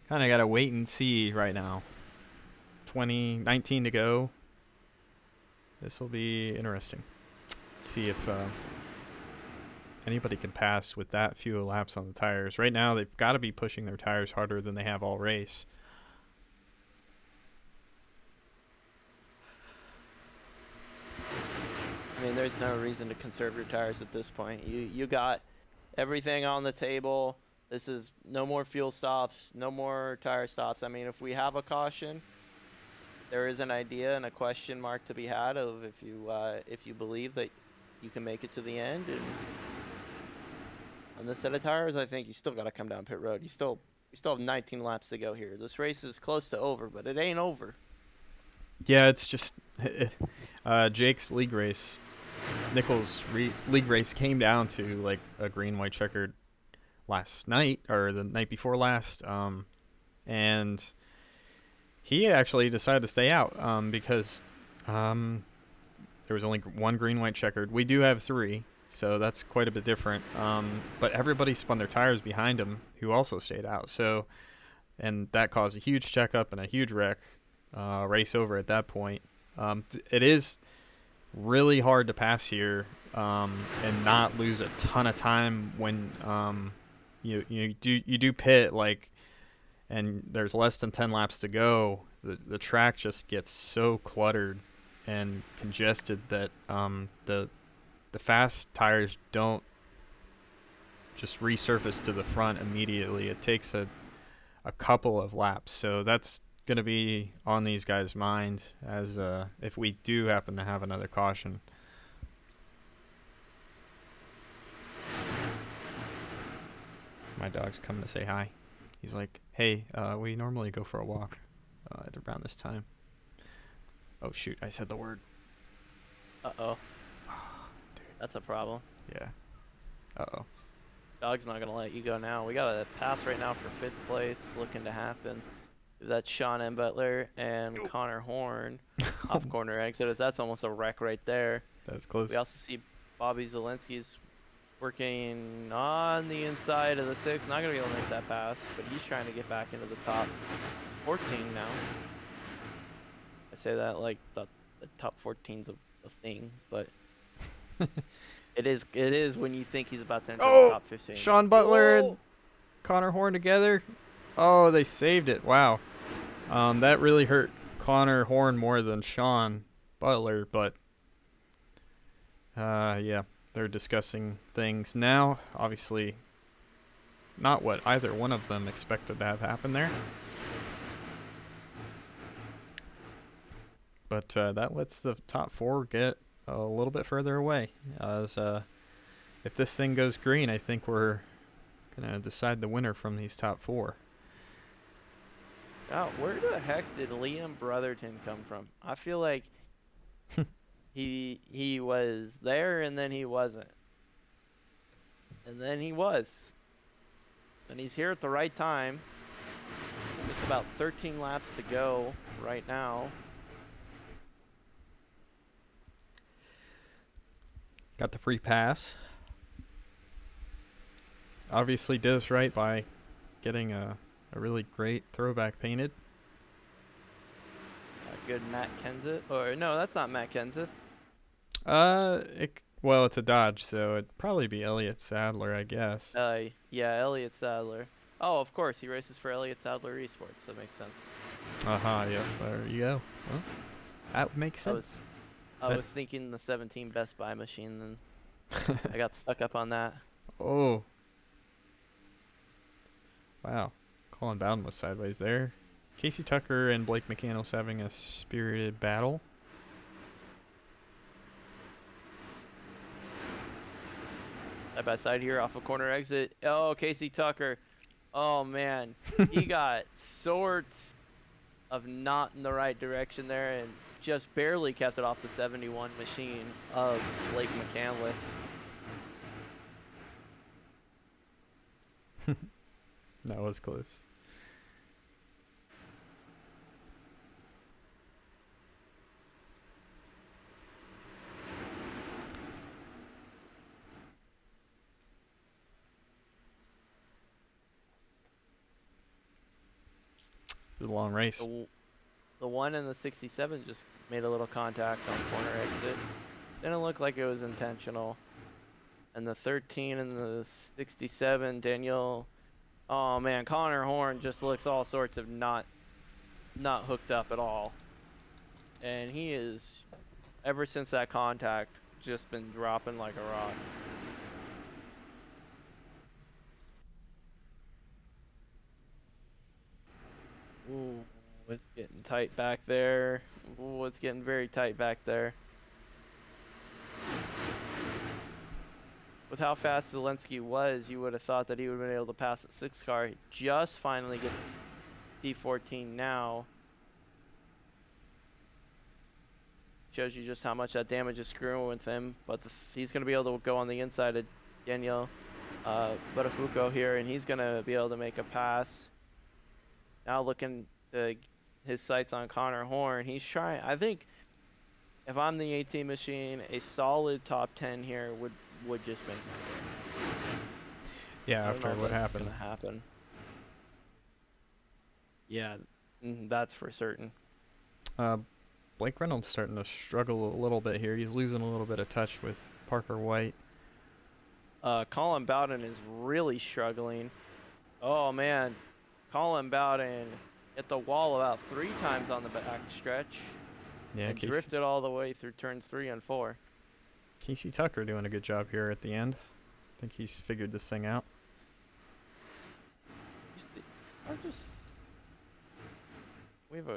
gotta wait and see right now. 19 to go. This will be interesting. See if anybody can pass with that few laps on the tires. Right now, they've got to be pushing their tires harder than they have all race. I mean, there's no reason to conserve your tires at this point. You got everything on the table. This is no more fuel stops, no more tire stops. I mean, if we have a caution, there is an idea and a question mark to be had of if you believe that you can make it to the end. And on this set of tires, I think you still got to come down pit road. You still have 19 laps to go here. This race is close to over, but it ain't over. Yeah, it's just Jake's league race. Nichols' league race came down to like a green-white checkered last night or the night before last, and he actually decided to stay out because there was only one green-white checkered. We do have 3, so that's quite a bit different. But everybody spun their tires behind him, who also stayed out. So, and that caused a huge checkup and a huge wreck. Race over at that point. It is really hard to pass here and not lose a ton of time when you do pit, like, and there's less than 10 laps to go. The track just gets so cluttered and congested that the fast tires don't just resurface to the front immediately. It takes a couple of laps, so that's going to be on these guys' minds as if we do happen to have another caution. My dog's coming to say hi. He's like, hey, we normally go for a walk at around this time. Oh shoot, I said the word. Uh-oh. Dude. That's a problem. Yeah. Uh-oh. Dog's not gonna let you go now. We got a pass right now for 5th place looking to happen. That's Sean M. Butler and Connor Horn off corner exit. That's almost a wreck right there. That's close. We also see Bobby Zelensky's working on the inside of the 6. Not gonna be able to make that pass, but he's trying to get back into the top 14 now. I say that like the top 14's a thing, but it is when you think he's about to enter the top 15. Sean Butler and Connor Horn together. Oh, they saved it. Wow. That really hurt Connor Horn more than Sean Butler, but yeah, they're discussing things now. Obviously, not what either one of them expected to have happen there. But that lets the top 4 get a little bit further away. As if this thing goes green, I think we're gonna decide the winner from these top 4. Oh, where the heck did Liam Brotherton come from? I feel like he was there and then he wasn't. And then he was. And he's here at the right time. Just about 13 laps to go right now. Got the free pass. Obviously did us right by getting a really great throwback painted. Good Matt Kenseth. Or no, that's not Matt Kenseth. Well, it's a Dodge, so it'd probably be Elliott Sadler, I guess. Yeah, Elliott Sadler. Oh, of course, he races for Elliott Sadler Esports. That makes sense. Yes, there you go. Well, That makes I was- sense. I That- was thinking the 17 Best Buy machine, then I got stuck up on that. Oh. Wow. Colin Bowden was sideways there. Casey Tucker and Blake McCandless having a spirited battle. Side by side here off a corner exit. Oh, Casey Tucker. Oh man, he got sorts of not in the right direction there and just barely kept it off the 71 machine of Blake McCandless. That was close. It was a long race. The one in the 67 just made a little contact on corner exit. Didn't look like it was intentional. And the 13 and the 67, Daniel. Oh man, Connor Horn just looks all sorts of not hooked up at all. And he is, ever since that contact, just been dropping like a rock. Ooh, it's getting tight back there. Ooh, it's getting very tight back there. With how fast Zelensky was, you would have thought that he would have been able to pass at 6 car. He just finally gets P14 now. Shows you just how much that damage is screwing with him. But he's going to be able to go on the inside of Daniel Buttafuoco here, and he's going to be able to make a pass. Now looking to his sights on Connor Horn. He's trying. I think if I'm the 18 machine, a solid top 10 here would just make my day. Yeah, I don't after know if what that's happened. gonna happen. Yeah, that's for certain. Blake Reynolds starting to struggle a little bit here. He's losing a little bit of touch with Parker White. Colin Bowden is really struggling. Oh man, Colin Bowden hit the wall about 3 times on the back stretch Yeah, and drifted all the way through turns 3 and 4. Casey Tucker doing a good job here at the end. I think he's figured this thing out. We have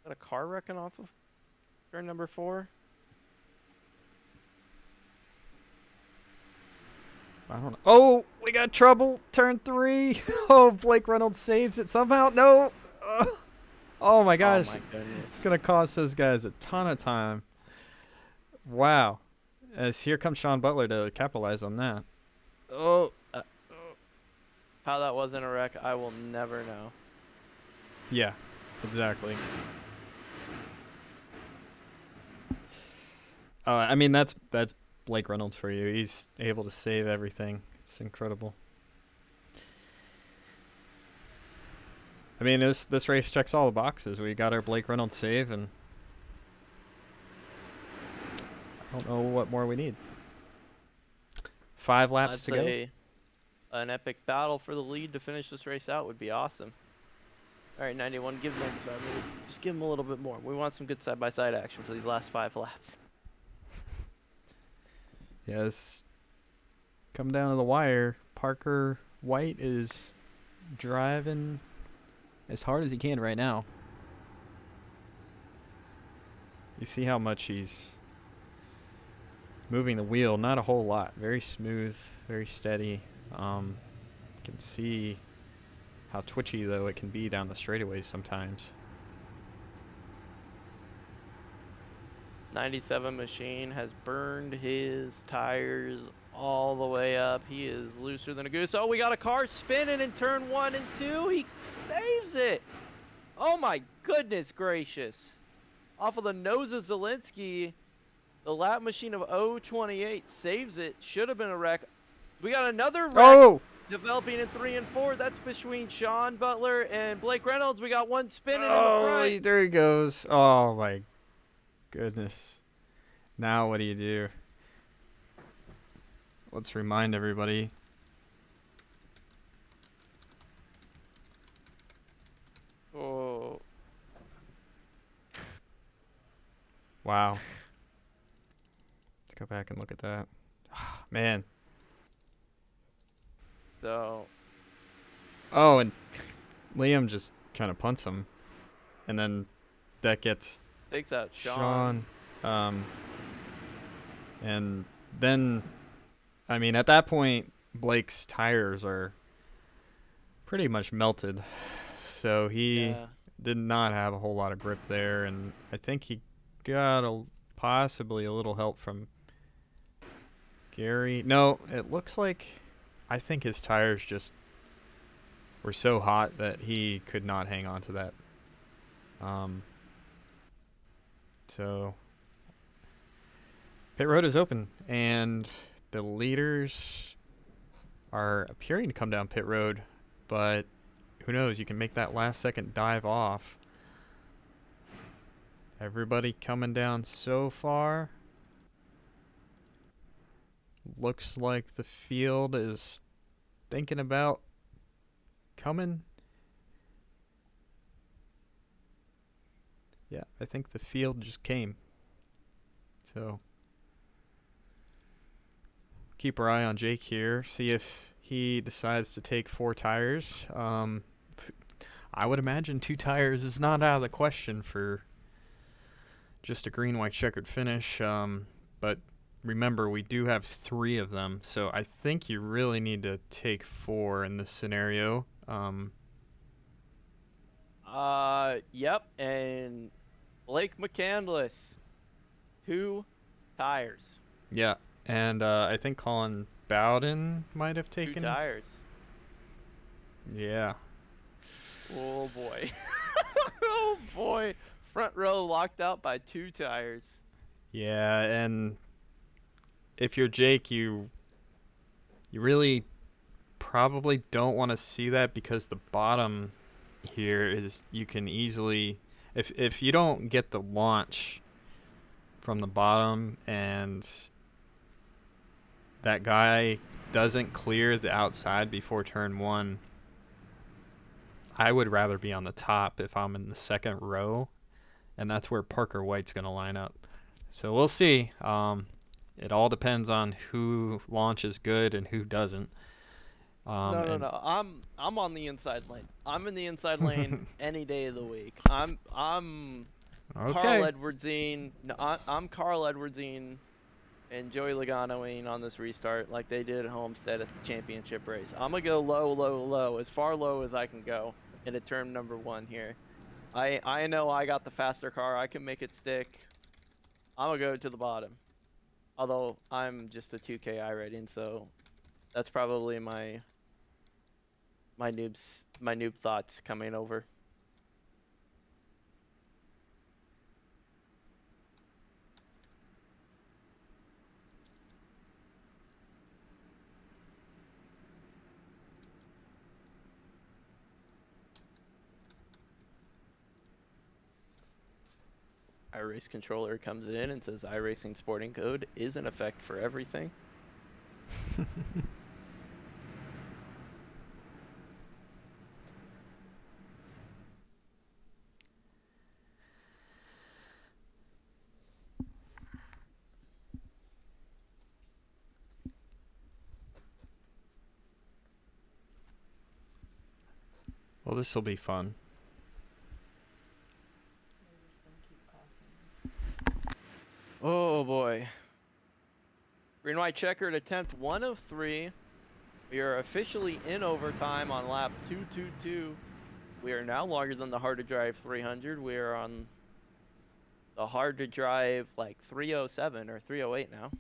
a car wrecking off of turn number 4. I don't know. Oh, we got trouble. Turn 3. Oh, Blake Reynolds saves it somehow. No. Oh my gosh. Oh my goodness. It's going to cost those guys a ton of time. Wow. As here comes Sean Butler to capitalize on that. Oh. How that wasn't a wreck, I will never know. Yeah, exactly. I mean, that's Blake Reynolds for you. He's able to save everything. It's incredible. I mean, this race checks all the boxes. We got our Blake Reynolds save, and I don't know what more we need. 5 laps I'd to go. say an epic battle for the lead to finish this race out would be awesome. All right, 91, give 95. Just give him a little bit more. We want some good side-by-side action for these last 5 laps. Yes. Come down to the wire. Parker White is driving as hard as he can right now. You see how much he's moving the wheel. Not a whole lot. Very smooth, very steady. You can see how twitchy though it can be down the straightaways sometimes. 97 machine has burned his tires all the way up. He is looser than a goose. Oh, we got a car spinning in turn 1 and 2. He saves it. Oh my goodness gracious. Off of the nose of Zelensky, the lap machine of 028 saves it. Should have been a wreck. We got another wreck Oh! developing in 3 and 4. That's between Sean Butler and Blake Reynolds. We got one spinning in the Oh, front. there he goes. Oh my goodness. Now what do you do? Let's remind everybody. Oh. Wow. Let's go back and look at that. Man. So Oh, and Liam just kind of punts him, and then that gets takes out Sean. And then, I mean, at that point, Blake's tires are pretty much melted, so he yeah. did not have a whole lot of grip there, and I think he got possibly a little help from Gary. No, it looks like I think his tires just were so hot that he could not hang on to that. So pit road is open, and the leaders are appearing to come down pit road, but who knows? You can make that last second dive off. Everybody coming down so far. Looks like the field is thinking about coming. Yeah, I think the field just came. So keep our eye on Jake here. See if he decides to take 4 tires. I would imagine 2 tires is not out of the question for just a green, white, checkered finish. But remember, we do have 3 of them, so I think you really need to take 4 in this scenario. Yep, and Blake McCandless, 2 tires. Yeah, and I think Colin Bowden might have 2 taken. tires. Yeah. Oh boy. Oh boy. Front row locked out by 2 tires. Yeah, and if you're Jake, you really probably don't want to see that, because the bottom here is, you can easily, if you don't get the launch from the bottom and that guy doesn't clear the outside before turn 1, I would rather be on the top if I'm in the second row, and that's where Parker White's going to line up. So we'll see. It all depends on who launches good and who doesn't. No. I'm on the inside lane. I'm in the inside lane any day of the week. I'm Okay. Carl Edwardsing. No, I'm Carl Edwardsing and Joey Loganoing on this restart like they did at Homestead at the championship race. I'm gonna go low, as far low as I can go into turn number 1 here. I know I got the faster car. I can make it stick. I'm gonna go to the bottom. Although I'm just a 2K rating, so that's probably my noob thoughts coming over. iRace controller comes in and says iRacing sporting code is in effect for everything. Well, this will be fun. Oh boy. Green white checkered attempt 1 of 3. We are officially in overtime on lap 222. We are now longer than the hard to drive 300. We are on the hard to drive like 307 or 308 now.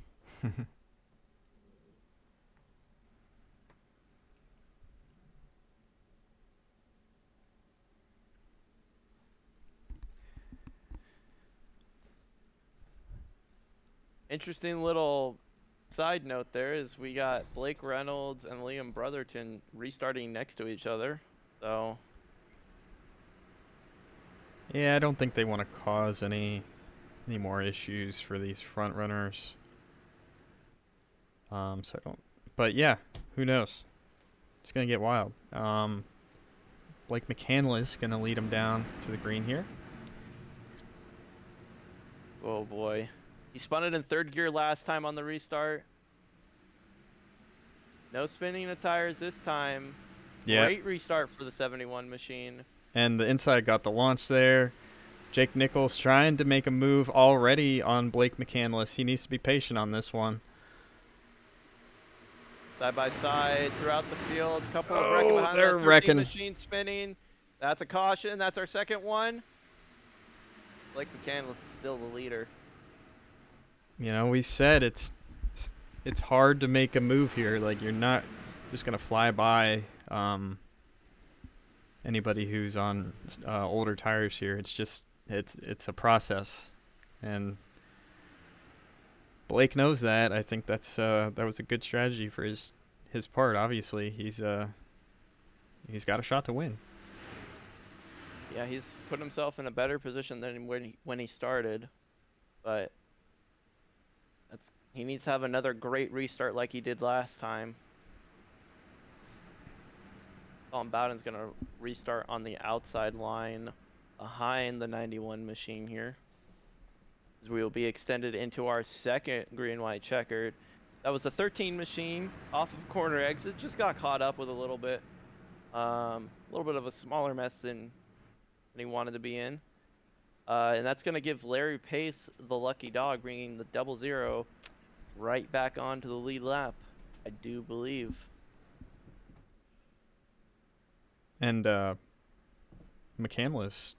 Interesting little side note there is we got Blake Reynolds and Liam Brotherton restarting next to each other. So Yeah, I don't think they want to cause any more issues for these front runners. So I don't. But yeah, who knows? It's gonna get wild. Blake McCandless gonna lead them down to the green here. Oh boy. He spun it in third gear last time on the restart. No spinning the tires this time. Yeah, Great restart for the 71 machine. and the inside got the launch there. Jake Nichols trying to make a move already on Blake McCandless. He needs to be patient on this one. Side by side throughout the field. Couple of wrecking behind they're that 13 wrecking. machine spinning. That's a caution. That's our second one. Blake McCandless is still the leader. You know, we said it's hard to make a move here. Like, you're not just gonna fly by anybody who's on older tires here. It's just it's a process, and Blake knows that. I think that was a good strategy for his part. Obviously, he's got a shot to win. Yeah, he's put himself in a better position than when he started, but he needs to have another great restart like he did last time. Tom Bowden's gonna restart on the outside line behind the 91 machine here, as we will be extended into our second green-white checkered. That was a 13 machine off of corner exit. Just got caught up with a little bit of a smaller mess than he wanted to be in. And that's going to give Larry Pace the lucky dog, bringing the 00 right back onto the lead lap, I do believe. And McCandless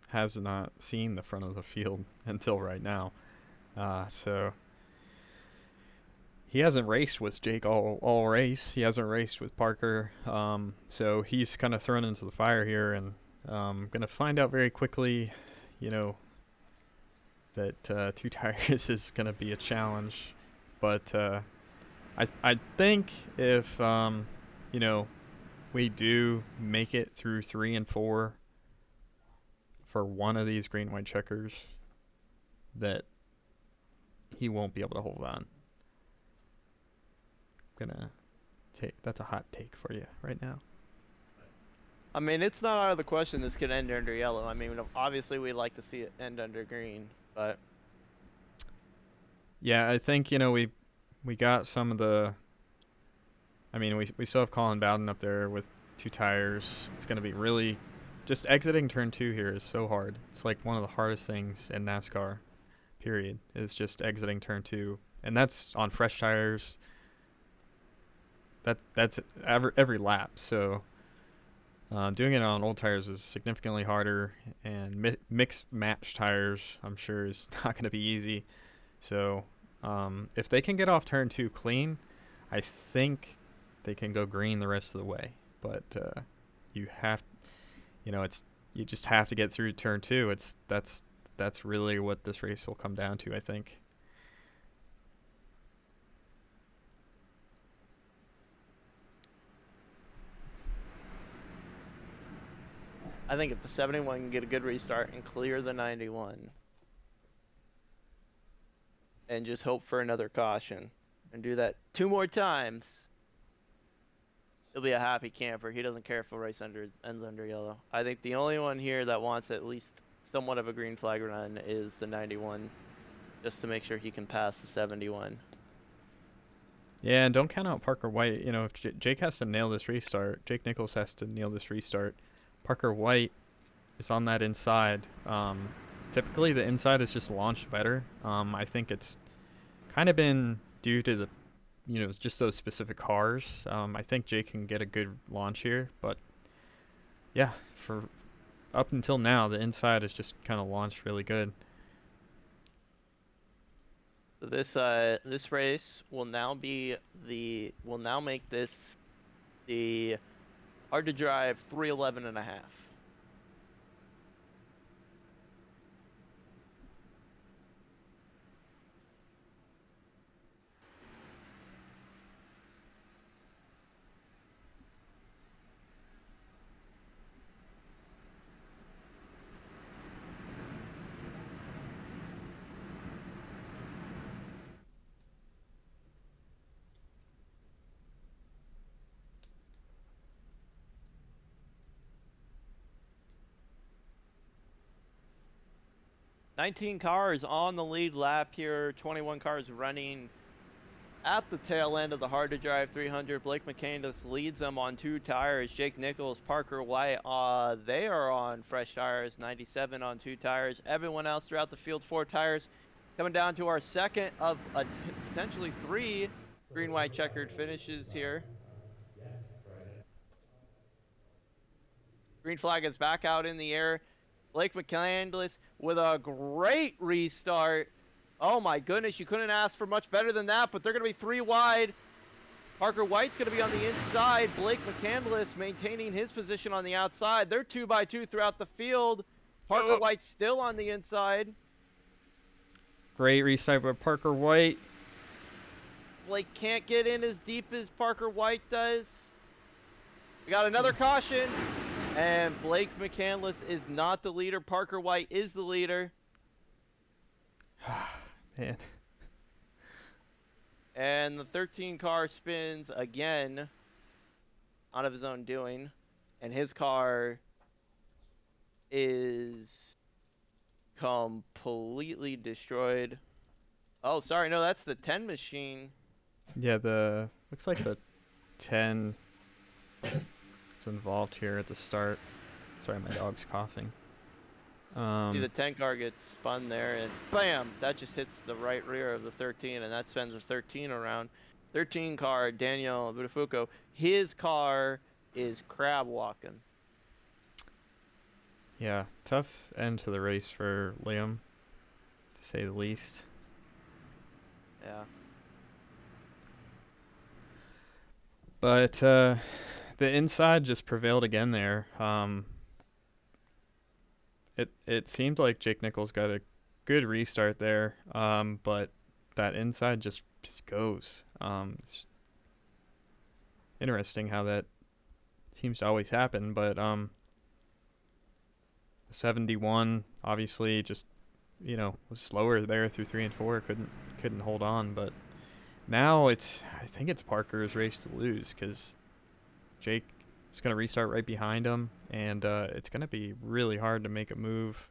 has not seen the front of the field until right now. So he hasn't raced with Jake all race. He hasn't raced with Parker. So he's kind of thrown into the fire here, and gonna find out very quickly, you know, that 2 tires is gonna be a challenge. But I think if you know, we do make it through 3 and 4 for one of these green white checkers, that he won't be able to hold on. That's a hot take for you right now. I mean, it's not out of the question this could end under yellow. I mean, obviously we'd like to see it end under green, but yeah, I think, you know, we got some of the. I mean, we still have Colin Bowden up there with 2 tires. It's going to be really just exiting turn 2 here is so hard. It's like one of the hardest things in NASCAR, period, is just exiting turn 2, and that's on fresh tires. That's every lap. So doing it on old tires is significantly harder, and mixed match tires, I'm sure, is not going to be easy. So if they can get off turn 2 clean, I think they can go green the rest of the way. But you just have to get through turn 2. That's really what this race will come down to, I think. I think if the 71 can get a good restart and clear the 91, and just hope for another caution, and do that 2 more times, he'll be a happy camper. He doesn't care if a race ends under yellow. I think the only one here that wants at least somewhat of a green flag run is the 91, just to make sure he can pass the 71. Yeah, and don't count out Parker White. You know, if Jake has to nail this restart, Jake Nichols has to nail this restart. Parker White is on that inside. Typically, the inside is just launched better. I think it's kind of been due to the, just those specific cars. I think Jake can get a good launch here, but yeah, for up until now, the inside has just kind of launched really good. So this race will now make this the hard to drive 311.5. 19 cars on the lead lap here. 21 cars running at the tail end of the hard to drive 300. Blake McCandless leads them on 2 tires. Jake Nichols, Parker White, they are on fresh tires. 97 on 2 tires. Everyone else throughout the field, 4 tires. Coming down to our second of potentially 3 green, white, checkered finishes here. Green flag is back out in the air. Blake McCandless with a great restart. Oh my goodness, you couldn't ask for much better than that, but they're going to be 3 wide. Parker White's going to be on the inside. Blake McCandless maintaining his position on the outside. They're 2x2 throughout the field. Parker White still on the inside. Great restart by Parker White. Blake can't get in as deep as Parker White does. We got another caution. And Blake McCandless is not the leader. Parker White is the leader. Man. And the 13 car spins again out of his own doing. And his car is completely destroyed. Oh, sorry. No, that's the 10 machine. Yeah, looks like the 10 is involved here at the start. Sorry, my dog's coughing. See, the 10 car gets spun there, and bam! That just hits the right rear of the 13, and that spins the 13 around. 13 car, Daniel Buttafuoco, his car is crab walking. Yeah, tough end to the race for Liam, to say the least. Yeah. But the inside just prevailed again there. It seemed like Jake Nichols got a good restart there, but that inside just goes. It's interesting how that seems to always happen, but the 71 obviously just was slower there through 3 and 4, couldn't hold on, but now I think it's Parker's race to lose, because Jake is going to restart right behind him, and it's going to be really hard to make a move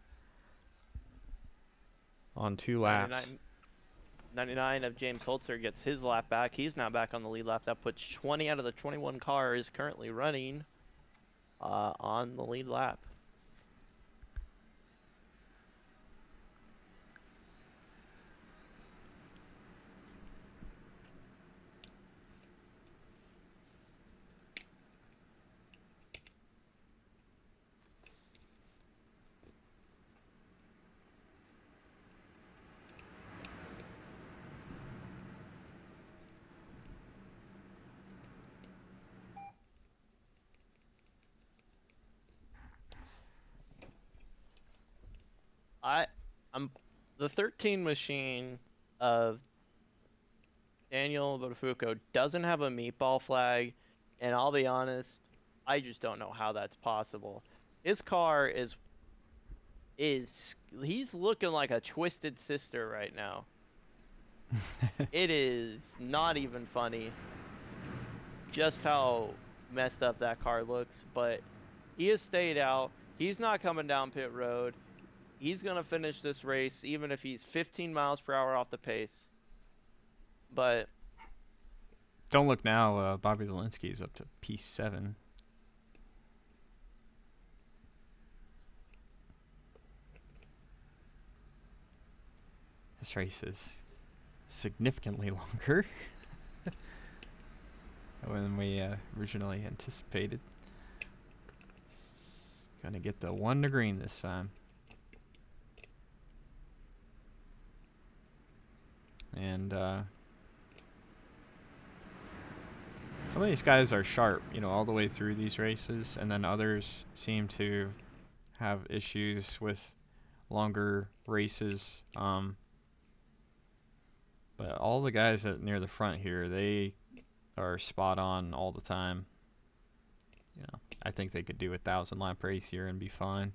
on 2 laps. 99 of James Holzer gets his lap back. He's now back on the lead lap. That puts 20 out of the 21 cars currently running on the lead lap. I'm the 13 machine of Daniel Buttafuoco doesn't have a meatball flag, and I'll be honest, I just don't know how that's possible. His car is he's looking like a twisted sister right now. It is not even funny just how messed up that car looks, but he has stayed out. He's not coming down pit road. He's going to finish this race even if he's 15 miles per hour off the pace. But Don't look now, Bobby Zielinski is up to P7. This race is significantly longer than we originally anticipated. Gonna get the 1 to green this time. And some of these guys are sharp, all the way through these races, and then others seem to have issues with longer races. But all the guys near the front here, they are spot on all the time. I think they could do a 1,000-lap race here and be fine.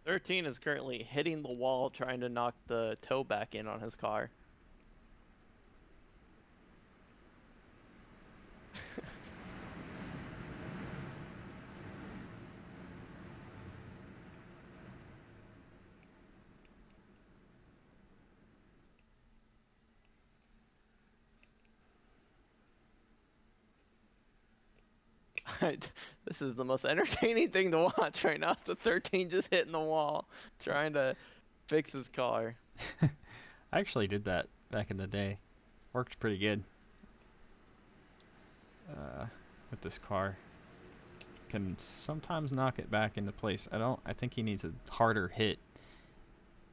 13 is currently hitting the wall trying to knock the toe back in on his car. This is the most entertaining thing to watch right now. The 13 just hitting the wall, trying to fix his car. I actually did that back in the day. Worked pretty good. With this car. Can sometimes knock it back into place. I think he needs a harder hit.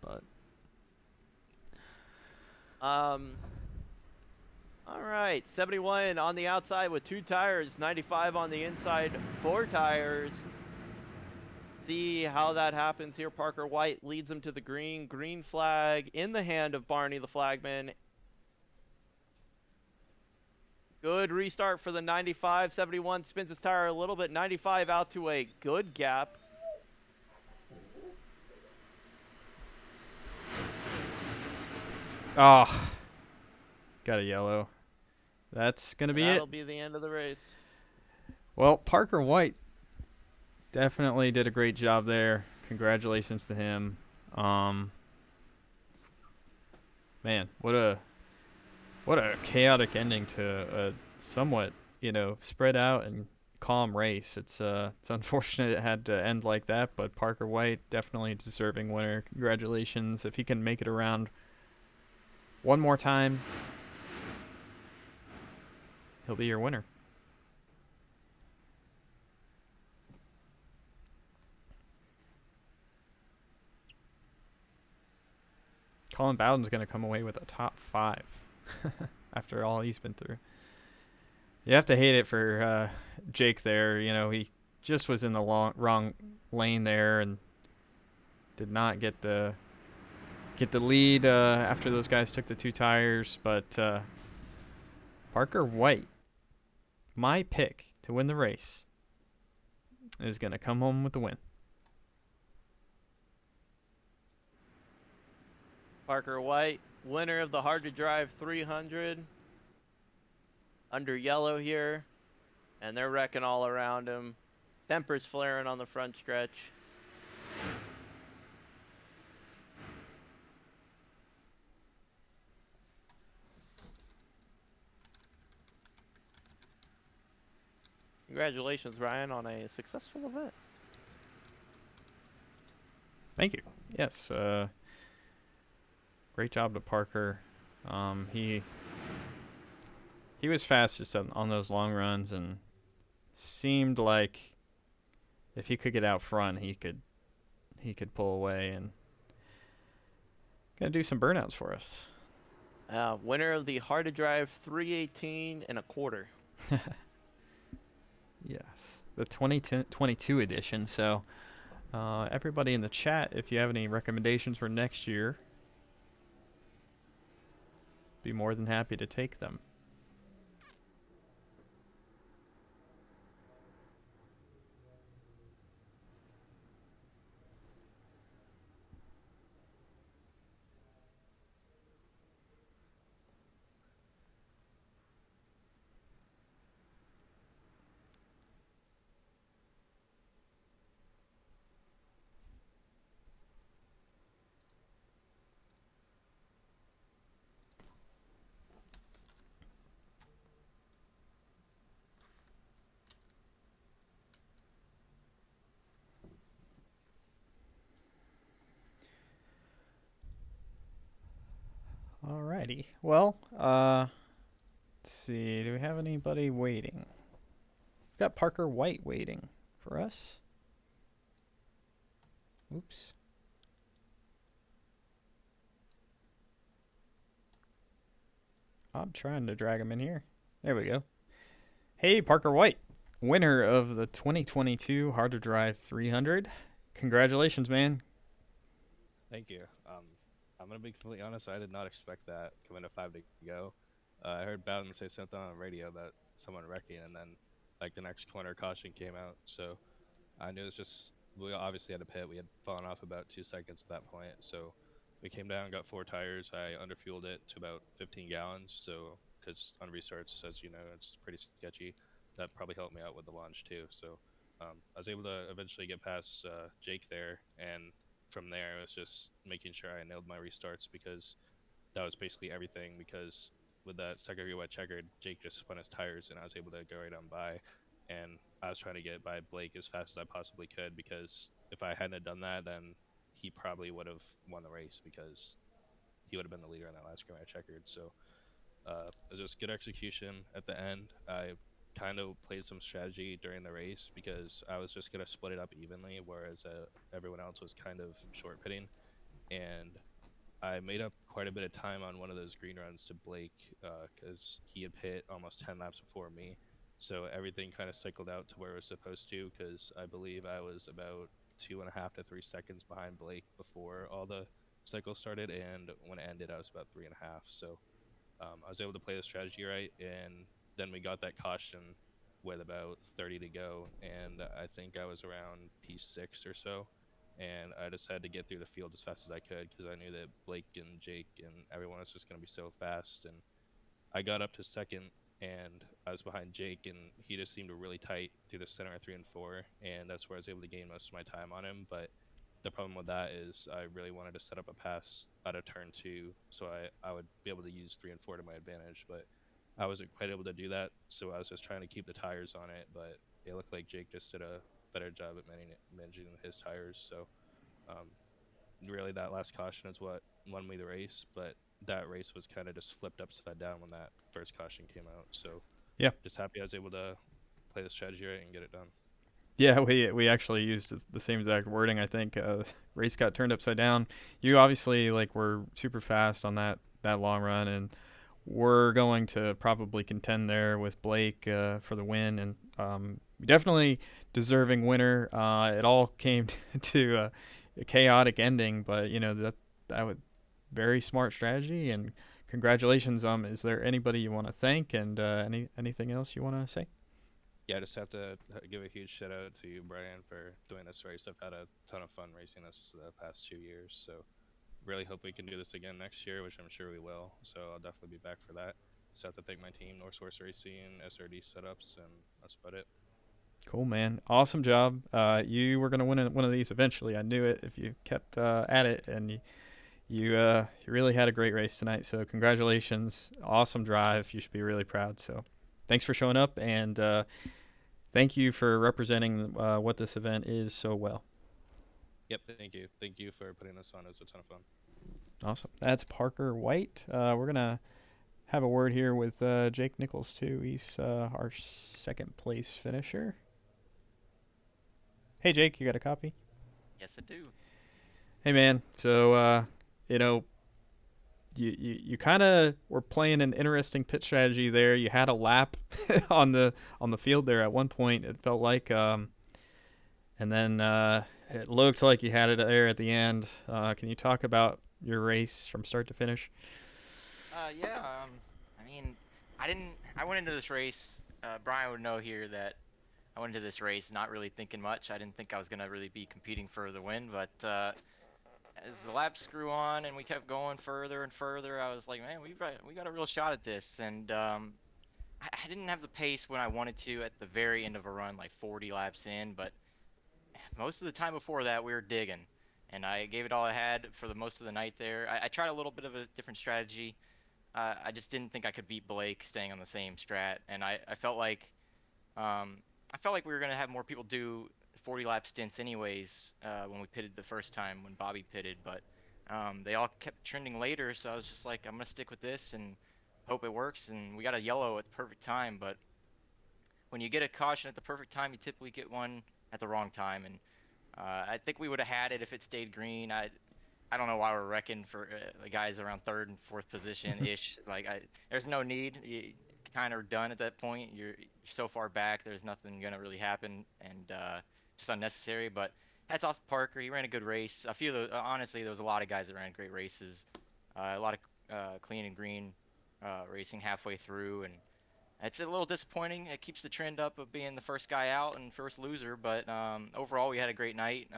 But All right, 71 on the outside with 2 tires, 95 on the inside, 4 tires. See how that happens here. Parker White leads him to the green. Green flag in the hand of Barney the flagman. Good restart for the 95. 71 spins his tire a little bit. 95 out to a good gap. oh, got a yellow. That's gonna be That'll it. be the end of the race. Well, Parker White definitely did a great job there. Congratulations to him. Man, what a chaotic ending to a somewhat, spread out and calm race. It's unfortunate it had to end like that, but Parker White definitely a deserving winner. Congratulations. If he can make it around one more time, he'll be your winner. Colin Bowden's going to come away with a top 5 after all he's been through. You have to hate it for Jake there. He just was in the wrong lane there and did not get the lead after those guys took the 2 tires. But Parker White, my pick to win the race, is going to come home with the win. Parker White, winner of the Hard to Drive 300. Under yellow here. And they're wrecking all around him. Tempers flaring on the front stretch. Congratulations, Ryan, on a successful event. Thank you. Yes, great job to Parker. He was fast just on those long runs and seemed like if he could get out front, he could pull away and gonna do some burnouts for us. Winner of the Hard to Drive 318 and a quarter. Yes, the 2022 edition. So, everybody in the chat, if you have any recommendations for next year, be more than happy to take them. Alrighty. Well, let's see. Do we have anybody waiting? We've got Parker White waiting for us. Oops. I'm trying to drag him in here. There we go. Hey, Parker White, winner of the 2022 Hard to Drive 300. Congratulations, man. Thank you. I'm gonna be completely honest. I did not expect that coming to 5 to go. I heard Bowden say something on the radio about someone wrecking, and then like the next corner caution came out. So I knew it was just we obviously had a pit. We had fallen off about 2 seconds at that point. So we came down, got 4 tires. I underfueled it to about 15 gallons. So because on restarts, as you know, it's pretty sketchy. That probably helped me out with the launch too. So I was able to eventually get past Jake there, and from there, it was just making sure I nailed my restarts because that was basically everything. Because with that second wet checkered, Jake just spun his tires, and I was able to go right on by. and I was trying to get by Blake as fast as I possibly could, because if I hadn't have done that, then he probably would have won the race, because he would have been the leader on that last Grand Checkered. So it was just good execution at the end. I kind of played some strategy during the race because I was just gonna split it up evenly, whereas everyone else was kind of short pitting, and I made up quite a bit of time on one of those green runs to Blake because he had pit almost 10 laps before me. So everything kind of cycled out to where it was supposed to, because I believe I was about 2.5 to 3 seconds behind Blake before all the cycles started, and when it ended, I was about 3.5. So I was able to play the strategy right, and then we got that caution with about 30 to go, and I think I was around P6 or so, and I just had to get through the field as fast as I could because I knew that Blake and Jake and everyone was just going to be so fast, and I got up to second, and I was behind Jake, and he just seemed really tight through the center of 3 and 4, and that's where I was able to gain most of my time on him. But the problem with that is I really wanted to set up a pass out of turn 2, so I would be able to use 3 and 4 to my advantage, but I wasn't quite able to do that, so I was just trying to keep the tires on it, but it looked like Jake just did a better job at managing his tires. So um, really that last caution is what won me the race, but that race was kind of just flipped upside down when that first caution came out. So Yeah. just happy I was able to play the strategy right and get it done. Yeah, we actually used the same exact wording. I think race got turned upside down. You obviously like were super fast on that long run, and we're going to probably contend there with Blake for the win, and definitely deserving winner. It all came to a chaotic ending, but you know that was very smart strategy, and congratulations. Is there anybody you want to thank, and anything else you want to say? Yeah, I just have to give a huge shout out to you, Brian, for doing this race. I've had a ton of fun racing this the past 2 years, so really hope we can do this again next year, which I'm sure we will. So I'll definitely be back for that. Just have to thank my team, North Source Racing, SRD Setups, and that's about it. Cool, man. Awesome job. You were gonna win one of these eventually. I knew it if you kept at it, and you really had a great race tonight. So congratulations. Awesome drive. You should be really proud. So thanks for showing up, and thank you for representing what this event is so well. Yep, thank you. Thank you for putting this on. It was a ton of fun. Awesome. That's Parker White. We're gonna have a word here with Jake Nichols too. He's our second place finisher. Hey Jake, you got a copy? Yes, I do. Hey man, so you know, you kind of were playing an interesting pit strategy there. You had a lap on the field there at one point. It felt like, and then it looked like you had it there at the end. Can you talk about your race from start to finish? Yeah. I mean, I went into this race. Brian would know here that I went into this race not really thinking much. I didn't think I was gonna really be competing for the win, but as the laps grew on and we kept going further and further, I was like, man, we got a real shot at this. And I didn't have the pace when I wanted to at the very end of a run, like 40 laps in, but most of the time before that, we were digging. And I gave it all I had for the most of the night there. I tried a little bit of a different strategy. I just didn't think I could beat Blake staying on the same strat, and I felt like we were gonna have more people do 40 lap stints anyways when we pitted the first time when Bobby pitted, but they all kept trending later, so I was just like, I'm gonna stick with this and hope it works. And we got a yellow at the perfect time, but when you get a caution at the perfect time, you typically get one at the wrong time, and I think we would have had it if it stayed green. I don't know why we're wrecking for the guys around third and fourth position ish. Like there's no need. You kind of done at that point. You're so far back. There's nothing gonna really happen, and just unnecessary. But hats off to Parker. He ran a good race. A few of the honestly, there was a lot of guys that ran great races. A lot of clean and green racing halfway through, and it's a little disappointing. It keeps the trend up of being the first guy out and first loser, but overall we had a great night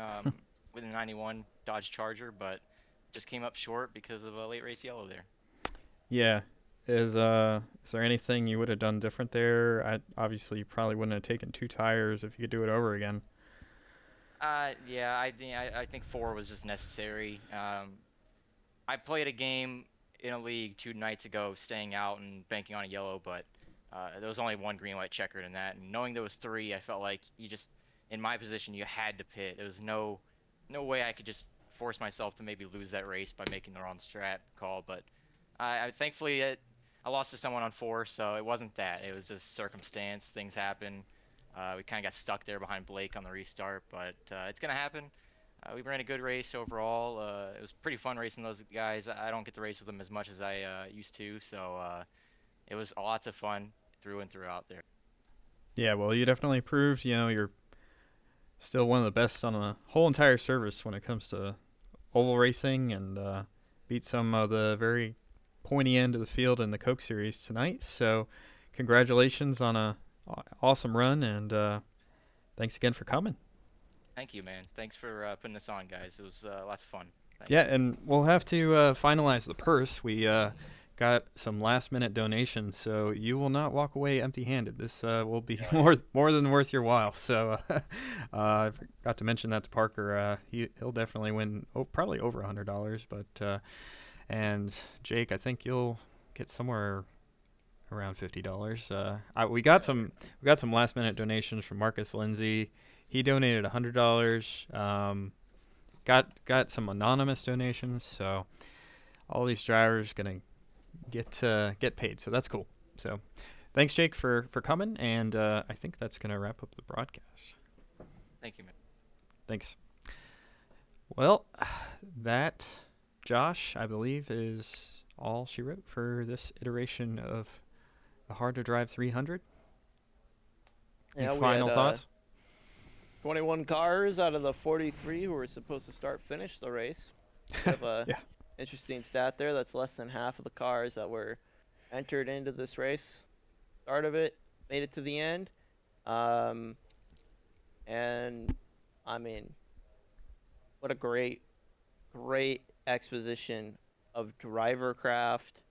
with a 91 Dodge Charger, but just came up short because of a late race yellow there. Yeah. Is there anything you would have done different there? Obviously you probably wouldn't have taken two tires if you could do it over again. Yeah, I think 4 was just necessary. I played a game in a league 2 nights ago, staying out and banking on a yellow, but There was only one green, white, checkered in that, and knowing there was three, I felt like you just, in my position, you had to pit. There was no way I could just force myself to maybe lose that race by making the wrong strat call. But thankfully I lost to someone on 4, so it wasn't that. It was just circumstance. Things happen. We kind of got stuck there behind Blake on the restart, but it's gonna happen. We ran a good race overall. It was pretty fun racing those guys. I don't get to race with them as much as I used to, so it was lots of fun through and throughout there. Yeah, well, you definitely proved, you're still one of the best on the whole entire service when it comes to oval racing, and beat some of the very pointy end of the field in the Coke Series tonight. So, congratulations on a awesome run, and thanks again for coming. Thank you, man. Thanks for putting this on, guys. It was lots of fun. Thank Yeah, you. and we'll have to finalize the purse. We got some last-minute donations, so you will not walk away empty-handed. This will be more than worth your while. So I forgot to mention that to Parker. He'll definitely win, probably over $100. But and Jake, I think you'll get somewhere around $50. We got some last-minute donations from Marcus Lindsay. He donated $100. Got some anonymous donations, so all these drivers gonna get paid, so that's cool. So thanks, Jake, for coming, and I think that's gonna wrap up the broadcast. Thank you, man. Thanks. Well, that, Josh, I believe, is all she wrote for this iteration of the Hard to Drive 300. Yeah, Any we final had, thoughts? 21 cars out of the 43 who were supposed to finish the race. We have a Yeah. interesting stat there. That's less than half of the cars that were entered into this race. Start of it, made it to the end. And I mean, what a great exposition of driver craft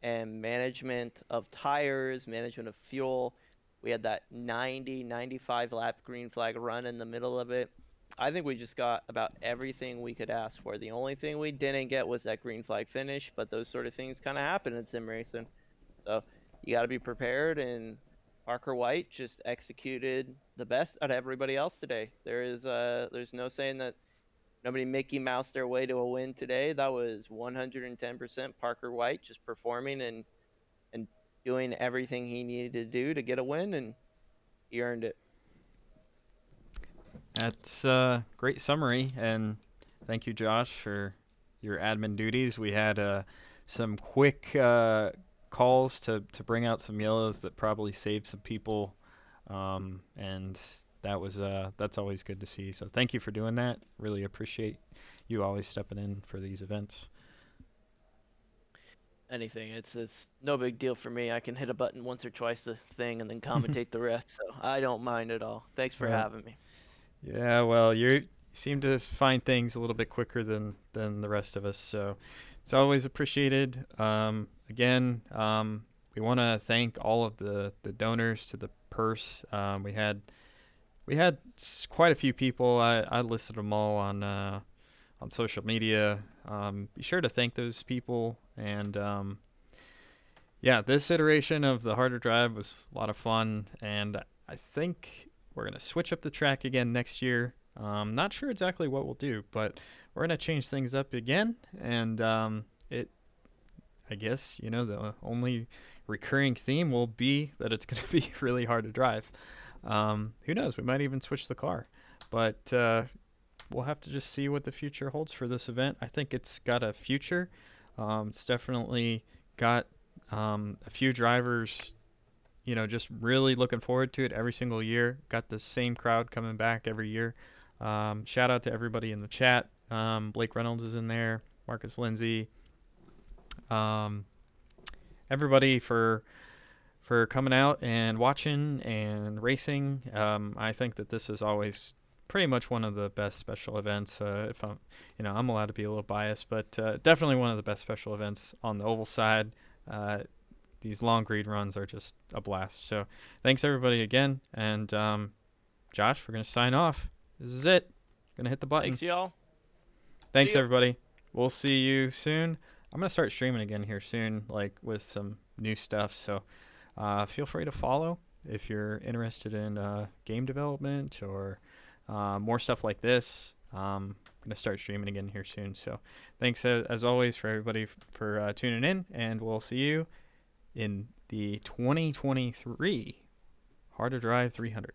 and management of tires, management of fuel. We had that 95 lap green flag run in the middle of it. I think we just got about everything we could ask for. The only thing we didn't get was that green flag finish, but those sort of things kind of happen in sim racing. So you got to be prepared, and Parker White just executed the best out of everybody else today. There's no saying that nobody Mickey Mouse their way to a win today. That was 110% Parker White just performing and doing everything he needed to do to get a win, and he earned it. That's a great summary, and thank you, Josh, for your admin duties. We had some quick calls to bring out some yellows that probably saved some people, and that's always good to see. So thank you for doing that. Really appreciate you always stepping in for these events. Anything. It's no big deal for me. I can hit a button once or twice a thing and then commentate the rest, so I don't mind at all. Thanks for Well, having me. Yeah, well, you seem to find things a little bit quicker than the rest of us, so it's always appreciated. Again, we want to thank all of the donors to the purse. We had quite a few people. I listed them all on social media. Be sure to thank those people. And yeah, this iteration of the Harder Drive was a lot of fun, and I think we're gonna switch up the track again next year. Not sure exactly what we'll do, but we're gonna change things up again. And I guess, the only recurring theme will be that it's gonna be really hard to drive. Who knows? We might even switch the car, but we'll have to just see what the future holds for this event. I think it's got a future. It's definitely got a few drivers, just really looking forward to it every single year. Got the same crowd coming back every year. Shout out to everybody in the chat. Blake Reynolds is in there, Marcus Lindsay, everybody for coming out and watching and racing. I think that this is always pretty much one of the best special events. If I'm allowed to be a little biased, but definitely one of the best special events on the oval side. These long green runs are just a blast. So thanks everybody again, and Josh, we're gonna sign off. This is it. Gonna hit the button. Thanks, y'all. Thanks See ya. everybody. We'll see you soon. I'm gonna start streaming again here soon, like with some new stuff. So feel free to follow if you're interested in game development or more stuff like this. I'm going to start streaming again here soon. So thanks as always for everybody for tuning in, and we'll see you in the 2023 Hard to Drive 300.